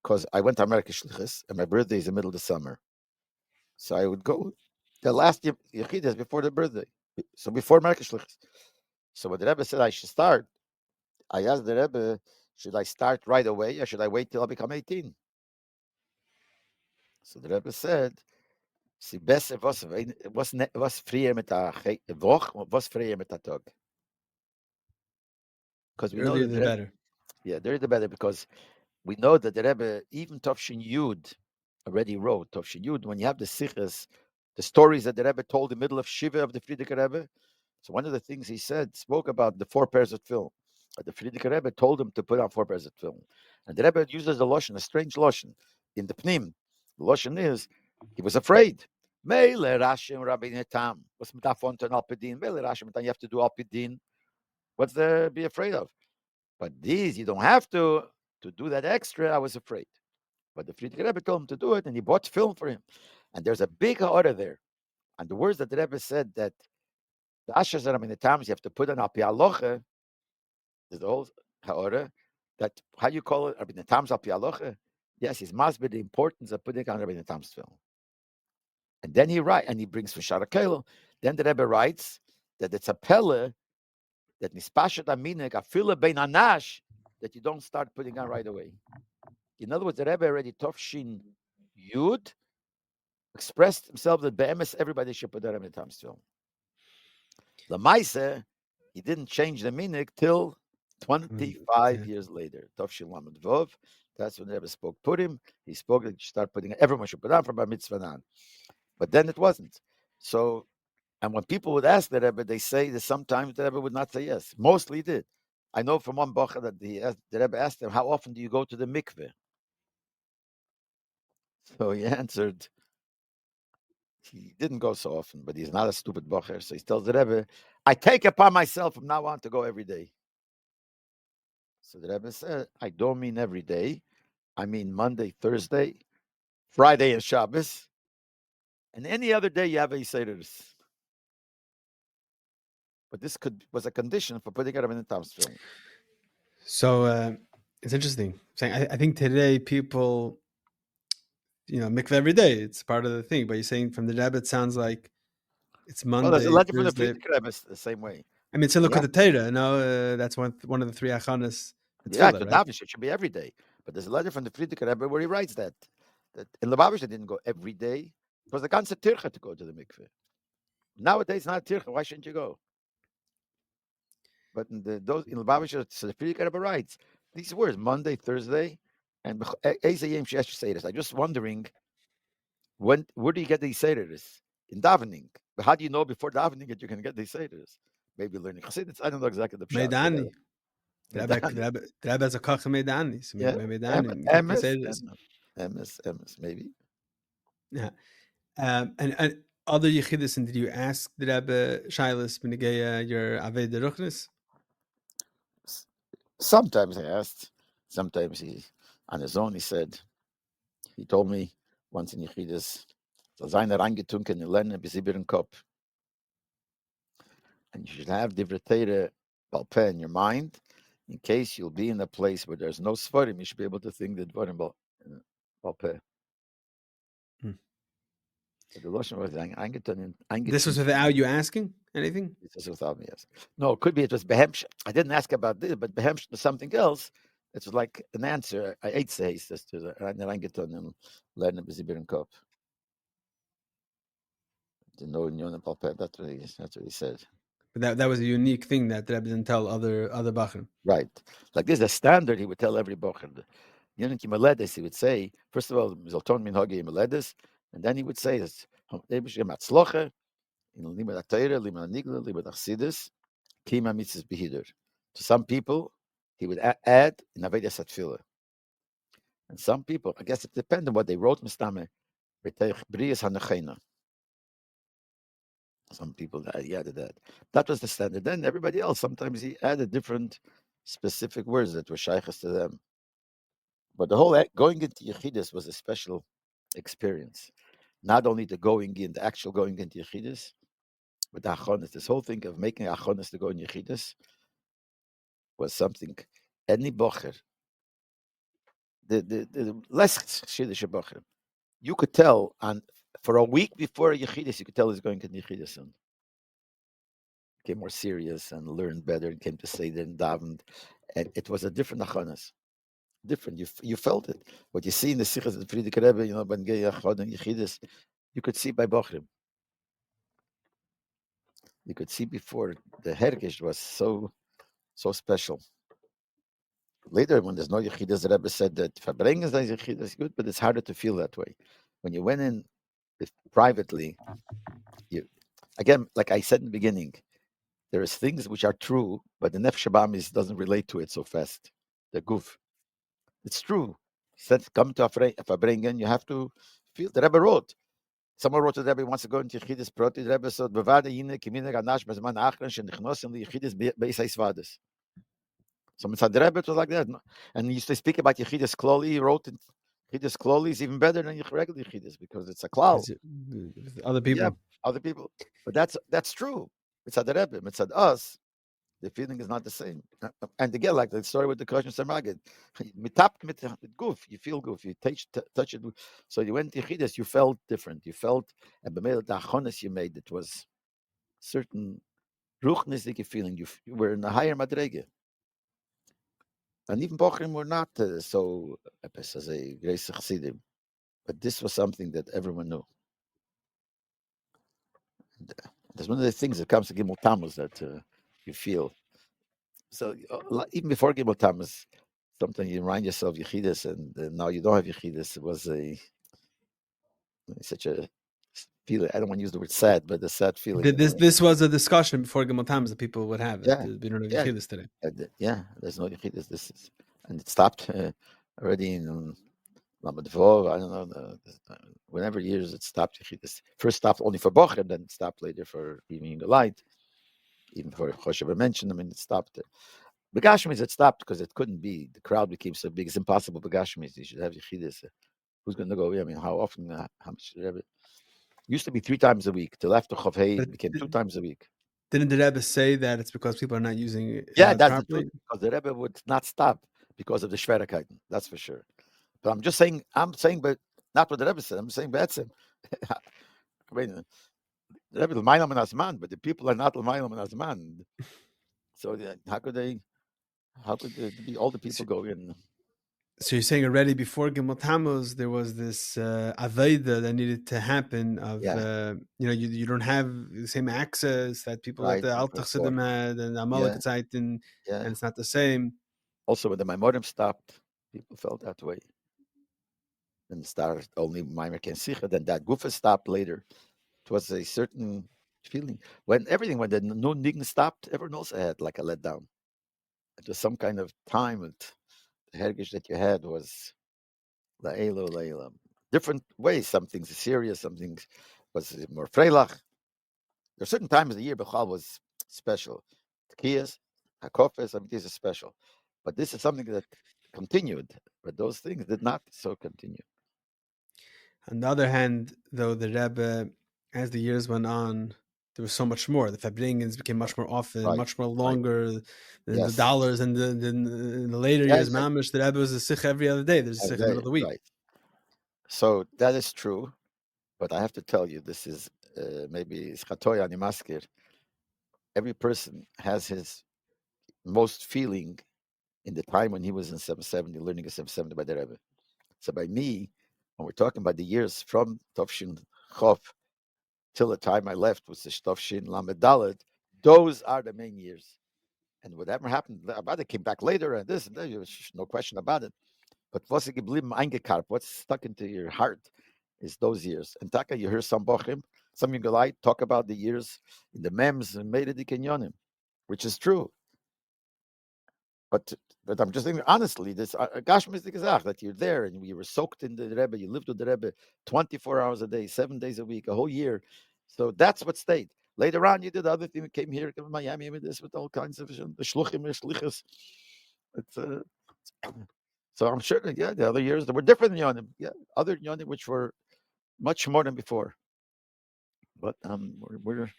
because I went to America Shlichus, and my birthday is in the middle of the summer. So I would go the last Yechidus before the birthday. So before America Shlichus. So when the Rebbe said I should start, I asked the Rebbe, should I start right away or should I wait till I become 18? So the Rebbe said, Sie besser, was früher mit der Woche, was früher mit der Tag. Because The we know earlier that the better. they're the better, because we know that the Rebbe, even Tovshin Yud, already wrote Tovshin Yud, when you have the Sichas, the stories that the Rebbe told in the middle of Shiva of the Frierdiker Rebbe. So one of the things he spoke about the 4 pairs of film. The Frierdiker Rebbe told him to put on 4 pairs of film. And the Rebbe uses a Lashon, a strange Lashon, in the Pnim. The Lashon is, he was afraid. Meile Rashim Rabbi Netam. What's mitafon to Alpidin? Meile Rashim, you have to do Alpidin. What's there to be afraid of? But these, you don't have to do that extra. I was afraid. But the Frierdiker Rebbe told him to do it, and he bought film for him. And there's a big order there. And the words that the Rebbe said that the Ashers that are in the times you have to put on Al Pi Aloche, is the whole Ha'ora, that, how you call it, Rabbi Netam's Al Pi Aloche? Yes, he must be the importance of putting on Rabbi Netam's film. And then he brings for Sharakelo. Then the Rebbe writes that it's a pelle that Mispashat Aminik, a fila bein anash, that you don't start putting on right away. In other words, the Rebbe already Tovshin Yud expressed himself that Be'emes everybody should put on Rabbi Netam's film. The Maise, he didn't change the minik till 25 years later. Tovshin Lamed Vov. That's when the Rebbe spoke Purim. He spoke that you start putting, everyone should put on from Bar Mitzvah on. But then it wasn't. So, and when people would ask the Rebbe, they say that sometimes the Rebbe would not say yes. Mostly he did. I know from one Bacha that the Rebbe asked him, how often do you go to the mikveh? So he answered, he didn't go so often, but he's not a stupid Bacher. So he tells the Rebbe, I take upon myself from now on to go every day. So the Rebbe said, I don't mean every day. I mean Monday, Thursday, Friday, and Shabbos. And any other day you have a Sederis. But this was a condition for putting it in the Tam's film. So it's interesting. I think today people, mikveh every day. It's part of the thing. But you're saying from the Rebbe, it sounds like it's Well, there's a Monday, letter from the Thursday. Friedrich Rebbe the same way. I mean, it's in Lukat Torah. No, that's one of the 3 achanas. Yeah, to right? Davish, it should be every day. But there's a letter from the Friedrich Rebbe where he writes that in Lubavitch they didn't go every day. It was the ganze tircha to go to the mikveh. Nowadays, not a tircha. Why shouldn't you go? But in Lubavitch, so the Friedrich Rebbe writes these words: Monday, Thursday, and I'm just wondering where do you get these sederis? In davening. But how do you know before davening that you can get these sederis? Maybe learning chassidus. I don't know exactly the pshat. Meidani. Meidani. The Rebbe has a kach Meidani. So Yeah, MS, maybe. Yeah. And other Yechidus, and did you ask the Rebbe Shilas B'negeya your Avei Deruchnis? Sometimes I asked. Sometimes he, on his own, he told me once in Yechidus, seine reingetunken in Lernen bis in Kopf. And you should have Divrei Torah Balpeh in your mind, in case you'll be in a place where there's no Svarim, you should be able to think the Dvarim Balpeh. The Lashon was eingetunken. This was without you asking anything? This was without me, yes. No, it could be it was Behemsh. I didn't ask about this, but Behemsh was something else. It was like an answer. I ate says this to the Reingeton and Lernen bis in Kopf. That's what he said. But that was a unique thing that the Rebbe didn't tell other Bachrim. Right. Like this is a standard he would tell every Bachrim. Yonki Meledes, he would say, first of all, Zolton min Hogi Meledes, and then he would say, Matzloche, in Limad Torah, Limad Nigla, Limad Achsidis, Kima Mitzvahs Behider. To some people, he would add in Avedas Atfilah. And some people, I guess it depends on what they wrote, Mistame, Brias Hanachena. Some people he added that. That was the standard. Then everybody else, sometimes he added different specific words that were shaykhs to them. But the whole going into Yechidus was a special experience. Not only the going in, the actual going into Yechidus, but the achonis. This whole thing of making achonis to go in Yechidus was something. Any bocher, the less Shidduch bocher, you could tell for a week before Yechidus, you could tell he's going to Yechidus and became more serious and learned better and came to Seder and davened. And it was a different achonis. Different. You felt it. What you see in the Sichas of the Frierdiker Rebbe, when Gei Achon and Yechidus, You could see by Bochrim. You could see before the Hergish was so special. Later, when there's no Yechidas, the Rebbe said that Verbringen is Yechidas good, but it's harder to feel that way. When you went in privately, you again, like I said in the beginning, there is things which are true, but the Nefesh Habahamis doesn't relate to it so fast. The Guf. It's true. He said, come to Verbringen, you have to feel. The Rebbe wrote. Someone wrote to the Rebbe, wants to go into Yechidus Proti. The Rebbe said, Bevada Yine, Kimine Ganash, Bezman Achran, Shenichnosim, Yechidus Beisai Svadis. So the Rebbe was like that. And he used to speak about Yechidus Kloli. He wrote it. Yechidus Kloli is even better than regular Yechidus because it's a klal. Other people. Yeah, other people. But that's true. It's at the Rebbe. It's at us. The feeling is not the same. And again, like the story with the Koshn Samagid, mit goof, you feel goof, you touch it. So you went to Yechidus, you felt different. You felt, and the achonis you made, it was certain ruchnisike feeling. You were in a higher madrege. And even Bochrim were not so as a grace chassidim, but this was something that everyone knew. And, that's one of the things that comes to Gimmel Tammuz that you feel. So even before Gimmel Tammuz, sometimes you remind yourself Yechidus, and now you don't have Yechidus. It was such a feeling. I don't want to use the word sad, but a sad feeling. This was a discussion before Gimmel Tammuz that people would have. Yeah, We don't have yeah, Yechidus today. yeah. There's no Yechidus. And it stopped already in Lamadvov. I don't know. Whenever years it stopped Yechidus. First stopped only for Bochum, then it stopped later for Giving the Light. Even for Choshev mentioned, I mean, it stopped. Begashmis, it stopped because it couldn't be. The crowd became so big. It's impossible. Begashmis, you should have Yechidus. Who's going to go? I mean, how often? How much? It used to be 3 times a week. Till after Chavhei, it became 2 times a week. Didn't the Rebbe say that it's because people are not using it Yeah, that's the properly? truth. Because the Rebbe would not stop because of the Schwerigkeiten. That's for sure. But I'm saying, but not what the Rebbe said. I'm saying Be'etzim. I mean, the Rebbe is L'maylam and Asman, but the people are not L'maylam and Asman. So how could be all the people go in? So you're saying already before Gimmel Tammuz, there was this Aveda that needed to happen of, you don't have the same access that people at Right, the Alt before. Chassidim had and Yeah, Amalekite, yeah. and it's not the same. Also, when the Maimorim stopped, people felt that way. And started only Maimer Ken Sicha, then that Gufa stopped later. It was a certain feeling. When the no Nigen stopped, everyone else had like a letdown. It was some kind of time with the heritage that you had was La'elo. Different ways. Some things are serious, some things was more freilach. There are certain times of the year Bechal was special. Tekiyas, Hakofes, I mean, these are special. But this is something that continued. But those things did not so continue. On the other hand, though, the Rebbe, as the years went on, there was so much more. The Fabringens became much more often, Right, much more right. longer than the Yes. dollars. And in the later Yeah, years, Mamish, the Rebbe was a sikh every other day. There's a sikh in the middle of the week. right. So that is true. But I have to tell you, this is maybe Schatoy Animaskir. Every person has his most feeling in the time when he was in 770, learning a 770 by the Rebbe. So by me, when we're talking about the years from Tovshin Chof till the time I left was the Tovshin Lamed Dalet, those are the main years. And whatever happened about it came back later and this and that, there's no question about it. But what's eingekarpt, what's stuck into your heart is those years. And Taka, you hear some Bochim, some Yungalai talk about the years in the Mems and made it the Kenyonim, which is true. But I'm just thinking honestly, this Gashmi is the Gezach, that you're there and you were soaked in the Rebbe, you lived with the Rebbe 24 hours a day, 7 days a week, a whole year. So that's what stayed. Later on, you did the other thing. You came here, came to Miami with this, with all kinds of the shluchim, shlichus. It's so I'm sure that the other years there were different yonim, other yonim which were much more than before. But we're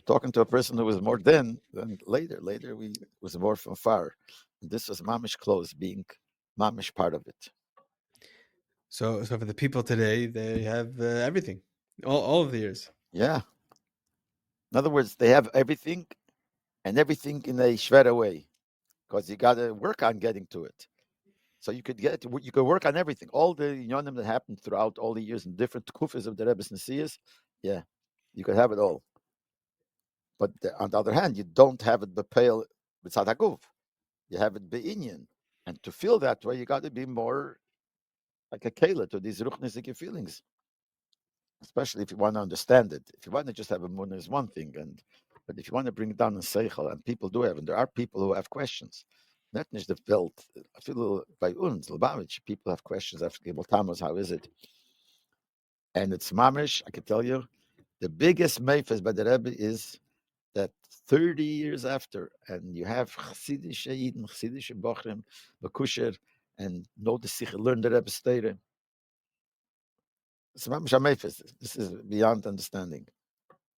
talking to a person who was more then than later. Later we was more from far. This was mamish close, being mamish part of it. So for the people today, they have everything, all of the years. Yeah. In other words, they have everything, and everything in a shvera way, because you got to work on getting to it. So you could work on everything. All the yonim that happened throughout all the years in different kufas of the Rebbe's Nesias, yeah, you could have it all. But on the other hand, you don't have it bepale b'tzad haguf. You have it be'inyan. And to feel that way, you got to be more like a kela to these ruchnisike feelings, especially if you want to understand it. If you want to just have a mun is one thing, but if you want to bring it down in seichel, and people do have, and there are people who have questions. Not just the belt. I feel by uns, Lubavitch, people have questions after Gimmel Tammuz, how is it? And it's mamish, I can tell you, the biggest meifes by the Rebbe is that 30 years after, and you have Chassidish Yidden, Chassidish Bochrim, Bakusher, and know the Sikh, learn the Rebbe Steire. It's mamish a meifes. This is beyond understanding.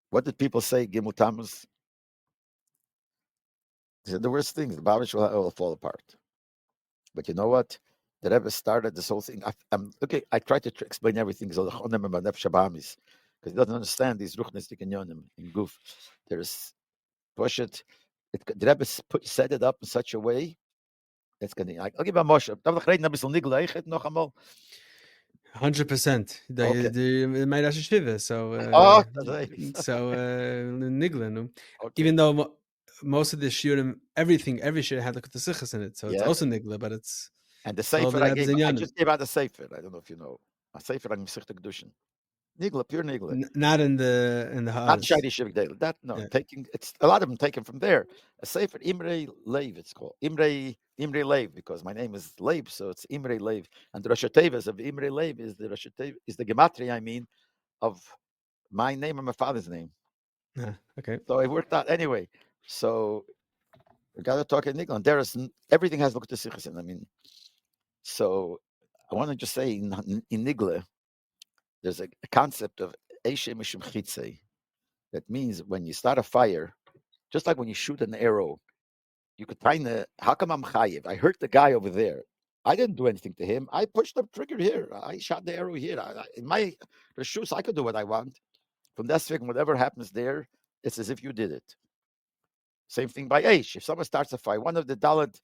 What did people say, Gimmel Tammuz? They said the worst things. The Babish will fall apart. But you know what? The Rebbe started this whole thing. Okay, I try to explain everything because he doesn't understand these ruchnistik and yonim in Guf. There's push it. The Rebbe set it up in such a way. It's going to. I'll give a Moshe. 100%. Okay. The my Rosh Yeshiva. So Oh, that's nice. Nigla. Okay. Even though most of the shiurim, every shir had the sichas in it, so it's Yes. also nigla, but it's And the all sefer the I Rebbe's gave. I inyanim. just gave out a sefer. I don't know if you know. A sefer on Masechta Kedushin. Nigla, pure nigla. Not in the Not Haas. Shady Yeshiva Gedolah. That no, Yeah. taking it's a lot of them taken from there. A sefer Imre Leib, it's called Imre Leib, because my name is Leib, so it's Imre Leib. And the Rosh Tevas of Imre Leib is the Rosh Tevas, is the gematria, I mean, of my name and my father's name. Okay. So it worked out anyway. So we got to talk in English. There is everything has looked at Sichas. I mean, so I want to just say in Nigle, there's a concept of Eishe Mishum Chitzei. That means when you start a fire, just like when you shoot an arrow, you could find how come I'm chayiv? I hurt the guy over there. I didn't do anything to him. I pushed the trigger here. I shot the arrow here. In my reshus, I could do what I want. From that second, whatever happens there, it's as if you did it. Same thing by Aish. If someone starts a fire, one of the Dalit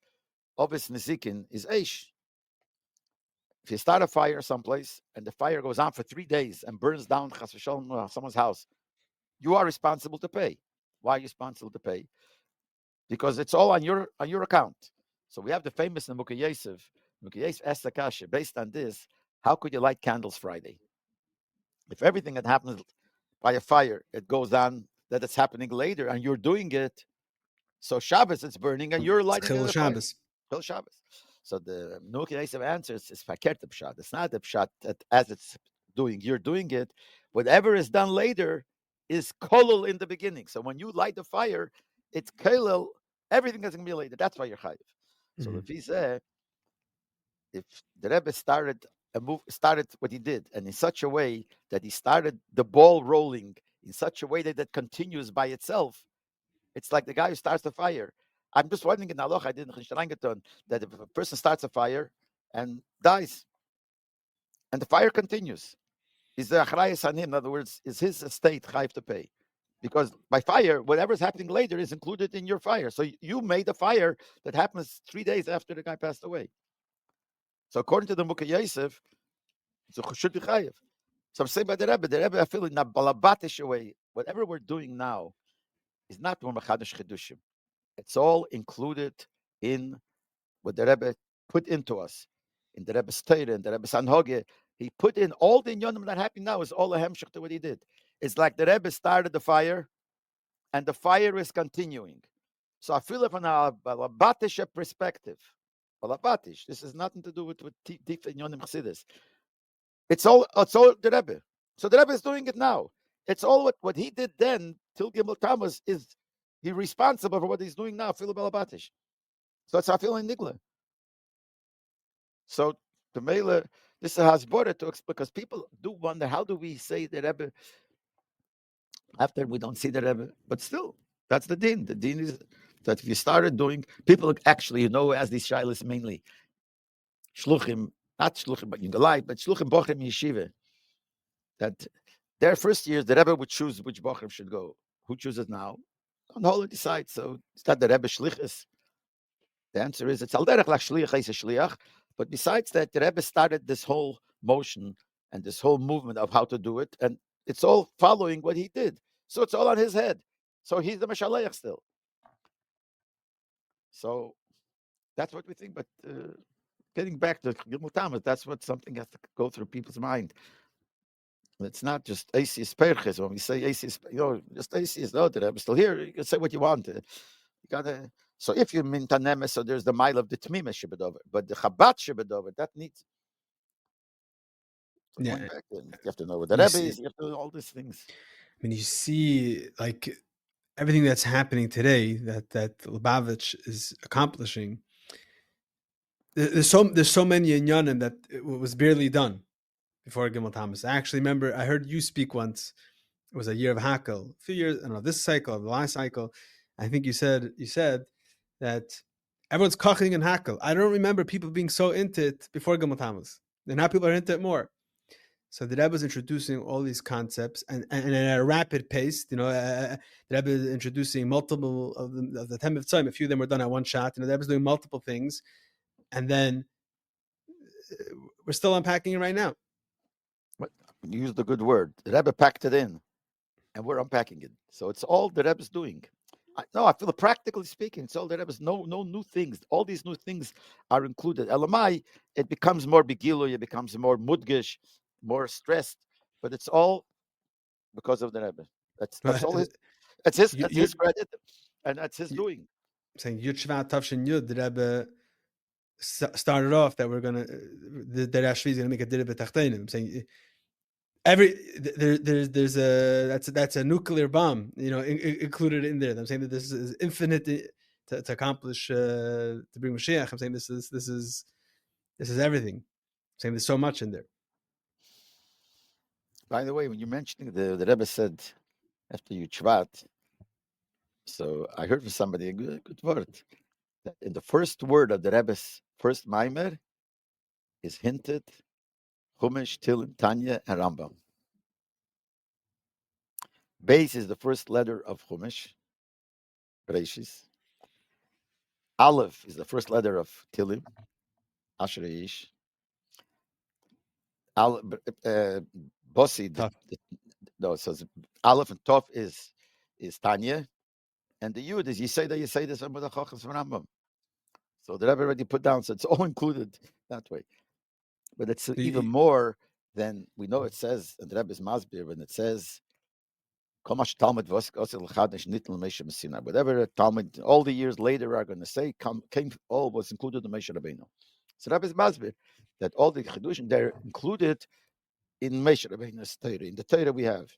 obvious Nizikin is Aish. If you start a fire someplace and the fire goes on for 3 days and burns down someone's house, you are responsible to pay. Why are you responsible to pay? Because it's all on your account. So we have the famous Mukha Yosef. Mukha Yosef asked the kasha, based on this, how could you light candles Friday? If everything that happens by a fire, it goes on, that it's happening later, and you're doing it, so Shabbos it's burning, and you're lighting it. Shabbos. Chil Shabbos. So the Mukha Yosef answers is fakert the pshat. It's not the pshat that as it's doing, you're doing it. Whatever is done later is kolel in the beginning. So when you light the fire, it's kolel. Everything is going to be later. That's why you're chayiv. So if he said, if the Rebbe started what he did, and in such a way that he started the ball rolling in such a way that continues by itself, it's like the guy who starts the fire. I'm just wondering in Aloch, I didn't that if a person starts a fire and dies, and the fire continues, is the achrayas on him? In other words, is his estate chayiv to pay? Because by fire, whatever's happening later is included in your fire. So you made a fire that happens 3 days after the guy passed away. So according to the Mukha Yosef, it should be chayiv. So I'm saying by the Rebbe, I feel in a balabatish way, whatever we're doing now is not more machadash chedushim. It's all included in what the Rebbe put into us. In the Rebbe's Torah, in the Rebbe's Anhoge, he put in all the inyanim that happen now is all a hemshech to what he did. It's like the Rebbe started the fire, and the fire is continuing. So I feel it from a balabatish perspective. Balabatish. This has nothing to do with deep inyanim chassidus. It's all the Rebbe. So the Rebbe is doing it now. It's all what he did then till Gimmel Tammuz is he responsible for what he's doing now. Feel balabatish. So it's Afil in Nigla. So the Mela, this is Hasbora to explain, because people do wonder, how do we say the Rebbe after we don't see the Rebbe? But still, that's the din. The din is that if you started doing, people actually, as these shilas mainly, shluchim, not shluchim, but in the light, but shluchim bochim yeshiva, that their first years, the Rebbe would choose which bochim should go. Who chooses now? On the whole, decide. So it's not the Rebbe shlichus. The answer is it's al derech lach shliach is a shliach. But besides that, the Rebbe started this whole motion and this whole movement of how to do it, and it's all following what he did. So it's all on his head. So he's the Mashaleach still. So that's what we think. But getting back to Gimmel Tammuz, that's what something has to go through people's mind. It's not just Aces Perches. When we say Aces, just Aces, no, the Rebbe still here. You can say what you want. You gotta. So if you mean Tanemes, so there's the mile of the Tmime Shebedover, but the Chabad Shebedover that needs. So Yeah, going back, you have to know what the you Rebbe see, is. You have to know all these things. I mean, you see, like everything that's happening today that Lubavitch is accomplishing. There's so many inyanim that it was barely done before Gimmel Tammuz. I actually remember I heard you speak once. It was a year of Hakel, a few years. I don't know, this cycle, the last cycle. I think you said that everyone's koching in Hakel. I don't remember people being so into it before Gimmel Tammuz. And now people are into it more. So the Rebbe was introducing all these concepts, and at a rapid pace. The Rebbe is introducing multiple of the 10 of time. A few of them were done at one shot. The Rebbe is doing multiple things, and then we're still unpacking it right now. But you used a good word. The Rebbe packed it in, and we're unpacking it. So it's all the Rebbe's doing. I feel practically speaking, it's all the Rebbe's. No new things. All these new things are included. Elamai, it becomes more begilu, it becomes more mudgish, more stressed, but it's all because of the Rebbe. That's all his. That's his credit, and that's his doing. Saying Yud Shvat Tavshin Yud, the Rebbe started off that we're gonna the Rashvi is gonna make a dirbe tachtenim. I'm saying there's a that's a nuclear bomb, included in there. I'm saying that this is infinite to accomplish to bring Mashiach. I'm saying this is everything. I'm saying there's so much in there. By the way, when you're mentioning the Rebbe said after Yud Shvat, so I heard from somebody a good word that in the first word of the Rebbe's first Maimer is hinted Chumash, Tilim, Tanya, and Rambam. Beis is the first letter of Chumash, Reishis. Aleph is the first letter of Tilim, Asher Yish. Bossi, so Aleph and Tov is Tanya, and the Yud is Yisayda from the Chachas from Rambam. So the Rebbe already put down, so it's all included that way. But it's even more than we know. It says, and the Rebbe is Masbir, when it says, whatever the Talmud all the years later are going to say, all was included in Moshe Rabbeinu. So Rebbe is Masbir that all the Chidushim they're included in Moshe Rabbeinu's Torah. In the Torah we have,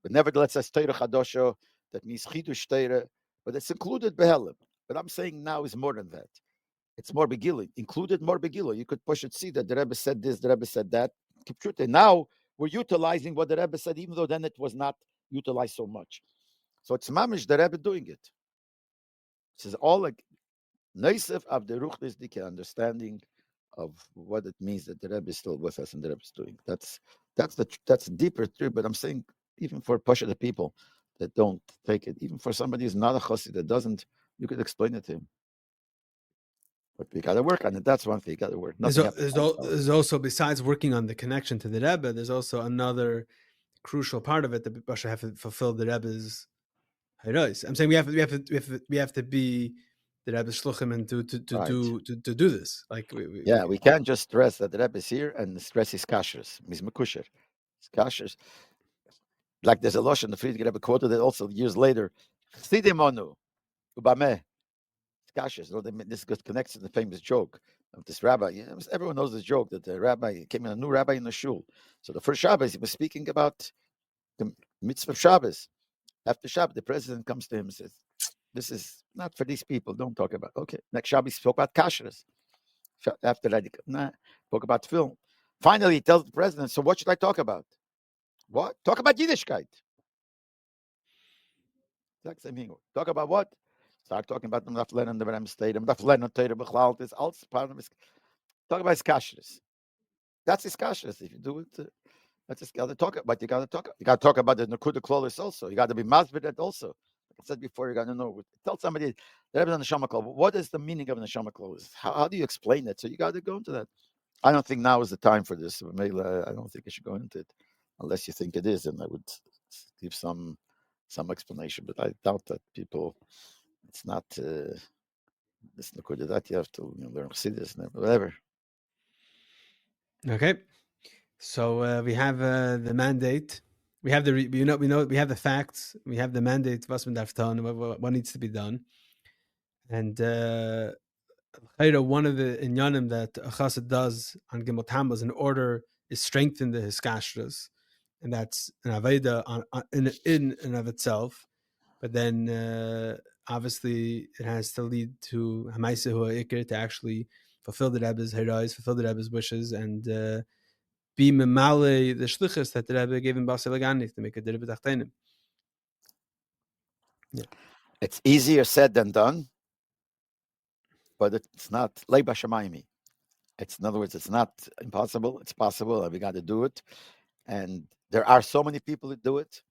but nevertheless, as Torah Chadosho, that means Chidush Torah, but it's included Behelim. But I'm saying now is more than that. It's more Begillah, included more Begillah. You could push it, see that the Rebbe said this, the Rebbe said that. Now we're utilizing what the Rebbe said, even though then it was not utilized so much. So it's mamish the Rebbe doing it. This is all like Neisef of the Ruchdisdike understanding of what it means that the Rebbe is still with us and the Rebbe is doing. That's deeper truth. But I'm saying even for Pasha the people that don't take it, even for somebody who's not a chassid that doesn't, you could explain it to him. But we got to work on it. That's one thing. You got to work. There's also, besides working on the connection to the Rebbe, there's also another crucial part of it that Basha have to fulfill the Rebbe's hayros. I'm saying we have to be the Rebbe's shluchim and to do this. Like we can't just stress that the Rebbe is here and stress his kashrus. He's mekusher. His kashrus. Like there's a losh in the Friedrich Rebbe quoted it also years later. Chsidimonu ubameh. This connects to the famous joke of this rabbi. Everyone knows this joke that the rabbi came in, a new rabbi in the shul. So the first Shabbos, he was speaking about the mitzvah of Shabbos. After Shabbos, the president comes to him and says, "This is not for these people. Don't talk about." Okay, next Shabbos, he spoke about kashrus. After that, he spoke about tefillin. Finally, he tells the president, "So what should I talk about? What? Talk about Yiddishkeit." Exact same thing. Talk about what? Start talking about them, the Ram State, the Torah Bechlal, this all part of his. Talk about his kashrus. That's his kashrus. If you do it, that's just got to talk about. You got to talk. You got to talk about the Nakuda Klolis also. You got to be masbid that also. I said before, you got to know. Tell somebody the Rebbe is on the Neshama Klo. What is the meaning of the Neshama Klo? How do you explain it? So you got to go into that. I don't think now is the time for this. Maybe I don't think I should go into it, unless you think it is, and I would give some explanation. But I doubt that people. It's not. This that you have to learn Chassidus and whatever. Okay. So we have the mandate. We have the we have the facts. We have the mandate. Was man darf tun, what needs to be done, and one of the inyanim that a chassid does on Gimmel Tammuz in order is strengthen the hiskashras, and that's an aveda in and of itself. But then obviously it has to lead to hamaisa hu ikir, to actually fulfill the Rebbe's heroes, fulfill the Rebbe's wishes, and be memale the shlichus that the Rebbe gave him Basel Ganik to make a dirbe tachtenim. Yeah. It's easier said than done, but it's not leiba shamayim. It's, in other words, it's not impossible. It's possible, and we got to do it. And there are so many people who do it.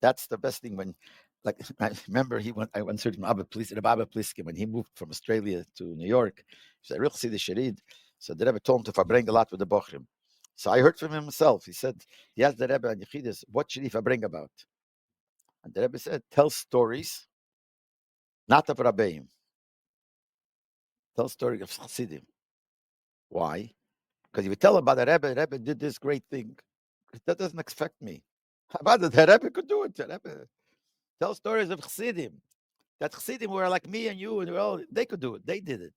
That's the best thing. When, like, I remember I went to Rabbi Pliskin when he moved from Australia to New York. He said, "Real see the Sharid." So the Rebbe told him to verbring a lot with the Bochrim. So I heard from him himself. He said, he asked the Rebbe and Yechidus, what should he verbring about? And the Rebbe said, tell stories, not of Rabbeim. Tell stories of Chassidim. Why? Because if you tell about the Rebbe did this great thing. That doesn't affect me. How about it? The Rebbe could do it. The Rebbe tell stories of Chassidim. That Chassidim were like me and you, and they could do it. They did it.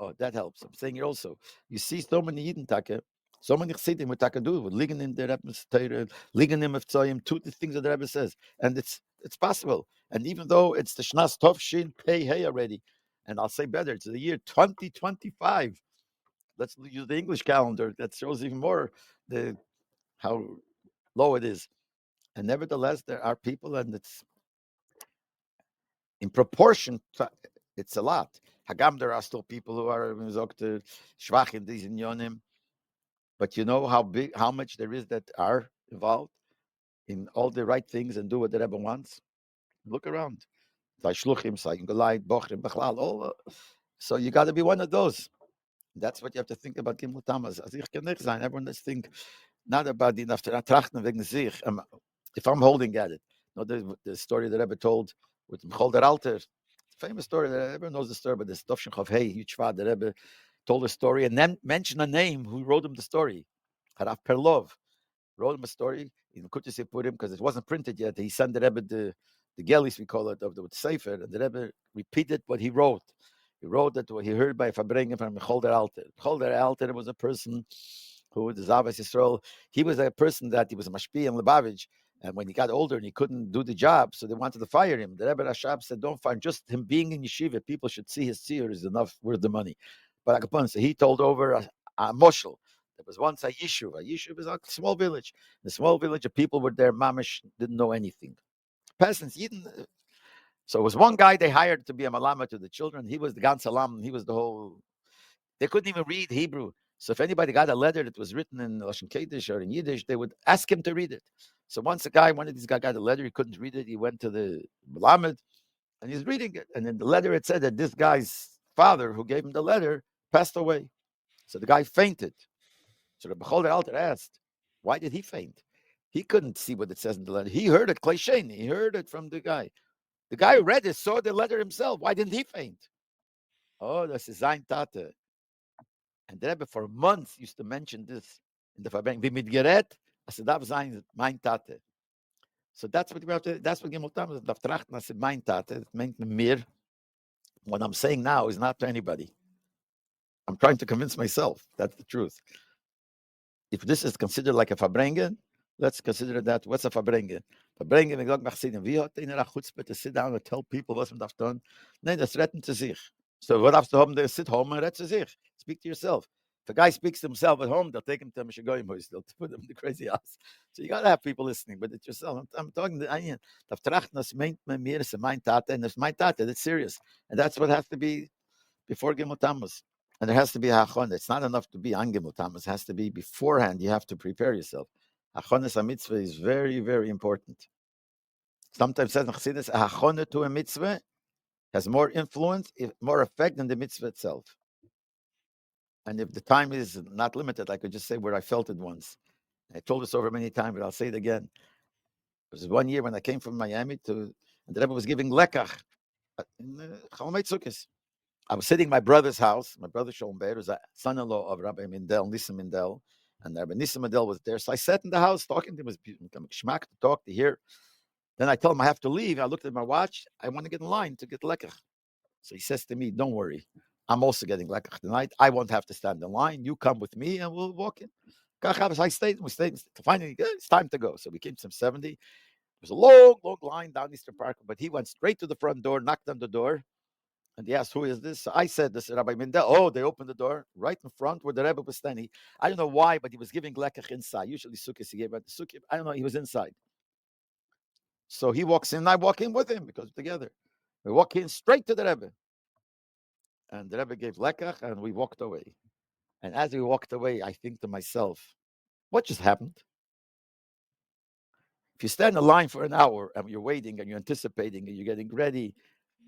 Oh, that helps. I'm saying it also. You see so many Yidden Taka, so many Chassidim with Taka do with liegen in the Rebbe's Torah, liegen in Meftzayim, two the things that the Rebbe says. And it's possible. And even though it's the Shnas Tov Shin Pei Hey already, and I'll say better, it's the year 2025. Let's use the English calendar. That shows even more how low it is. And nevertheless, there are people, and it's in proportion to, it's a lot. Hagam, there are still people who are schwach in these inyonim, but you know how much there is that are involved in all the right things and do what the Rebbe wants. Look around. So you got to be one of those. That's what you have to think about Gimmel Tammuz. Everyone does think not about the trachten wegen sich. If I'm holding at it, the story that Rebbe told with Michal der Alter, famous story that everyone knows the story, but this Dovshin Chav Hey, huge father, the Rebbe told a story and then mentioned a name who wrote him the story. Harav Perlov wrote him a story in Kutis Purim because it wasn't printed yet. He sent the Rebbe the Gelis, we call it, of the Sefer, and the Rebbe repeated what he wrote. He wrote that what he heard by Fabrengen from Michal der Alter. Michal der Alter was a person who was Zavas Yisrael. He was a person that he was a mashpi in Lubavitch, and when he got older and he couldn't do the job, so they wanted to fire him. The Rebbe Rashab said, "Don't fire. Just him being in yeshiva, people should see his tzir is enough worth the money." But so he told over a moshel. There was once a yeshiva. Yeshiva is a small village. In a small village, the people were there. Mamish didn't know anything. Peasants, so it was one guy they hired to be a malama to the children. He was the gan salam. He was the whole. They couldn't even read Hebrew. So if anybody got a letter that was written in Lashon Kodesh or in Yiddish, they would ask him to read it. So once one of these guys got a letter, he couldn't read it. He went to the Malamed and he's reading it. And in the letter, it said that this guy's father, who gave him the letter, passed away. So the guy fainted. So the Beholder Alter asked, why did he faint? He couldn't see what it says in the letter. He heard it, Kleshen. He heard it from the guy. The guy who read it saw the letter himself. Why didn't he faint? Oh, that's his Zayin Tate. And the Rebbe for months used to mention this in the Fabeng. V'mitgeret, asedav zayin mein tate. So that's what we have to. That's what Gimmel Tammuz daf trachten as mein tate. It meant mir. What I'm saying now is not to anybody. I'm trying to convince myself. That's the truth. If this is considered like a Fabrengen, let's consider that. What's a Fabrengen? Fabrengen, ich sage machsidim. Wie hat einer a chutzpah to sit down and tell people was man darf tun? Nein, das retten zu sich. So what darfst du haben? They sit home and red to sich. Speak to yourself. If a guy speaks to himself at home, they'll take him to Mishagoyim house. They'll put him in the crazy house. So you got to have people listening, but it's yourself. I'm talking to Anian. Darf trachten, das meint man mir, es mein Tate, and it's mein Tate. That's serious. And that's what has to be before Gimmel Tammuz. And there has to be hachon. It's not enough to be on Gimmel Tammuz. It has to be beforehand. You have to prepare yourself. Hachonas HaMitzvah is very, very important. Sometimes says in Chassidus, a hachona to a mitzvah has more influence, more effect than the mitzvah itself. And if the time is not limited, I could just say where I felt it once. I told this over many times, but I'll say it again. It was 1 year when I came from Miami and the Rebbe was giving lekach in Chalmei Tzukis. I was sitting in my brother's house. My brother Sholmber was a son-in-law of Rabbi Mindel, Nisa Mindel, and Rabbi Nisa Mindel was there. So I sat in the house talking to him. It was schmack to talk, to hear. Then I told him I have to leave. I looked at my watch. I want to get in line to get lekach. So he says to me, don't worry. I'm also getting lekach tonight. I won't have to stand in line. You come with me and we'll walk in. I stayed. We stayed. Finally, it's time to go. So we came to some 70. It was a long, long line down Eastern Park, but he went straight to the front door, knocked on the door, and he asked, who is this? So I said, this is Rabbi Mindel. Oh, they opened the door right in front where the Rebbe was standing. I don't know why, but he was giving lekach inside. Usually sukkahs he gave at the sukkah. I don't know. He was inside. So he walks in, I walk in with him because we're together. We walk in straight to the Rebbe. And the Rebbe gave lekach and we walked away. And as we walked away, I think to myself, what just happened? If you stand in line for an hour and you're waiting and you're anticipating and you're getting ready,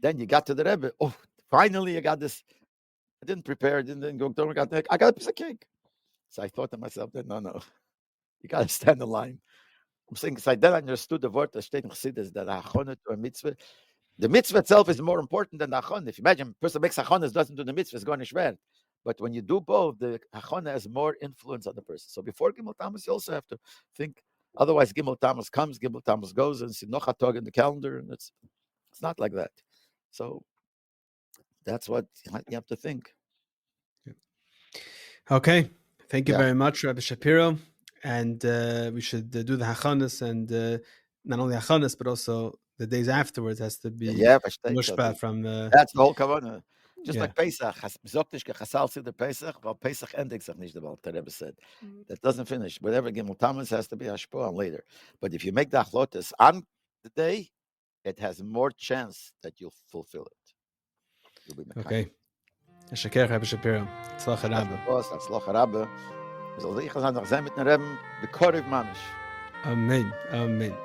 then you got to the Rebbe. Oh, finally I got this. I didn't prepare, didn't go, I got a piece of cake. So I thought to myself, no, you got to stand in line. I'm saying, because I then understood the word that steht in Chassidus, that achonah to a mitzvah. The mitzvah itself is more important than the achonah. If you imagine a person makes achonah, doesn't do the mitzvah, it's going to shver. But when you do both, the achonah has more influence on the person. So before Gimmel Tammuz, you also have to think. Otherwise, Gimmel Tammuz comes, Gimmel Tammuz goes, and see noch hatog in the calendar, and it's not like that. So that's what you have to think. Okay, thank you very much, Rabbi Schapiro. And we should do the hachanas, and not only hachanas, but also the days afterwards has to be mushpa from the. That's the whole kavanah. Just like Pesach, the Pesach, well, Pesach ending nicht about the Rebbe said. That doesn't finish. Whatever Gimmel Tammuz has to be hashpah later. But if you make the achlotas on the day, it has more chance that you'll fulfill it. You'll be okay. Shaker Rabbi Schapiro. Tzlach Rabbe. Tzlach Rabbe. Wir sollen sicher sein, noch sein mit dem Rebbe, bekorriv mamish. Amen. Amen.